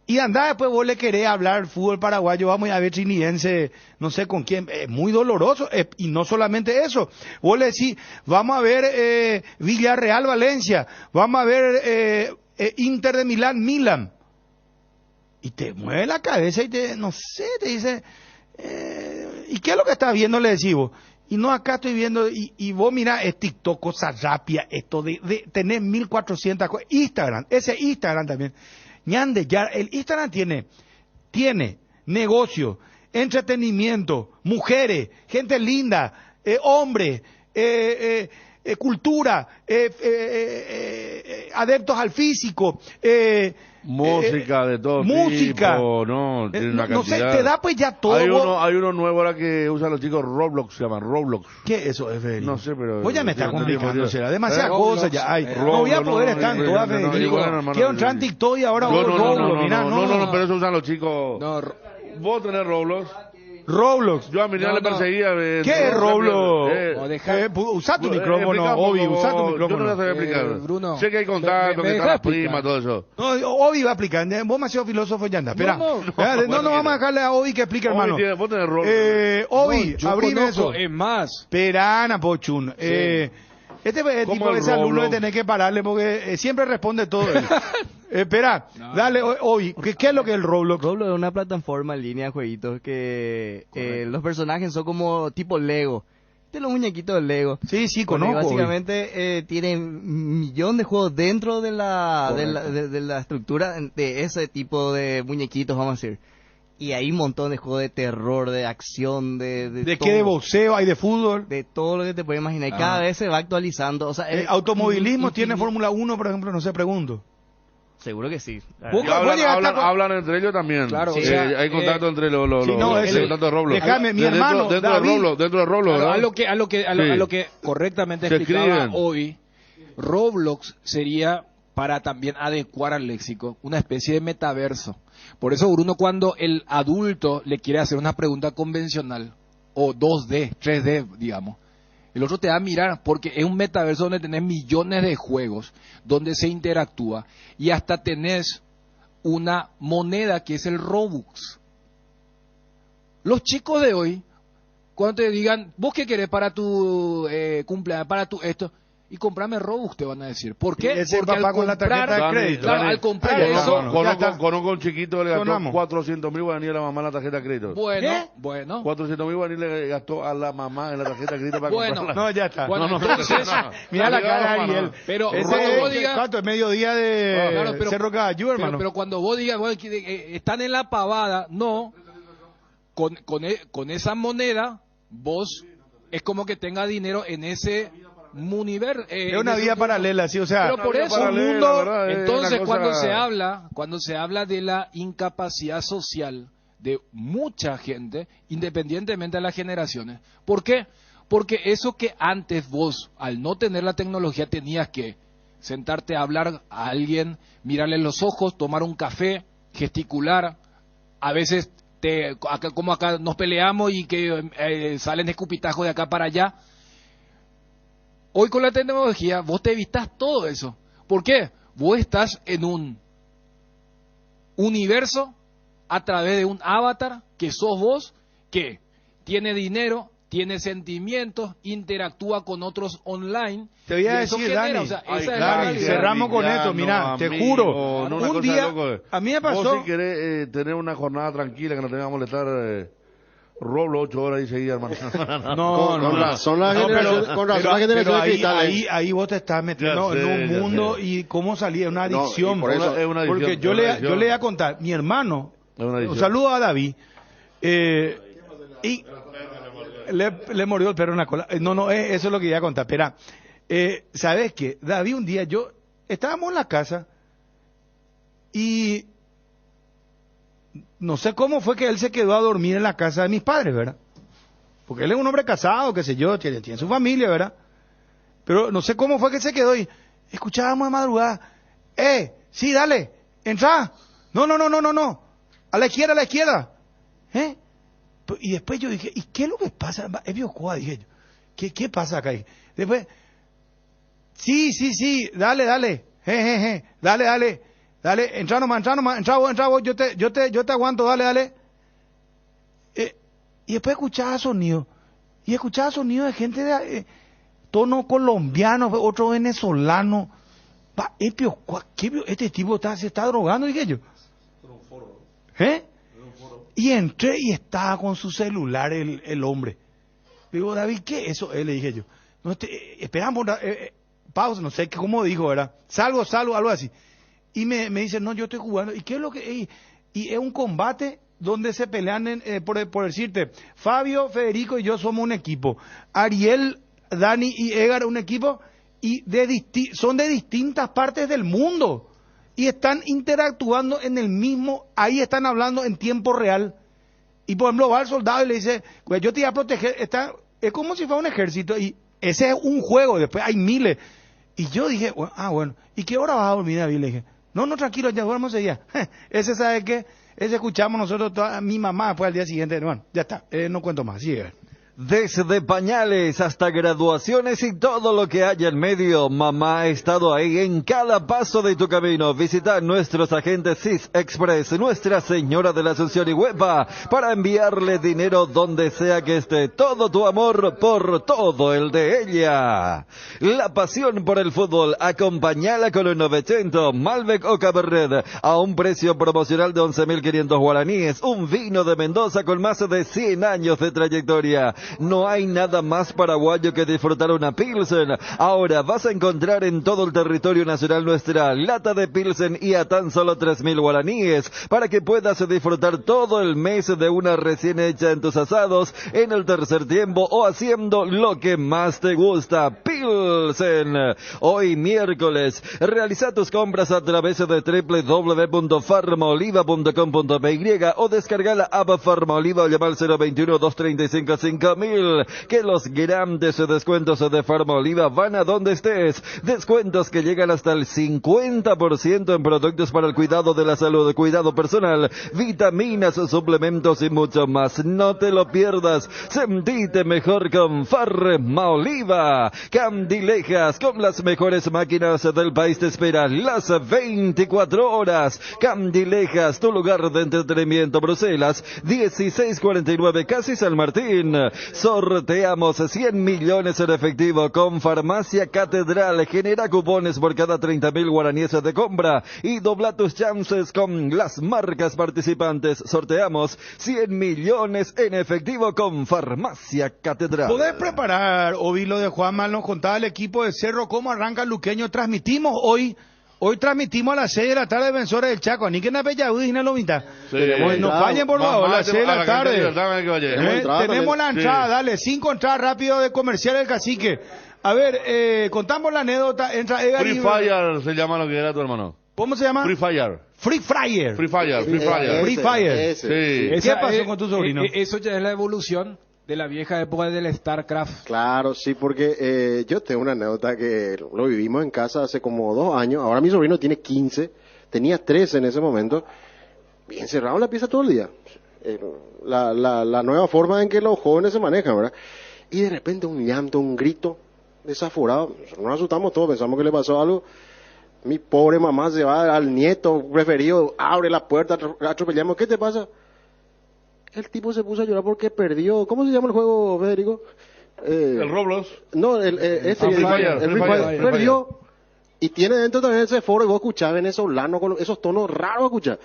Y andá después vos le querés hablar fútbol paraguayo, vamos a ver Trinidense, no sé con quién, es muy doloroso, y no solamente eso, vos le decís, vamos a ver Villarreal Valencia, vamos a ver Inter de Milan, y te mueve la cabeza y te, no sé, te dice, ¿y qué es lo que estás viendo? Le decís vos. Y no, acá estoy viendo, y vos mirá, es TikTok, cosa rápida, esto de tener 1400 cosas. Ese Instagram también. Ñande, ya, el Instagram tiene negocio, entretenimiento, mujeres, gente linda, hombres, cultura, adeptos al físico, música de todo música, tipo, no, tiene una no sé, cantidad. te da pues ya todo. Hay uno nuevo ahora que usan los chicos, Roblox, se llaman Roblox. ¿Qué es eso, Federico? No sé, pero... Vos ya me está complicando, será demasiadas Roblox, cosas ya hay. Roblox, No voy a poder estar en todas, Federico. Quiero entrar en TikTok y ahora Roblox, mirá, no, pero eso usan los chicos. Vos tenés Roblox. Yo a mi niña le perseguía. ¿Qué es Roblox? Usa tu micrófono, Obi, usa tu micrófono. Yo no lo sé explicar. Bruno. Sé que hay contacto, que está la prima, todo eso. No, Obi va a explicar. Vos me has sido filósofo ya anda. Espera. No, vamos a dejarle a Obi que explique, hermano. Vos tenés Roblox. Obi, abrime eso. Es más. Espera, Pochun. Este es el tipo de ese alumno de tener que pararle porque siempre responde todo él. Espera, dale, Obi, ¿qué es lo que es el Roblox? Roblox es una plataforma en línea de jueguitos que los personajes son como tipo Lego. De los muñequitos de Lego. Sí, conozco. Básicamente tienen un millón de juegos dentro de la estructura de ese tipo de muñequitos, vamos a decir. Y hay un montón de juegos de terror, de acción, ¿De qué? ¿De boxeo? ¿Hay de fútbol? De todo lo que te puedes imaginar. Cada vez se va actualizando. O sea, ¿automovilismo tiene Fórmula 1, por ejemplo? No sé, pregunto. Seguro que sí. Hablan entre ellos también. Claro, sí, hay contacto entre los contacto de Roblox. Déjame, mi hermano dentro de Roblox, claro, a lo que correctamente explicaba hoy, Roblox sería, para también adecuar al léxico, una especie de metaverso. Por eso, Bruno, cuando el adulto le quiere hacer una pregunta convencional, o 2D, 3D, digamos, el otro te va a mirar porque es un metaverso donde tenés millones de juegos, donde se interactúa, y hasta tenés una moneda que es el Robux. Los chicos de hoy, cuando te digan, ¿vos qué querés para tu cumpleaños, para tu esto? Y comprame Robux, te van a decir. ¿Por qué? Porque papá con la tarjeta de crédito. Claro, al comprar eso... Conozco un chiquito, le gastó 400.000 guaraníes a la mamá en la tarjeta de crédito. Bueno. 400.000 guaraníes le gastó a la mamá en la tarjeta de crédito para comprarla. No, ya está. Entonces, mira la cara de Ariel. Pero cuando vos digas... ¿Cuánto? Es mediodía de Cerro Caballú, hermano. Pero cuando vos digas, están en la pavada, no. Con esa moneda, vos es como que tenga dinero en ese... es una vida paralela, sí, o sea, pero por eso un mundo. Entonces, cuando se habla de la incapacidad social de mucha gente, independientemente de las generaciones, ¿por qué? Porque eso que antes vos, al no tener la tecnología, tenías que sentarte a hablar a alguien, mirarle en los ojos, tomar un café, gesticular, a veces como acá nos peleamos y que salen escupitajos de acá para allá. Hoy con la tecnología vos te evitas todo eso. ¿Por qué? Vos estás en un universo a través de un avatar que sos vos, que tiene dinero, tiene sentimientos, interactúa con otros online. Te voy a decir, Dani, cerramos con esto, mira, te juro, un día, a mí me pasó... Vos si querés tener una jornada tranquila, que no te venga a molestar... Roblox 8 horas y seguida, hermano. Con razón la generación de cristal. Ahí vos te estás metiendo en un mundo y cómo salía una adicción. Por eso es una adicción. Porque yo le voy a contar, mi hermano, un saludo a David, y le mordió el perro en la cola. No, eso es lo que iba a contar. Espera, ¿sabes qué? David, un día estábamos en la casa y no sé cómo fue que él se quedó a dormir en la casa de mis padres, ¿verdad? Porque él es un hombre casado, qué sé yo, tiene su familia, ¿verdad? Pero no sé cómo fue que se quedó y escuchábamos de madrugada, sí, dale, entra, no, a la izquierda, Y después yo dije, ¿y qué es lo que pasa? Es Biocoa, dije yo, ¿qué pasa acá? Después, sí, dale, dale, Dale, entra nomás, entra vos, yo te aguanto, dale. Y después escuchaba sonido. Y escuchaba sonido de gente de tono colombiano, otro venezolano. Este tipo se está drogando, dije yo. Y entré y estaba con su celular el hombre. Digo, David, ¿qué es eso? Le dije yo. No, esperamos, pausa, no sé cómo dijo, ¿verdad? Salgo, algo así. Y me dice, no, yo estoy jugando. ¿Y qué es lo que...? Y es un combate donde se pelean, por decirte, Fabio, Federico y yo somos un equipo. Ariel, Dani y Edgar un equipo, y son de distintas partes del mundo. Y están interactuando en el mismo, ahí están hablando en tiempo real. Y por ejemplo va el soldado y le dice, pues yo te voy a proteger, es como si fuera un ejército, y ese es un juego, después hay miles. Y yo dije, bueno, ¿y qué hora vas a dormir, David? Le dije, no, tranquilo, ya duermo ese día. Ese, ¿sabe qué? Ese escuchamos nosotros, mi mamá, después al día siguiente, bueno, ya está, no cuento más, sigue. Desde pañales hasta graduaciones y todo lo que haya en medio, mamá ha estado ahí en cada paso de tu camino. Visita nuestros agentes CIS Express, Nuestra Señora de la Asunción y Huepa, para enviarle dinero donde sea que esté. Todo tu amor por todo el de ella. La pasión por el fútbol, acompañala con un 900 Malbec o Cabernet a un precio promocional de 11.500 guaraníes. Un vino de Mendoza con más de 100 años de trayectoria. No hay nada más paraguayo que disfrutar una Pilsen. Ahora vas a encontrar en todo el territorio nacional nuestra lata de Pilsen y a tan solo 3.000 guaraníes para que puedas disfrutar todo el mes de una recién hecha en tus asados, en el tercer tiempo o haciendo lo que más te gusta. Pilsen. Hoy miércoles, realiza tus compras a través de www.farmaoliva.com.py o descarga la app Farmaoliva o llama al 021-235-5000. Que los grandes descuentos de Farmaoliva van a donde estés. Descuentos que llegan hasta el 50% en productos para el cuidado de la salud, cuidado personal, vitaminas, suplementos y mucho más. No te lo pierdas. Sentite mejor con Farmaoliva. Candilejas, con las mejores máquinas del país, te esperan las 24 horas. Candilejas, tu lugar de entretenimiento. Bruselas, 1649, casi San Martín. Sorteamos 100 millones en efectivo con Farmacia Catedral. Genera cupones por cada 30.000 guaraníes de compra y dobla tus chances con las marcas participantes. Sorteamos 100 millones en efectivo con Farmacia Catedral. ¿Podés preparar, Ovi, lo de Juanma? Nos contaba el equipo de Cerro cómo arranca el luqueño. Transmitimos hoy transmitimos a las 6 de la tarde Defensores del Chaco. Ni que na bella udina lo mitad. Nos fallen por favor, a las 6 de la tarde. Tenemos la entrada, dale, 5 entradas rápido de Comercial del Cacique. A ver, contamos la anécdota. Entra Edgar Free Fire se llama lo que era tu hermano. ¿Cómo se llama? Free Fire. Free Fire. Free Fire. Sí. ¿Qué pasó con tu sobrino? Eso ya es la evolución de la vieja época del StarCraft. Claro, sí, porque yo tengo una anécdota que lo vivimos en casa hace como 2 años. Ahora mi sobrino tiene 15, tenía 13 en ese momento. Y encerrado en la pieza todo el día. La nueva forma en que los jóvenes se manejan, ¿verdad? Y de repente un llanto, un grito desaforado. Nos asustamos todos, pensamos que le pasó algo. Mi pobre mamá se va al nieto preferido, abre la puerta, atropellamos. ¿Qué te pasa? El tipo se puso a llorar porque perdió. ¿Cómo se llama el juego, Federico? El Roblox. No, el Free Fire. Perdió. Y tiene dentro también ese foro y vos escuchás venezolano con esos tonos raros, escuchás.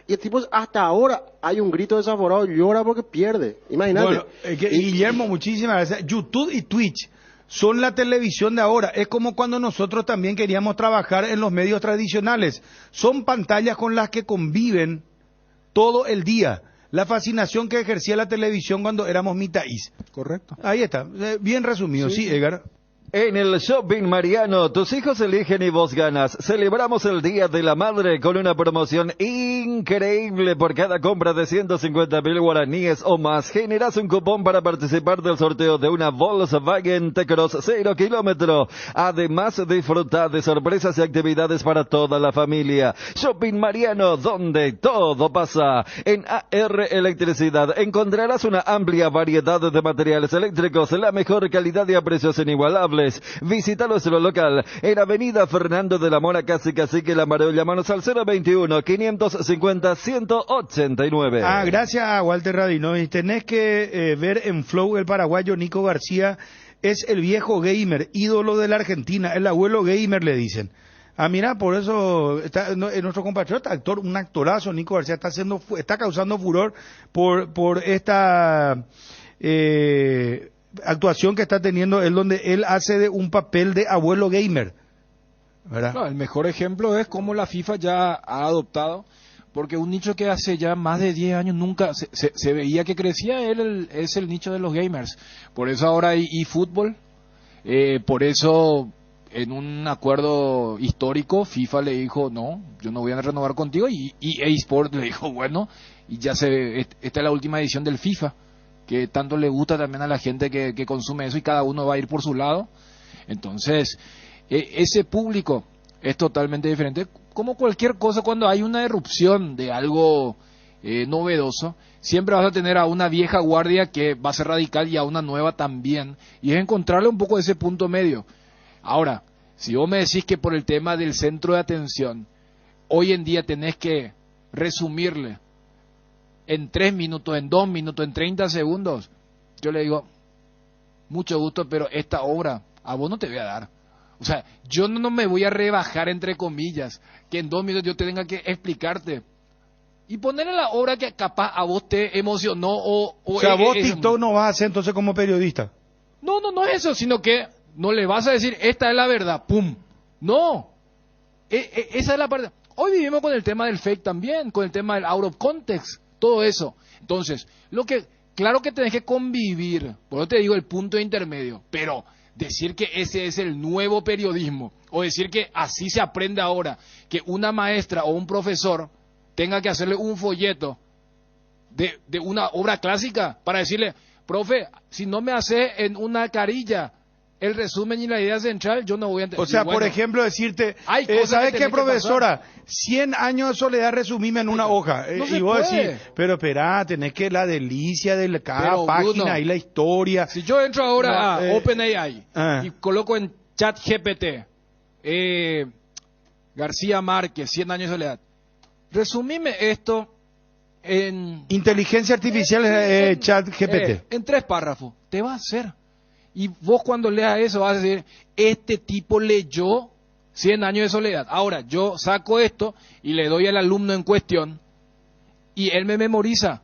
Y el tipo, hasta ahora, hay un grito desaforado, llora porque pierde. Imagínate. Bueno, Guillermo, muchísimas gracias. YouTube y Twitch son la televisión de ahora. Es como cuando nosotros también queríamos trabajar en los medios tradicionales. Son pantallas con las que conviven todo el día. La fascinación que ejercía la televisión cuando éramos mitaís. Correcto. Ahí está, bien resumido, sí Edgar. En el Shopping Mariano, tus hijos eligen y vos ganas. Celebramos el Día de la Madre con una promoción increíble. Por cada compra de 150.000 guaraníes o más, generas un cupón para participar del sorteo de una Volkswagen T-Cross 0 kilómetro. Además, disfruta de sorpresas y actividades para toda la familia. Shopping Mariano, donde todo pasa. En AR Electricidad encontrarás una amplia variedad de materiales eléctricos, la mejor calidad y a precios inigualables. muebles. Visita nuestro local en Avenida Fernando de la Mora, casi Cacique Lamareo. Llámanos al 021-550-189. Gracias a Walter Radinovi. Tenés que ver en Flow el paraguayo Nico García. Es el viejo gamer, ídolo de la Argentina, el abuelo gamer, le dicen. Mira, por eso está nuestro compatriota, actor, un actorazo, Nico García, está causando furor por esta actuación que está teniendo él, donde él hace de un papel de abuelo gamer, ¿verdad? No, el mejor ejemplo es cómo la FIFA ya ha adoptado, porque un nicho que hace ya más de 10 años nunca se veía que crecía, es el nicho de los gamers. Por eso ahora hay eFootball, por eso en un acuerdo histórico FIFA le dijo, no, yo no voy a renovar contigo, y EA Sports le dijo, bueno, y ya esta es la última edición del FIFA, que tanto le gusta también a la gente que consume eso, y cada uno va a ir por su lado. Entonces, ese público es totalmente diferente. Como cualquier cosa, cuando hay una erupción de algo novedoso, siempre vas a tener a una vieja guardia que va a ser radical y a una nueva también, y es encontrarle un poco ese punto medio. Ahora, si vos me decís que por el tema del centro de atención, hoy en día tenés que resumirle en 3 minutos, en 2 minutos, en 30 segundos, yo le digo, mucho gusto, pero esta obra a vos no te voy a dar. O sea, yo no me voy a rebajar, entre comillas, que en 2 minutos yo tenga que explicarte. Y ponerle la obra que capaz a vos te emocionó o sea, vos TikTok no vas a hacer entonces como periodista. No es eso, sino que no le vas a decir, esta es la verdad, ¡pum! No. Esa es la parte. Hoy vivimos con el tema del fake también, con el tema del out of context, todo eso. Entonces, claro que tenés que convivir, por eso te digo el punto intermedio, pero decir que ese es el nuevo periodismo, o decir que así se aprende ahora, que una maestra o un profesor tenga que hacerle un folleto de una obra clásica para decirle, profe, si no me hace en una carilla el resumen y la idea central, yo no voy a entender. O sea, por ejemplo, decirte, ¿sabes qué, profesora? 100 años de soledad, resumime en una hoja. Y vos decís, pero espera, tenés que la delicia de cada página y la historia. Si yo entro ahora a OpenAI y coloco en ChatGPT, García Márquez, 100 años de soledad, resumime esto en... Inteligencia artificial, ChatGPT. En 3 párrafos, te va a hacer. Y vos cuando leas eso vas a decir, este tipo leyó 100 años de soledad. Ahora, yo saco esto y le doy al alumno en cuestión y él me memoriza.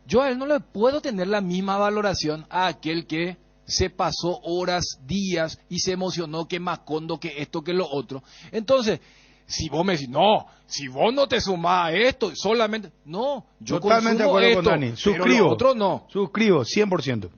Yo a él no le puedo tener la misma valoración a aquel que se pasó horas, días y se emocionó, que Macondo, que esto, que lo otro. Entonces, si vos me decís, no, si vos no te sumás a esto, solamente... No, yo totalmente de acuerdo esto, con Dani. Suscribo. Pero lo otro no. Suscribo, 100%.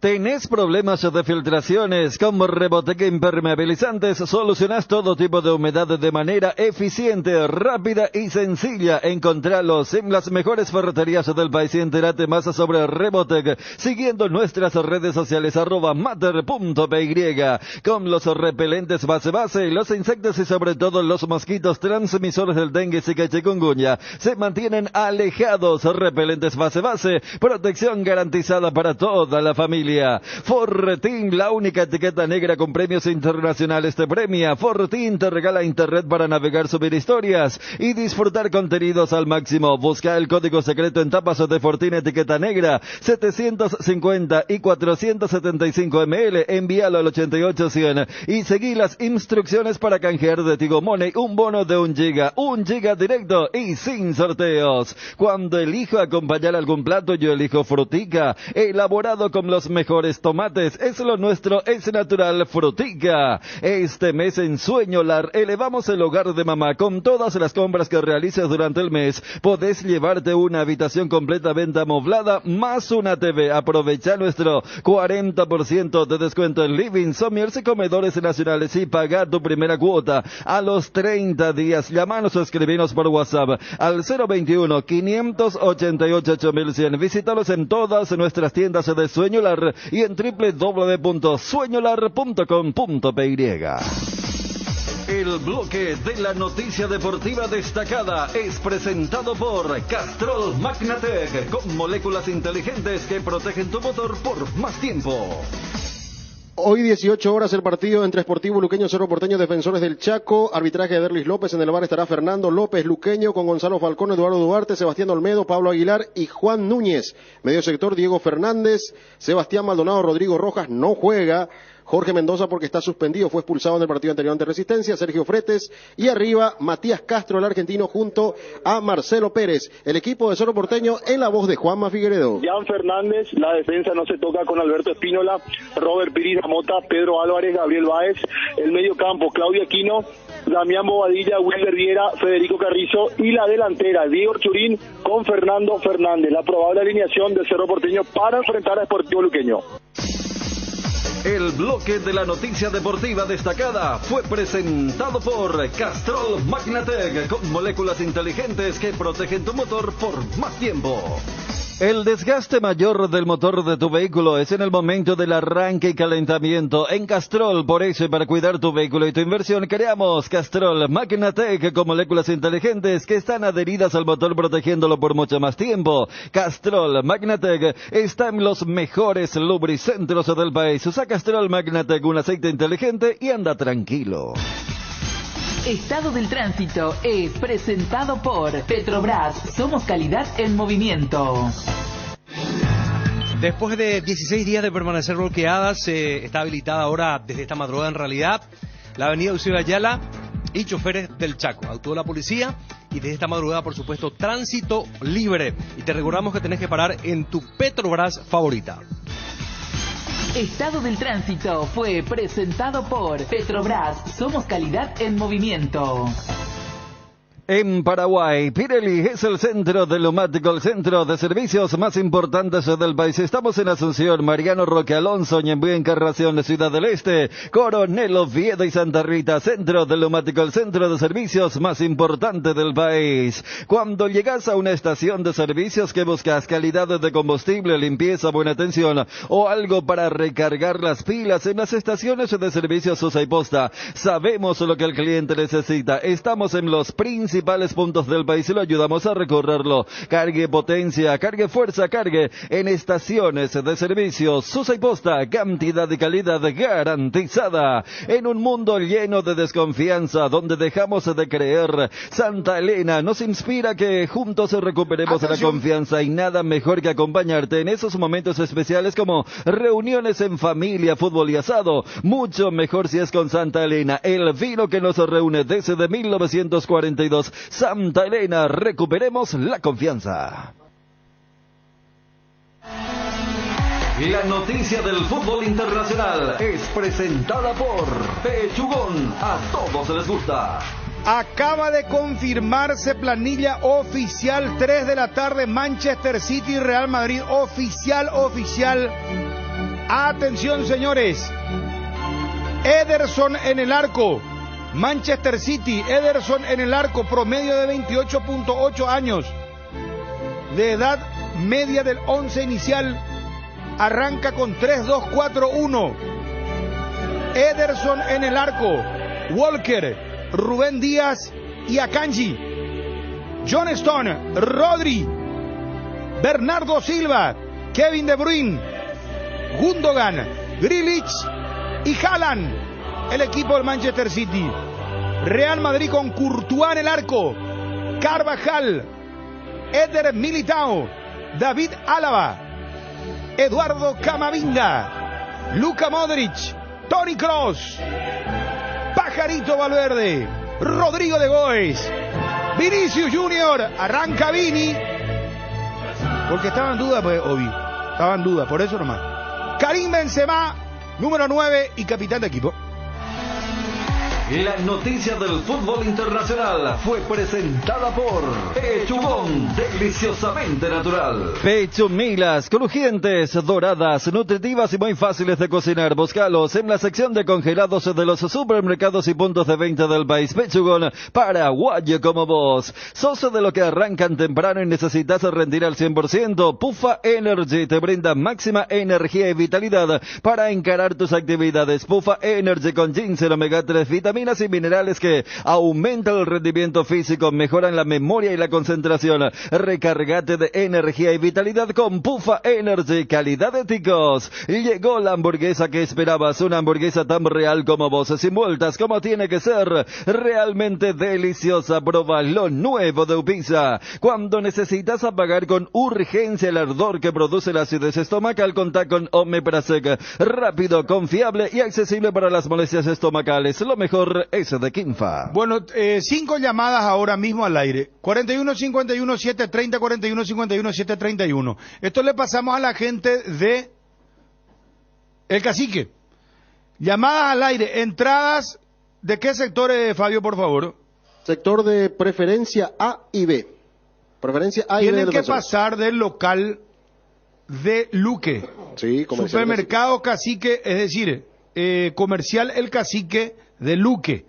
¿Tenés problemas de filtraciones? Con Reboteca Impermeabilizantes solucionás todo tipo de humedad de manera eficiente, rápida y sencilla. Encontralos en las mejores ferreterías del país y entérate más sobre Rebotec siguiendo nuestras redes sociales @mater.py. Con los repelentes base, los insectos y sobre todo los mosquitos transmisores del dengue, zika y chikungunya se mantienen alejados. Repelentes base, protección garantizada para toda la familia. Fortin, la única etiqueta negra con premios internacionales te premia. Fortin te regala internet para navegar, subir historias y disfrutar contenidos al máximo. Busca el código secreto en tapas de Fortin etiqueta negra 750 y 475 ml. Envíalo al 88100 y seguí las instrucciones para canjear de Tigo Money un bono de 1 giga directo y sin sorteos. Cuando elijo acompañar algún plato, yo elijo Frutica, elaborado con los mejores tomates. Es lo nuestro, es natural. Frutica. Este mes en Sueñolar elevamos el hogar de mamá. Con todas las compras que realices durante el mes, podés llevarte una habitación completamente amoblada más una TV. Aprovecha nuestro 40% de descuento en living, sommiers y comedores nacionales y paga tu primera cuota a los 30 días. Llámanos o escribinos por WhatsApp al 021 588 8100. Visítalos en todas nuestras tiendas de Sueñolar y en www.sueñolar.com.py. El bloque de la noticia deportiva destacada es presentado por Castrol Magnatec, con moléculas inteligentes que protegen tu motor por más tiempo. Hoy 18 horas el partido entre Sportivo Luqueño, Cerro Porteño, Defensores del Chaco. Arbitraje de Derlis López. En el bar estará Fernando López Luqueño con Gonzalo Falcón, Eduardo Duarte, Sebastián Olmedo, Pablo Aguilar y Juan Núñez. Medio sector Diego Fernández, Sebastián Maldonado, Rodrigo Rojas no juega. Jorge Mendoza porque está suspendido, fue expulsado en el partido anterior ante Resistencia, Sergio Fretes y arriba Matías Castro, el argentino, junto a Marcelo Pérez. El equipo de Cerro Porteño en la voz de Juanma Figueredo. Jan Fernández, la defensa no se toca con Alberto Espínola, Robert Pirina Mota, Pedro Álvarez, Gabriel Báez, el medio campo Claudia Aquino, Damián Bobadilla, Wilder Viera, Federico Carrizo y la delantera Diego Churín con Fernando Fernández. La probable alineación de Cerro Porteño para enfrentar a Sportivo Luqueño. El bloque de la noticia deportiva destacada fue presentado por Castrol Magnatec, con moléculas inteligentes que protegen tu motor por más tiempo. El desgaste mayor del motor de tu vehículo es en el momento del arranque y calentamiento. En Castrol, por eso y para cuidar tu vehículo y tu inversión, creamos Castrol Magnatec con moléculas inteligentes que están adheridas al motor protegiéndolo por mucho más tiempo. Castrol Magnatec está en los mejores lubricentros del país. Usa Castrol Magnatec, un aceite inteligente, y anda tranquilo. Estado del tránsito es presentado por Petrobras. Somos calidad en movimiento. Después de 16 días de permanecer bloqueadas, está habilitada ahora desde esta madrugada en realidad la avenida Eusebio Ayala y choferes del Chaco. Actuó la policía y desde esta madrugada, por supuesto, tránsito libre. Y te recordamos que tenés que parar en tu Petrobras favorita. Estado del tránsito fue presentado por Petrobras. Somos calidad en movimiento. En Paraguay, Pirelli es el centro de neumático, el centro de servicios más importantes del país. Estamos en Asunción, Mariano Roque Alonso, Ñembué, Encarnación, Ciudad del Este, Coronel Oviedo y Santa Rita. Centro de neumático, el centro de servicios más importante del país. Cuando llegas a una estación de servicios que buscas calidad de combustible, limpieza, buena atención o algo para recargar las pilas, en las estaciones de servicios Susa y Posta sabemos lo que el cliente necesita. Estamos en los principales puntos del país y lo ayudamos a recorrerlo. Cargue potencia, cargue fuerza, cargue en estaciones de servicios Susa y Posta. Cantidad y calidad garantizada. En un mundo lleno de desconfianza, donde dejamos de creer, Santa Elena nos inspira que juntos recuperemos la confianza, y nada mejor que acompañarte en esos momentos especiales como reuniones en familia, fútbol y asado. Mucho mejor si es con Santa Elena, el vino que nos reúne desde 1942. Santa Elena, recuperemos la confianza. La noticia del fútbol internacional es presentada por Pechugón. A todos les gusta. Acaba de confirmarse planilla oficial, 3 de la tarde, Manchester City, Real Madrid, oficial. Atención, señores. Ederson en el arco. Manchester City, Ederson en el arco, promedio de 28.8 años de edad media del 11 inicial, arranca con 3-2-4-1. Ederson en el arco, Walker, Rubén Díaz y Akanji, John Stone, Rodri, Bernardo Silva, Kevin De Bruyne, Gundogan, Grealish y Haaland. El equipo del Manchester City. Real Madrid con Courtois en el arco, Carvajal, Eder Militao, David Álava, Eduardo Camavinga, Luka Modric, Toni Kroos, Pajarito Valverde, Rodrigo de Goes, Vinicius Junior. Arranca Vini porque estaba en duda, pues, Obi, estaba en duda, por eso nomás. Karim Benzema, número 9 y capitán de equipo. La noticia del fútbol internacional fue presentada por Pechugón, deliciosamente natural. Pechumilas, crujientes, doradas, nutritivas y muy fáciles de cocinar. Búscalos en la sección de congelados de los supermercados y puntos de venta del país. Pechugón, paraguayo como vos. ¿Sos de lo que arrancan temprano y necesitas rendir al 100%? Puffa Energy te brinda máxima energía y vitalidad para encarar tus actividades. Puffa Energy con ginseng, omega 3, vitaminas vitaminas y minerales que aumentan el rendimiento físico, mejoran la memoria y la concentración. Recargate de energía y vitalidad con Pufa Energy, calidad de ticos. Llegó la hamburguesa que esperabas, una hamburguesa tan real como vos, sin vueltas, como tiene que ser, realmente deliciosa. Proba lo nuevo de Upisa. Cuando necesitas apagar con urgencia el ardor que produce la acidez estomacal, contá con Omeprazole, rápido, confiable y accesible para las molestias estomacales. Lo mejor es de Kinfa. Bueno, 5 llamadas ahora mismo al aire. 41 51 730, 41 51 731. Esto le pasamos a la gente de El Cacique. Llamadas al aire. Entradas, ¿de qué sectores, Fabio, por favor? Sector de preferencia A y B. Preferencia A y B. Tienen que pasar del local de Luque. Sí, Supermercado Cacique, es decir, comercial El Cacique de Luque.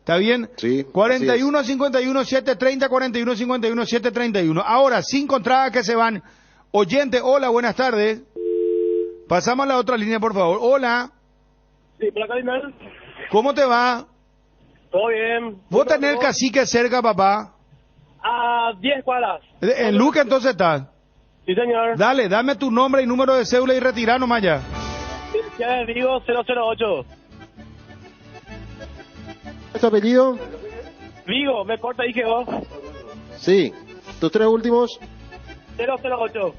¿Está bien? Sí. 41 51 730, 41 51 731. Ahora, 5 entradas que se van. Oyente, hola, buenas tardes. Pasamos a la otra línea, por favor. Hola. Sí, placa Limel. ¿Cómo te va? Todo bien. ¿Vos tenés El Cacique cerca, papá? A 10 cuadras. ¿En Luque entonces estás? Sí, señor. Dale, dame tu nombre y número de cédula y retirá nomás ya. Ya digo 008. ¿Es apellido? Vigo, me corta ahí que vos. Sí. ¿Tus 3 últimos? 008.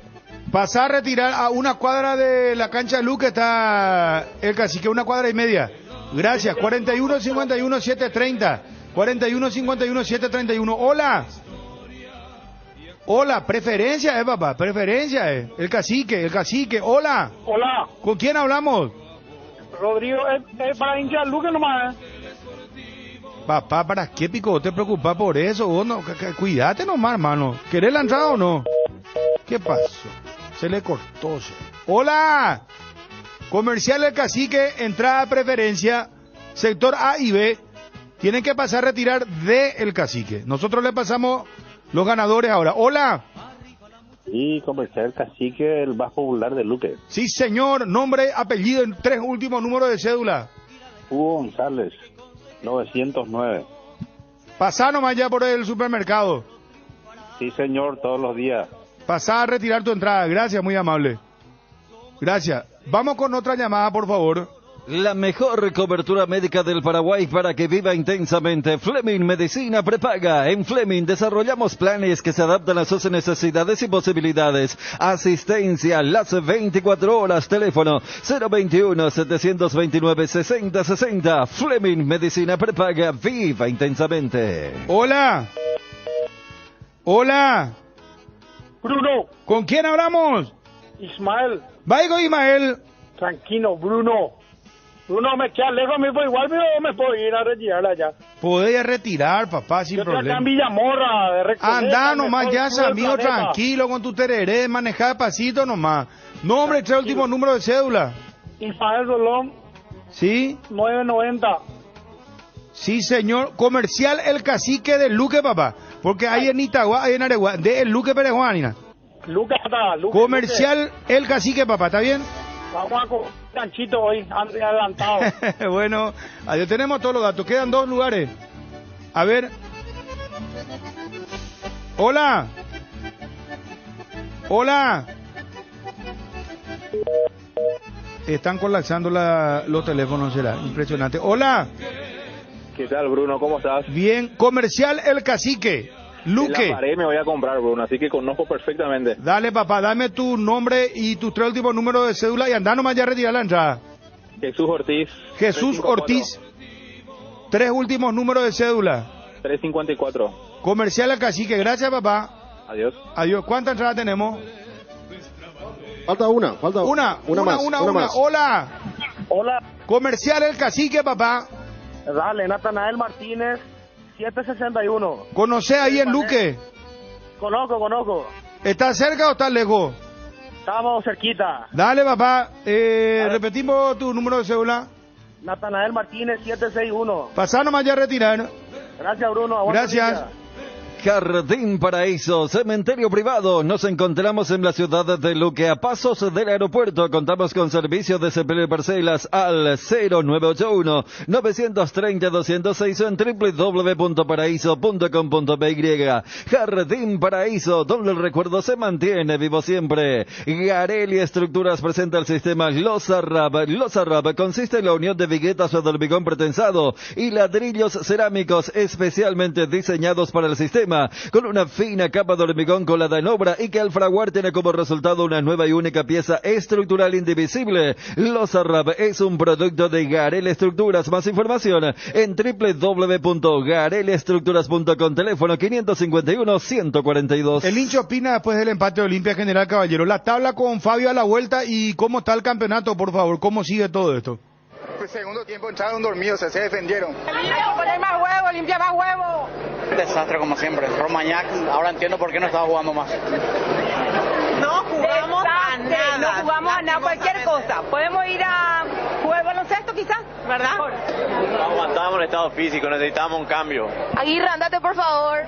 Pasá a retirar a una cuadra de la cancha de Luque, está El Cacique, 1 cuadra y media. Gracias. 41 51 730. 41 51 731. Hola. Hola, preferencia, papá, preferencia, El Cacique, hola. Hola. ¿Con quién hablamos? Rodrigo, para hinchar Luque nomás, Papá, ¿para qué pico te preocupas por eso? Vos no, cuídate nomás, hermano. ¿Querés la entrada o no? ¿Qué pasó? Se le cortó. Hola. Comercial El Cacique, entrada preferencia, sector A y B. Tienen que pasar a retirar de El Cacique. Nosotros le pasamos los ganadores ahora. Hola. Sí, comercial El Cacique, el más popular de Luque. Sí, señor. Nombre, apellido, 3 últimos números de cédula. Hugo González, 909. Pasá nomás ya por el supermercado. Sí, señor, todos los días. Pasá a retirar tu entrada. Gracias, muy amable. Gracias. Vamos con otra llamada, por favor. La mejor cobertura médica del Paraguay para que viva intensamente. Fleming Medicina Prepaga. En Fleming desarrollamos planes que se adaptan a sus necesidades y posibilidades. Asistencia las 24 horas. Teléfono 021-729-6060. Fleming Medicina Prepaga. Viva intensamente. Hola. Hola. Bruno. ¿Con quién hablamos? Ismael. Vaigo Ismael. Tranquilo, Bruno. Bruno, me queda lejos, me voy igual, pero me puedo ir a retirarla allá. Podés retirar, papá, sin problema. Yo estoy acá en Villamorra, de Recoleta. Andá nomás ya, amigo, tranquilo, con tu tereré, manejá despacito nomás. Nombre, 3 últimos números de cédula. Ismael Rolón. ¿Sí? 990. Sí, señor. Comercial El Cacique de Luque, papá. Porque hay en Itagua, hay en Areguá, de El Luque Perejuanina. Luque está, Luque. Comercial El Cacique, papá, ¿está bien? Vamos a comer ganchito hoy, adelantado. Bueno, adiós, tenemos todos los datos. Quedan 2 lugares. A ver. Hola. Hola. Están colapsando los teléfonos, será impresionante. Hola. ¿Qué tal, Bruno? ¿Cómo estás? Bien. Comercial El Cacique. Luque. La pared me voy a comprar, Bruno, así que conozco perfectamente. Dale, papá, dame tu nombre y tus 3 últimos números de cédula y andá nomás ya a retirar la entrada. Jesús Ortiz. Jesús Ortiz. 3 últimos números de cédula. 354. Comercial El Cacique. Gracias, papá. Adiós. Adiós. ¿Cuántas entradas tenemos? Falta una. Una más. Hola. Hola. Comercial El Cacique, papá. Dale, Natanael Martínez, 761. ¿Conoce ahí en Luque? Conozco. ¿Estás cerca o estás lejos? Estamos cerquita. Dale, papá. Repetimos tu número de cédula. Natanael Martínez, 761. Pasá nomás ya a retirar. Gracias, Bruno. Gracias. Jardín Paraíso, cementerio privado. Nos encontramos en la ciudad de Luque, a pasos del aeropuerto. Contamos con servicio de sepelio de parcelas al 0981-930-206 en www.paraíso.com.py. Jardín Paraíso, donde el recuerdo se mantiene vivo siempre. Garelli Estructuras presenta el sistema Losarrab. Losarrab consiste en la unión de viguetas de hormigón pretensado y ladrillos cerámicos especialmente diseñados para el sistema, con una fina capa de hormigón colada en obra y que al fraguar tiene como resultado una nueva y única pieza estructural indivisible. Losarrab es un producto de Garelli Estructuras. Más información en www.garelliestructuras.com, teléfono 551-142. El hincha opina después del empate de Olimpia, General Caballero. La tabla con Fabio a la vuelta y cómo está el campeonato, por favor, cómo sigue todo esto. Pues segundo tiempo entraron dormidos, se defendieron. Hay que poner más huevo, limpiar más huevo. Un desastre como siempre. Romañac, ahora entiendo por qué no estaba jugando más. No jugamos a nada. No jugamos a nada, cualquier cosa. Podemos ir a jugar baloncesto quizás, ¿verdad? No aguantábamos el estado físico, necesitábamos un cambio. Aguirre, andate por favor.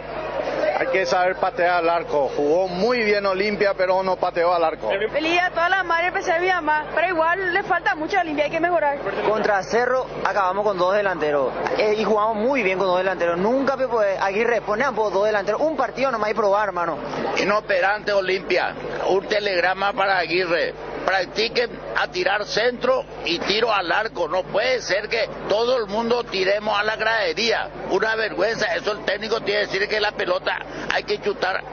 Hay que saber patear al arco. Jugó muy bien Olimpia, pero no pateó al arco. Feliz a todas las madres, empecé a mi mamá, pero igual le falta mucho a Olimpia, hay que mejorar. Contra Cerro acabamos con dos delanteros y jugamos muy bien con dos delanteros. Nunca Aguirre pone a dos delanteros, un partido nomás y probar, hermano. Inoperante Olimpia, un telegrama para Aguirre. Practiquen a tirar centro y tiro al arco. No puede ser que todo el mundo tiremos a la gradería. Una vergüenza. Eso el técnico tiene que decir que la pelota hay que chutar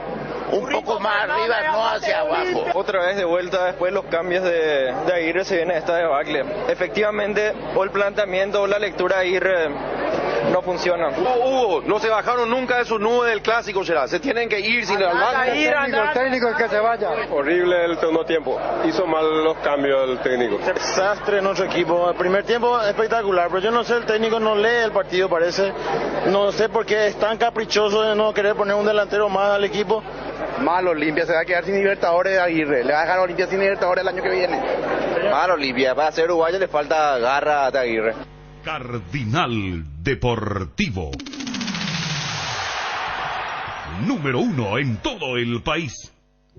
un poco más arriba, no hacia abajo. Otra vez de vuelta, después los cambios de Aguirre se viene esta debacle. Efectivamente, o el planteamiento o la lectura de Aguirre no funciona. Hugo, no se bajaron nunca de sus nubes del clásico, será. Se tienen que ir sin el técnico es que se vaya. Horrible el segundo tiempo. Hizo mal los cambios del técnico. Desastre nuestro equipo. El primer tiempo espectacular, pero yo no sé, el técnico no lee el partido, parece. No sé por qué es tan caprichoso de no querer poner un delantero más al equipo. Mal Olimpia, se va a quedar sin Libertadores de Aguirre. Le va a dejar a Olimpia sin Libertadores el año que viene. Mal Olimpia, para ser uruguayo le falta garra de Aguirre. Cardinal Deportivo. Número 1 en todo el país.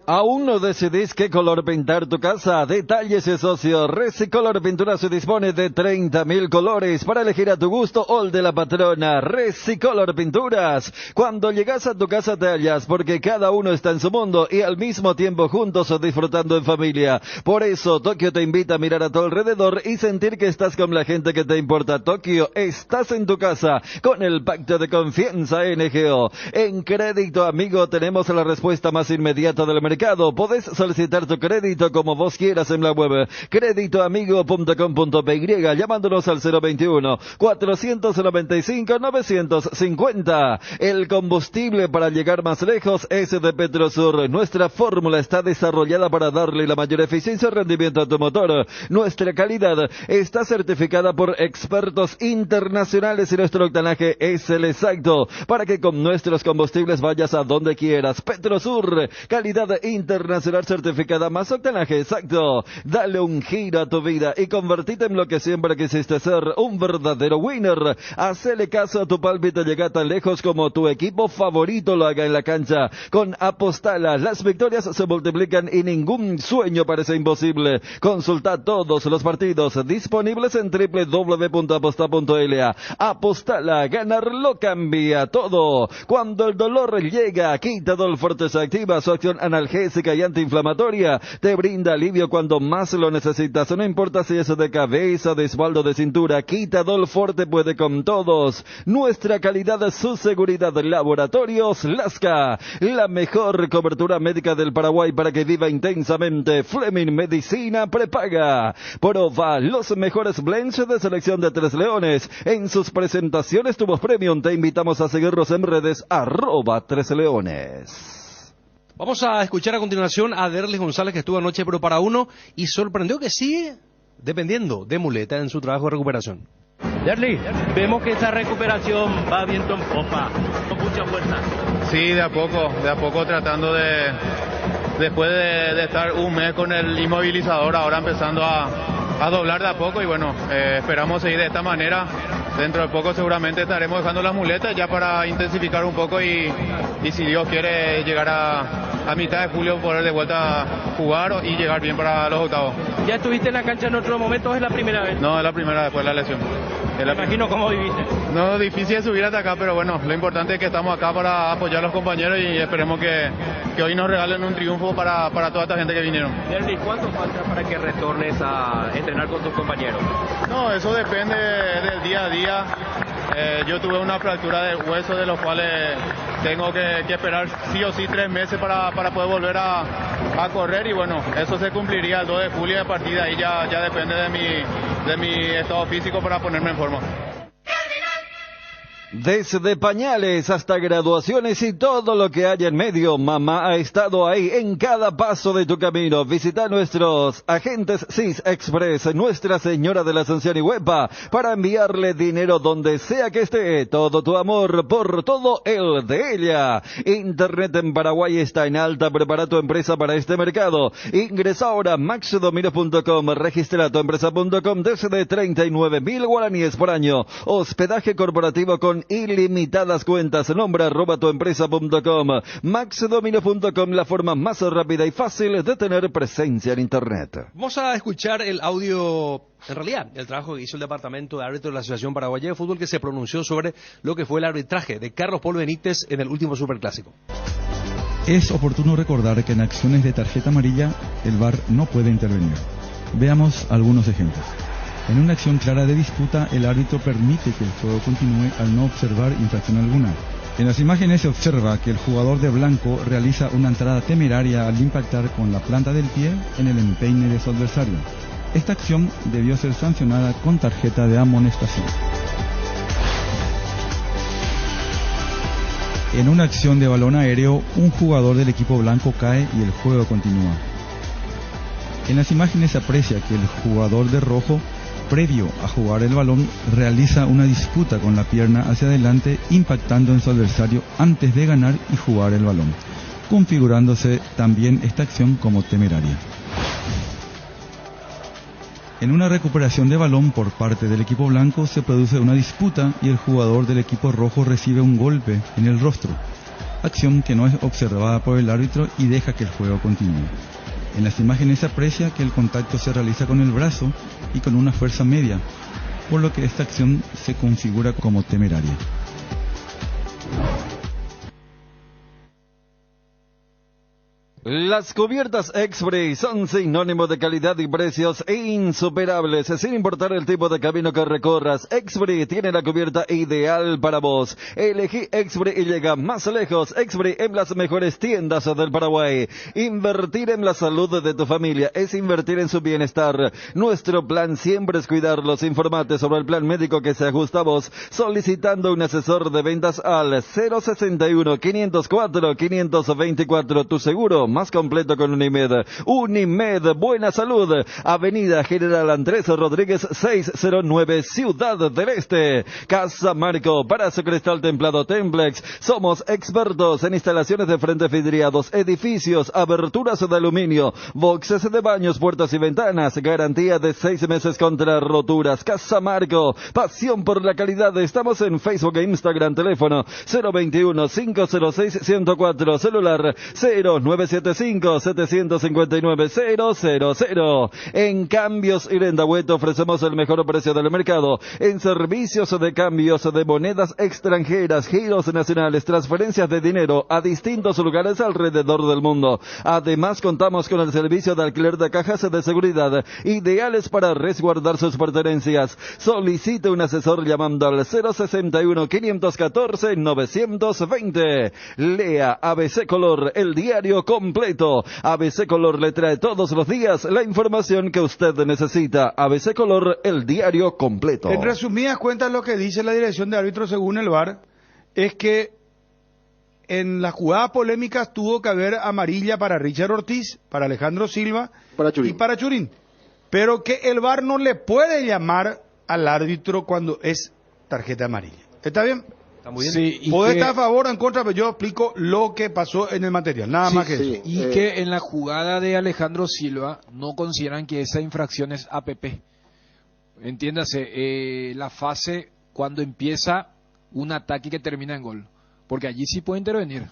¿Aún no decidís qué color pintar tu casa? Detalles y socio. Resicolor Pintura se dispone de 30.000 colores para elegir a tu gusto o el de la patrona. Resicolor Pinturas. Cuando llegas a tu casa te hallas porque cada uno está en su mundo y al mismo tiempo juntos o disfrutando en familia. Por eso Tokio te invita a mirar a tu alrededor y sentir que estás con la gente que te importa. Tokio, estás en tu casa con el pacto de confianza NGO. En Crédito Amigo tenemos la respuesta más inmediata del mercado. Podés solicitar tu crédito como vos quieras en la web creditoamigo.com.py llamándonos al 021-495-950. El combustible para llegar más lejos es de Petrosur. Nuestra fórmula está desarrollada para darle la mayor eficiencia y rendimiento a tu motor. Nuestra calidad está certificada por expertos internacionales y nuestro octanaje es el exacto para que con nuestros combustibles vayas a donde quieras. Petrosur, calidad internacional certificada más octanaje exacto. Dale un giro a tu vida y convertite en lo que siempre quisiste ser, un verdadero winner. Hacele caso a tu pálpito, llega tan lejos como tu equipo favorito lo haga en la cancha. Con Apostala, las victorias se multiplican y ningún sueño parece imposible. Consulta todos los partidos disponibles en www.aposta.la. Apostala, ganarlo cambia todo. Cuando el dolor llega, Quitadol Forte se activa su acción analgésica y antiinflamatoria, te brinda alivio cuando más lo necesitas. No importa si es de cabeza, de espalda o de cintura, Quitadol Forte puede con todos. Nuestra calidad, su seguridad. Laboratorios Lasca, la mejor cobertura médica del Paraguay para que viva intensamente. Fleming Medicina Prepaga. Proba los mejores blends de selección de Tres Leones. En sus presentaciones Tubos Premium te invitamos a seguirnos en redes @3leones. Vamos a escuchar a continuación a Derlis González, que estuvo anoche pero para uno y sorprendió que sigue dependiendo de muleta en su trabajo de recuperación. Derlis, vemos que esa recuperación va viento en popa, con mucha fuerza. Sí, de a poco tratando de, después de estar un mes con el inmovilizador, ahora empezando a doblar de a poco y bueno, esperamos seguir de esta manera dentro de poco seguramente estaremos dejando las muletas ya para intensificar un poco y si Dios quiere llegar a mitad de julio poder de vuelta jugar y llegar bien para los octavos. ¿Ya estuviste en la cancha en otro momento o es la primera vez? No, es la primera después de la lesión. Me imagino cómo viviste. No, difícil subir hasta acá, pero bueno, lo importante es que estamos acá para apoyar a los compañeros y esperemos que hoy nos regalen un triunfo para toda esta gente que vinieron. Derby, ¿cuánto falta para que retornes a entrenar con tus compañeros? No, eso depende del día a día. Yo tuve una fractura de hueso de los cuales tengo que esperar sí o sí 3 meses para poder volver a correr y bueno, eso se cumpliría el 2 de julio y a partir de ahí ya depende de mi estado físico para ponerme en forma. Desde pañales hasta graduaciones y todo lo que haya en medio, mamá ha estado ahí en cada paso de tu camino. Visita nuestros agentes CIS Express, Nuestra Señora de la Asunción y Huepa, para enviarle dinero donde sea que esté. Todo tu amor por todo el de ella. Internet en Paraguay está en alta. Prepara tu empresa para este mercado. Ingresa ahora a maxdominios.com. Registra tu empresa.com desde 39.000 guaraníes por año. Hospedaje corporativo con ilimitadas cuentas. Nombra @tuempresa.com. maxdominios.com, la forma más rápida y fácil de tener presencia en Internet. Vamos a escuchar el audio, en realidad, el trabajo que hizo el departamento de árbitros de la Asociación Paraguaya de Fútbol, que se pronunció sobre lo que fue el arbitraje de Carlos Paul Benítez en el último Superclásico. Es oportuno recordar que en acciones de tarjeta amarilla el VAR no puede intervenir. Veamos algunos ejemplos. En una acción clara de disputa, el árbitro permite que el juego continúe al no observar infracción alguna. En las imágenes se observa que el jugador de blanco realiza una entrada temeraria al impactar con la planta del pie en el empeine de su adversario. Esta acción debió ser sancionada con tarjeta de amonestación. En una acción de balón aéreo, un jugador del equipo blanco cae y el juego continúa. En las imágenes se aprecia que el jugador de rojo, previo a jugar el balón, realiza una disputa con la pierna hacia adelante, impactando en su adversario antes de ganar y jugar el balón, configurándose también esta acción como temeraria. En una recuperación de balón por parte del equipo blanco se produce una disputa y el jugador del equipo rojo recibe un golpe en el rostro, acción que no es observada por el árbitro y deja que el juego continúe. En las imágenes se aprecia que el contacto se realiza con el brazo y con una fuerza media, por lo que esta acción se configura como temeraria. Las cubiertas X-Spray son sinónimo de calidad y precios insuperables, sin importar el tipo de camino que recorras. X-Spray tiene la cubierta ideal para vos. Elegí X-Spray y llega más lejos. X-Spray en las mejores tiendas del Paraguay. Invertir en la salud de tu familia es invertir en su bienestar. Nuestro plan siempre es cuidarlos. Informate sobre el plan médico que se ajusta a vos solicitando un asesor de ventas al 061 504 524. Tu seguro más completo con Unimed. Unimed, buena salud. Avenida General Andrés Rodríguez 609, Ciudad del Este. Casa Marco, Palacio Cristal Templado Templex. Somos expertos en instalaciones de frentes vidriados, edificios, aberturas de aluminio, boxes de baños, puertas y ventanas. Garantía de 6 meses contra roturas. Casa Marco, pasión por la calidad. Estamos en Facebook e Instagram. Teléfono 021 506 104. Celular 0975-759-000. En Cambios Irendahuet ofrecemos el mejor precio del mercado en servicios de cambios de monedas extranjeras, giros nacionales, transferencias de dinero a distintos lugares alrededor del mundo. Además, contamos con el servicio de alquiler de cajas de seguridad ideales para resguardar sus pertenencias. Solicite un asesor llamando al 061-514-920. Lea ABC Color, el diario completo. ABC Color le trae todos los días la información que usted necesita. ABC Color, el diario completo. En resumidas cuentas, lo que dice la dirección de árbitros según el VAR es que en las jugadas polémicas tuvo que haber amarilla para Richard Ortiz, para Alejandro Silva y para Churín. Pero que el VAR no le puede llamar al árbitro cuando es tarjeta amarilla. ¿Está bien? Está muy bien. Sí, puede estar a favor o en contra, pero yo explico lo que pasó en el material, nada más que eso. Y que en la jugada de Alejandro Silva no consideran que esa infracción es APP. Entiéndase, la fase cuando empieza un ataque que termina en gol, porque allí sí puede intervenir.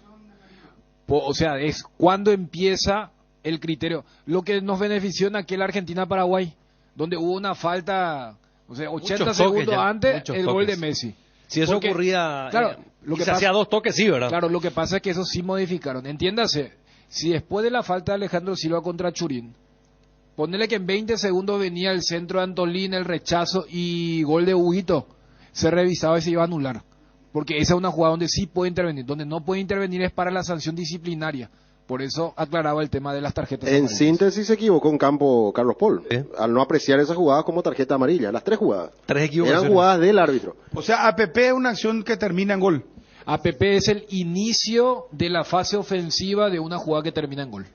O sea, es cuando empieza el criterio. Lo que nos benefició en aquel Argentina-Paraguay, donde hubo una falta, o sea, 80 segundos antes el gol de Messi. Si eso ocurría, claro, lo que se hacía 2 toques, sí, ¿verdad? Claro, lo que pasa es que eso sí modificaron. Entiéndase, si después de la falta de Alejandro Silva contra Churín, ponele que en 20 segundos venía el centro de Antolín, el rechazo y gol de Huguito, se revisaba y se iba a anular. Porque esa es una jugada donde sí puede intervenir. Donde no puede intervenir es para la sanción disciplinaria. Por eso aclaraba el tema de las tarjetas En amarillas. síntesis se equivocó en campo Carlos Paul, al no apreciar esa jugada como tarjeta amarilla. Las 3 jugadas. 3 equivocaciones. Eran jugadas del árbitro. O sea, APP es una acción que termina en gol. APP es el inicio de la fase ofensiva de una jugada que termina en gol.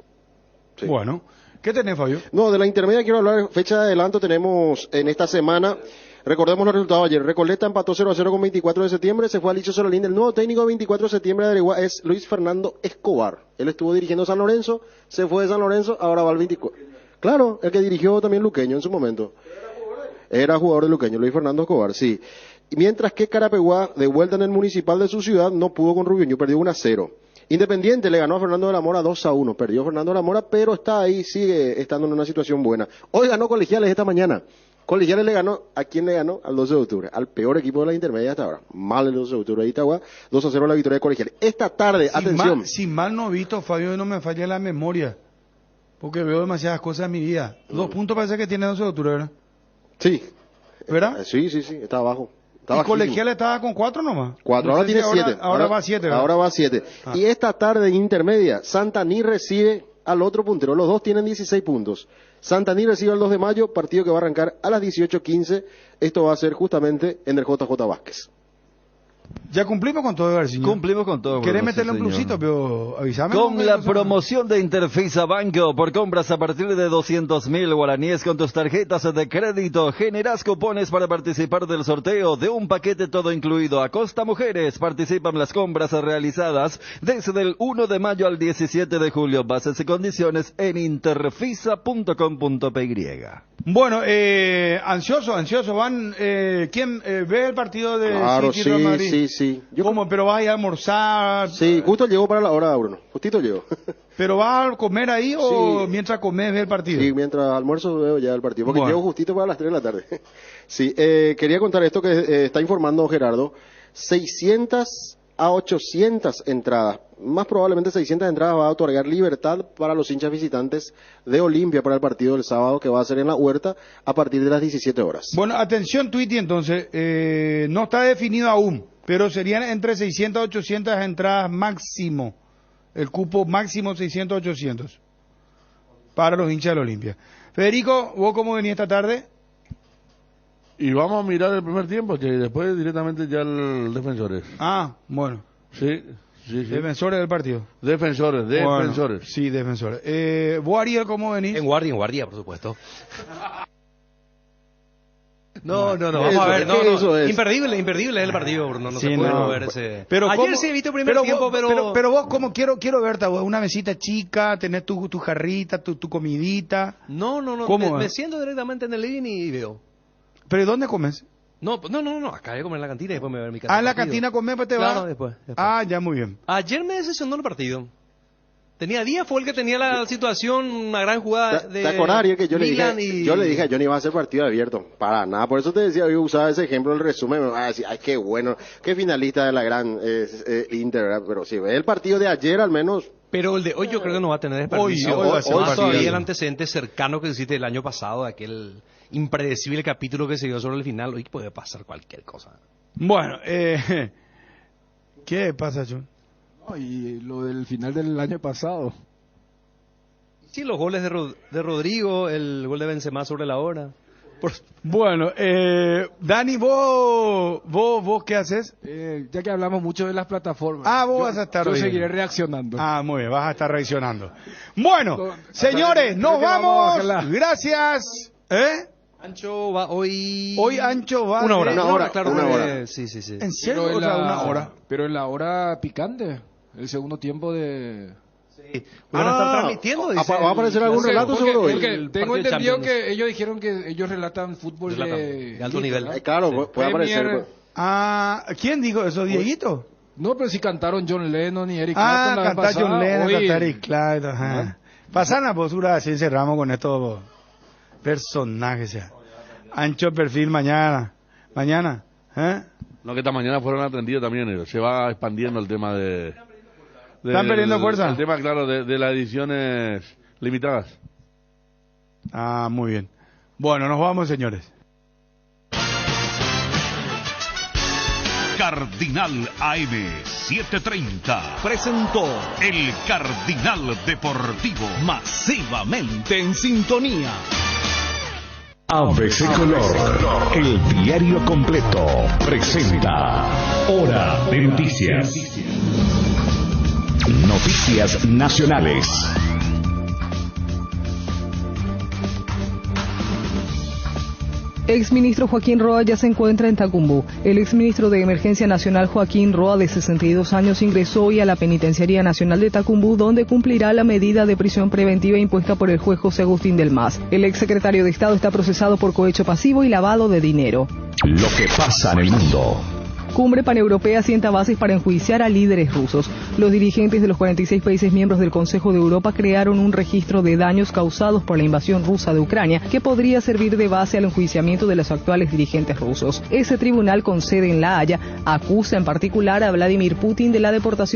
Sí. Bueno, ¿qué tenés, Fabio? No, de la intermedia quiero hablar. Fecha de adelanto tenemos en esta semana. Recordemos los resultados ayer. Recoleta empató 0-0 con 24 de septiembre. Se fue a Licho Sololín. El nuevo técnico de 24 de septiembre de Areguá es Luis Fernando Escobar. Él estuvo dirigiendo San Lorenzo, se fue de San Lorenzo, ahora va al 24. Claro, el que dirigió también Luqueño en su momento. Era jugador de Luqueño, Luis Fernando Escobar, sí. Y mientras que Carapeguá, de vuelta en el municipal de su ciudad, no pudo con Rubioño, perdió 1-0. Independiente le ganó a Fernando de la Mora 2-1. Perdió Fernando de la Mora, pero está ahí, sigue estando en una situación buena. Hoy ganó Colegiales esta mañana. Colegiales le ganó, ¿a quién le ganó? Al 12 de octubre, al peor equipo de la intermedia hasta ahora. Mal el 12 de octubre de Itagua, 2-0 la victoria de Colegiales. Esta tarde, atención. Si mal no he visto, Fabio, no me falla la memoria, porque veo demasiadas cosas en mi vida. 2 puntos parece que tiene 12 de octubre, ¿verdad? Sí. ¿Verdad? Sí, está abajo. ¿Y Colegiales estaba con 4 nomás? 4, No ahora sé tiene si 7. Ahora va 7, ¿verdad? Ahora va 7. Ah. Y esta tarde en intermedia, Santaní recibe al otro puntero. Los dos tienen 16 puntos. Santaní recibe el 2 de mayo, partido que va a arrancar a las 18:15. Esto va a ser justamente en el JJ Vázquez. Ya cumplimos con todo, García. Cumplimos con todo. ¿Querés Bruno, meterle sí, un plusito, señor. pero avísame? Con la promoción de Interfisa Banco, por compras a partir de 200.000 guaraníes con tus tarjetas de crédito, generas cupones para participar del sorteo de un paquete todo incluido. Acosta Mujeres participan las compras realizadas desde el 1 de mayo al 17 de julio. Bases y condiciones en interfisa.com.py. Bueno, ansioso, van, ¿quién ve el partido de Claro, City Real Madrid? sí. ¿Cómo? ¿Pero vas a ir a almorzar? Sí, justo llegó para la hora, Bruno. Justito llegó. ¿Pero vas a comer ahí o Sí. mientras comes ves el partido? Sí, mientras almuerzo veo ya el partido, porque Bueno. llego justito para las 3 de la tarde. Sí, quería contar esto que está informando Gerardo. 600 a 800 entradas, más probablemente 600 entradas va a otorgar Libertad para los hinchas visitantes de Olimpia para el partido del sábado que va a ser en la Huerta a partir de las 17 horas. Bueno, atención, Twitty, entonces, no está definido aún, pero serían entre 600 a 800 entradas máximo, el cupo máximo 600 a 800 para los hinchas del Olimpia. Federico, ¿vos cómo venís esta tarde? Y vamos a mirar el primer tiempo, que después directamente ya el Defensores. Ah, bueno. Sí. Defensores del partido. Defensores. Bueno, sí, defensores. ¿Vos, Ariel, cómo venís? En guardia, por supuesto. No, vamos Eso, a ver, es que eso es. Imperdible es el partido, Bruno, no Sí, se puede no. moverse. Pero ayer ¿cómo? sí he visto el primer tiempo, pero vos, como quiero verte, vos, una mesita chica, tenés tu jarrita, tu comidita. No, ¿Cómo me es? siento directamente en el living y veo. ¿Pero dónde comes? No, acá voy a comer en la cantina y después me voy a mi casa. En la cantina comes, pues te Claro, vas. después. Ah, ya, muy bien. Ayer me decepcionó el partido. Díaz fue el que tenía la situación, una gran jugada de ¿Te acordás, Ariel, que yo le Milan dije a Johnny iba a ser partido abierto? Para nada, por eso te decía, yo usaba ese ejemplo en el resumen, me va a decir, ay, qué bueno, qué finalista de la gran Inter, ¿verdad? Pero si ves el partido de ayer, al menos... Pero el de hoy yo creo que no va a tener desperdicio. Hoy va a ser Más partido. todavía el antecedente cercano que existe el año pasado, de aquel impredecible capítulo que se dio sobre el final. Hoy puede pasar cualquier cosa. Bueno, ¿qué pasa, John? Y lo del final del año pasado. Sí, los goles de Rodrigo, el gol de Benzema sobre la hora. Bueno, Dani, ¿vos qué haces? Ya que hablamos mucho de las plataformas. Vos vas a estar Yo bien. seguiré reaccionando. Muy bien, vas a estar reaccionando. Bueno, señores, nos vamos. Gracias. Ancho va hoy... Hoy Ancho va... Una hora. Sí. ¿En serio? Pero O sea, una hora. Pero en la hora picante, el segundo tiempo de... Sí. Van a estar transmitiendo. dice ¿Va a aparecer algún relato seguro hoy? Porque tengo partido entendido Champions. que ellos dijeron que ellos relatan fútbol de alto nivel. ¿verdad? Claro, puede Premier, aparecer. Ah, ¿quién dijo eso? ¿Dieguito? No, pero si cantaron John Lennon y Eric Clapton. Ah, cantar John Lennon, cantar Eric Clapton. Ajá. Pasan a postura, así cerramos con estos personajes. Ya. Ancho perfil mañana. Mañana. No, que esta mañana fueron atendidos también. Se va expandiendo el tema de ¿Están perdiendo fuerza? El tema, claro, de las ediciones limitadas. Ah, muy bien. Bueno, nos vamos, señores. Cardinal AM 730 presentó el Cardinal Deportivo, masivamente en sintonía. ABC Color, el diario completo, presenta Hora de Noticias. Noticias nacionales. Exministro Joaquín Roa ya se encuentra en Tacumbú. El exministro de Emergencia Nacional Joaquín Roa, de 62 años, ingresó hoy a la Penitenciaría Nacional de Tacumbú, donde cumplirá la medida de prisión preventiva impuesta por el juez José Agustín del Mas. El exsecretario de Estado está procesado por cohecho pasivo y lavado de dinero. Lo que pasa en el mundo. Cumbre paneuropea sienta bases para enjuiciar a líderes rusos. Los dirigentes de los 46 países miembros del Consejo de Europa crearon un registro de daños causados por la invasión rusa de Ucrania que podría servir de base al enjuiciamiento de los actuales dirigentes rusos. Ese tribunal con sede en La Haya acusa en particular a Vladimir Putin de la deportación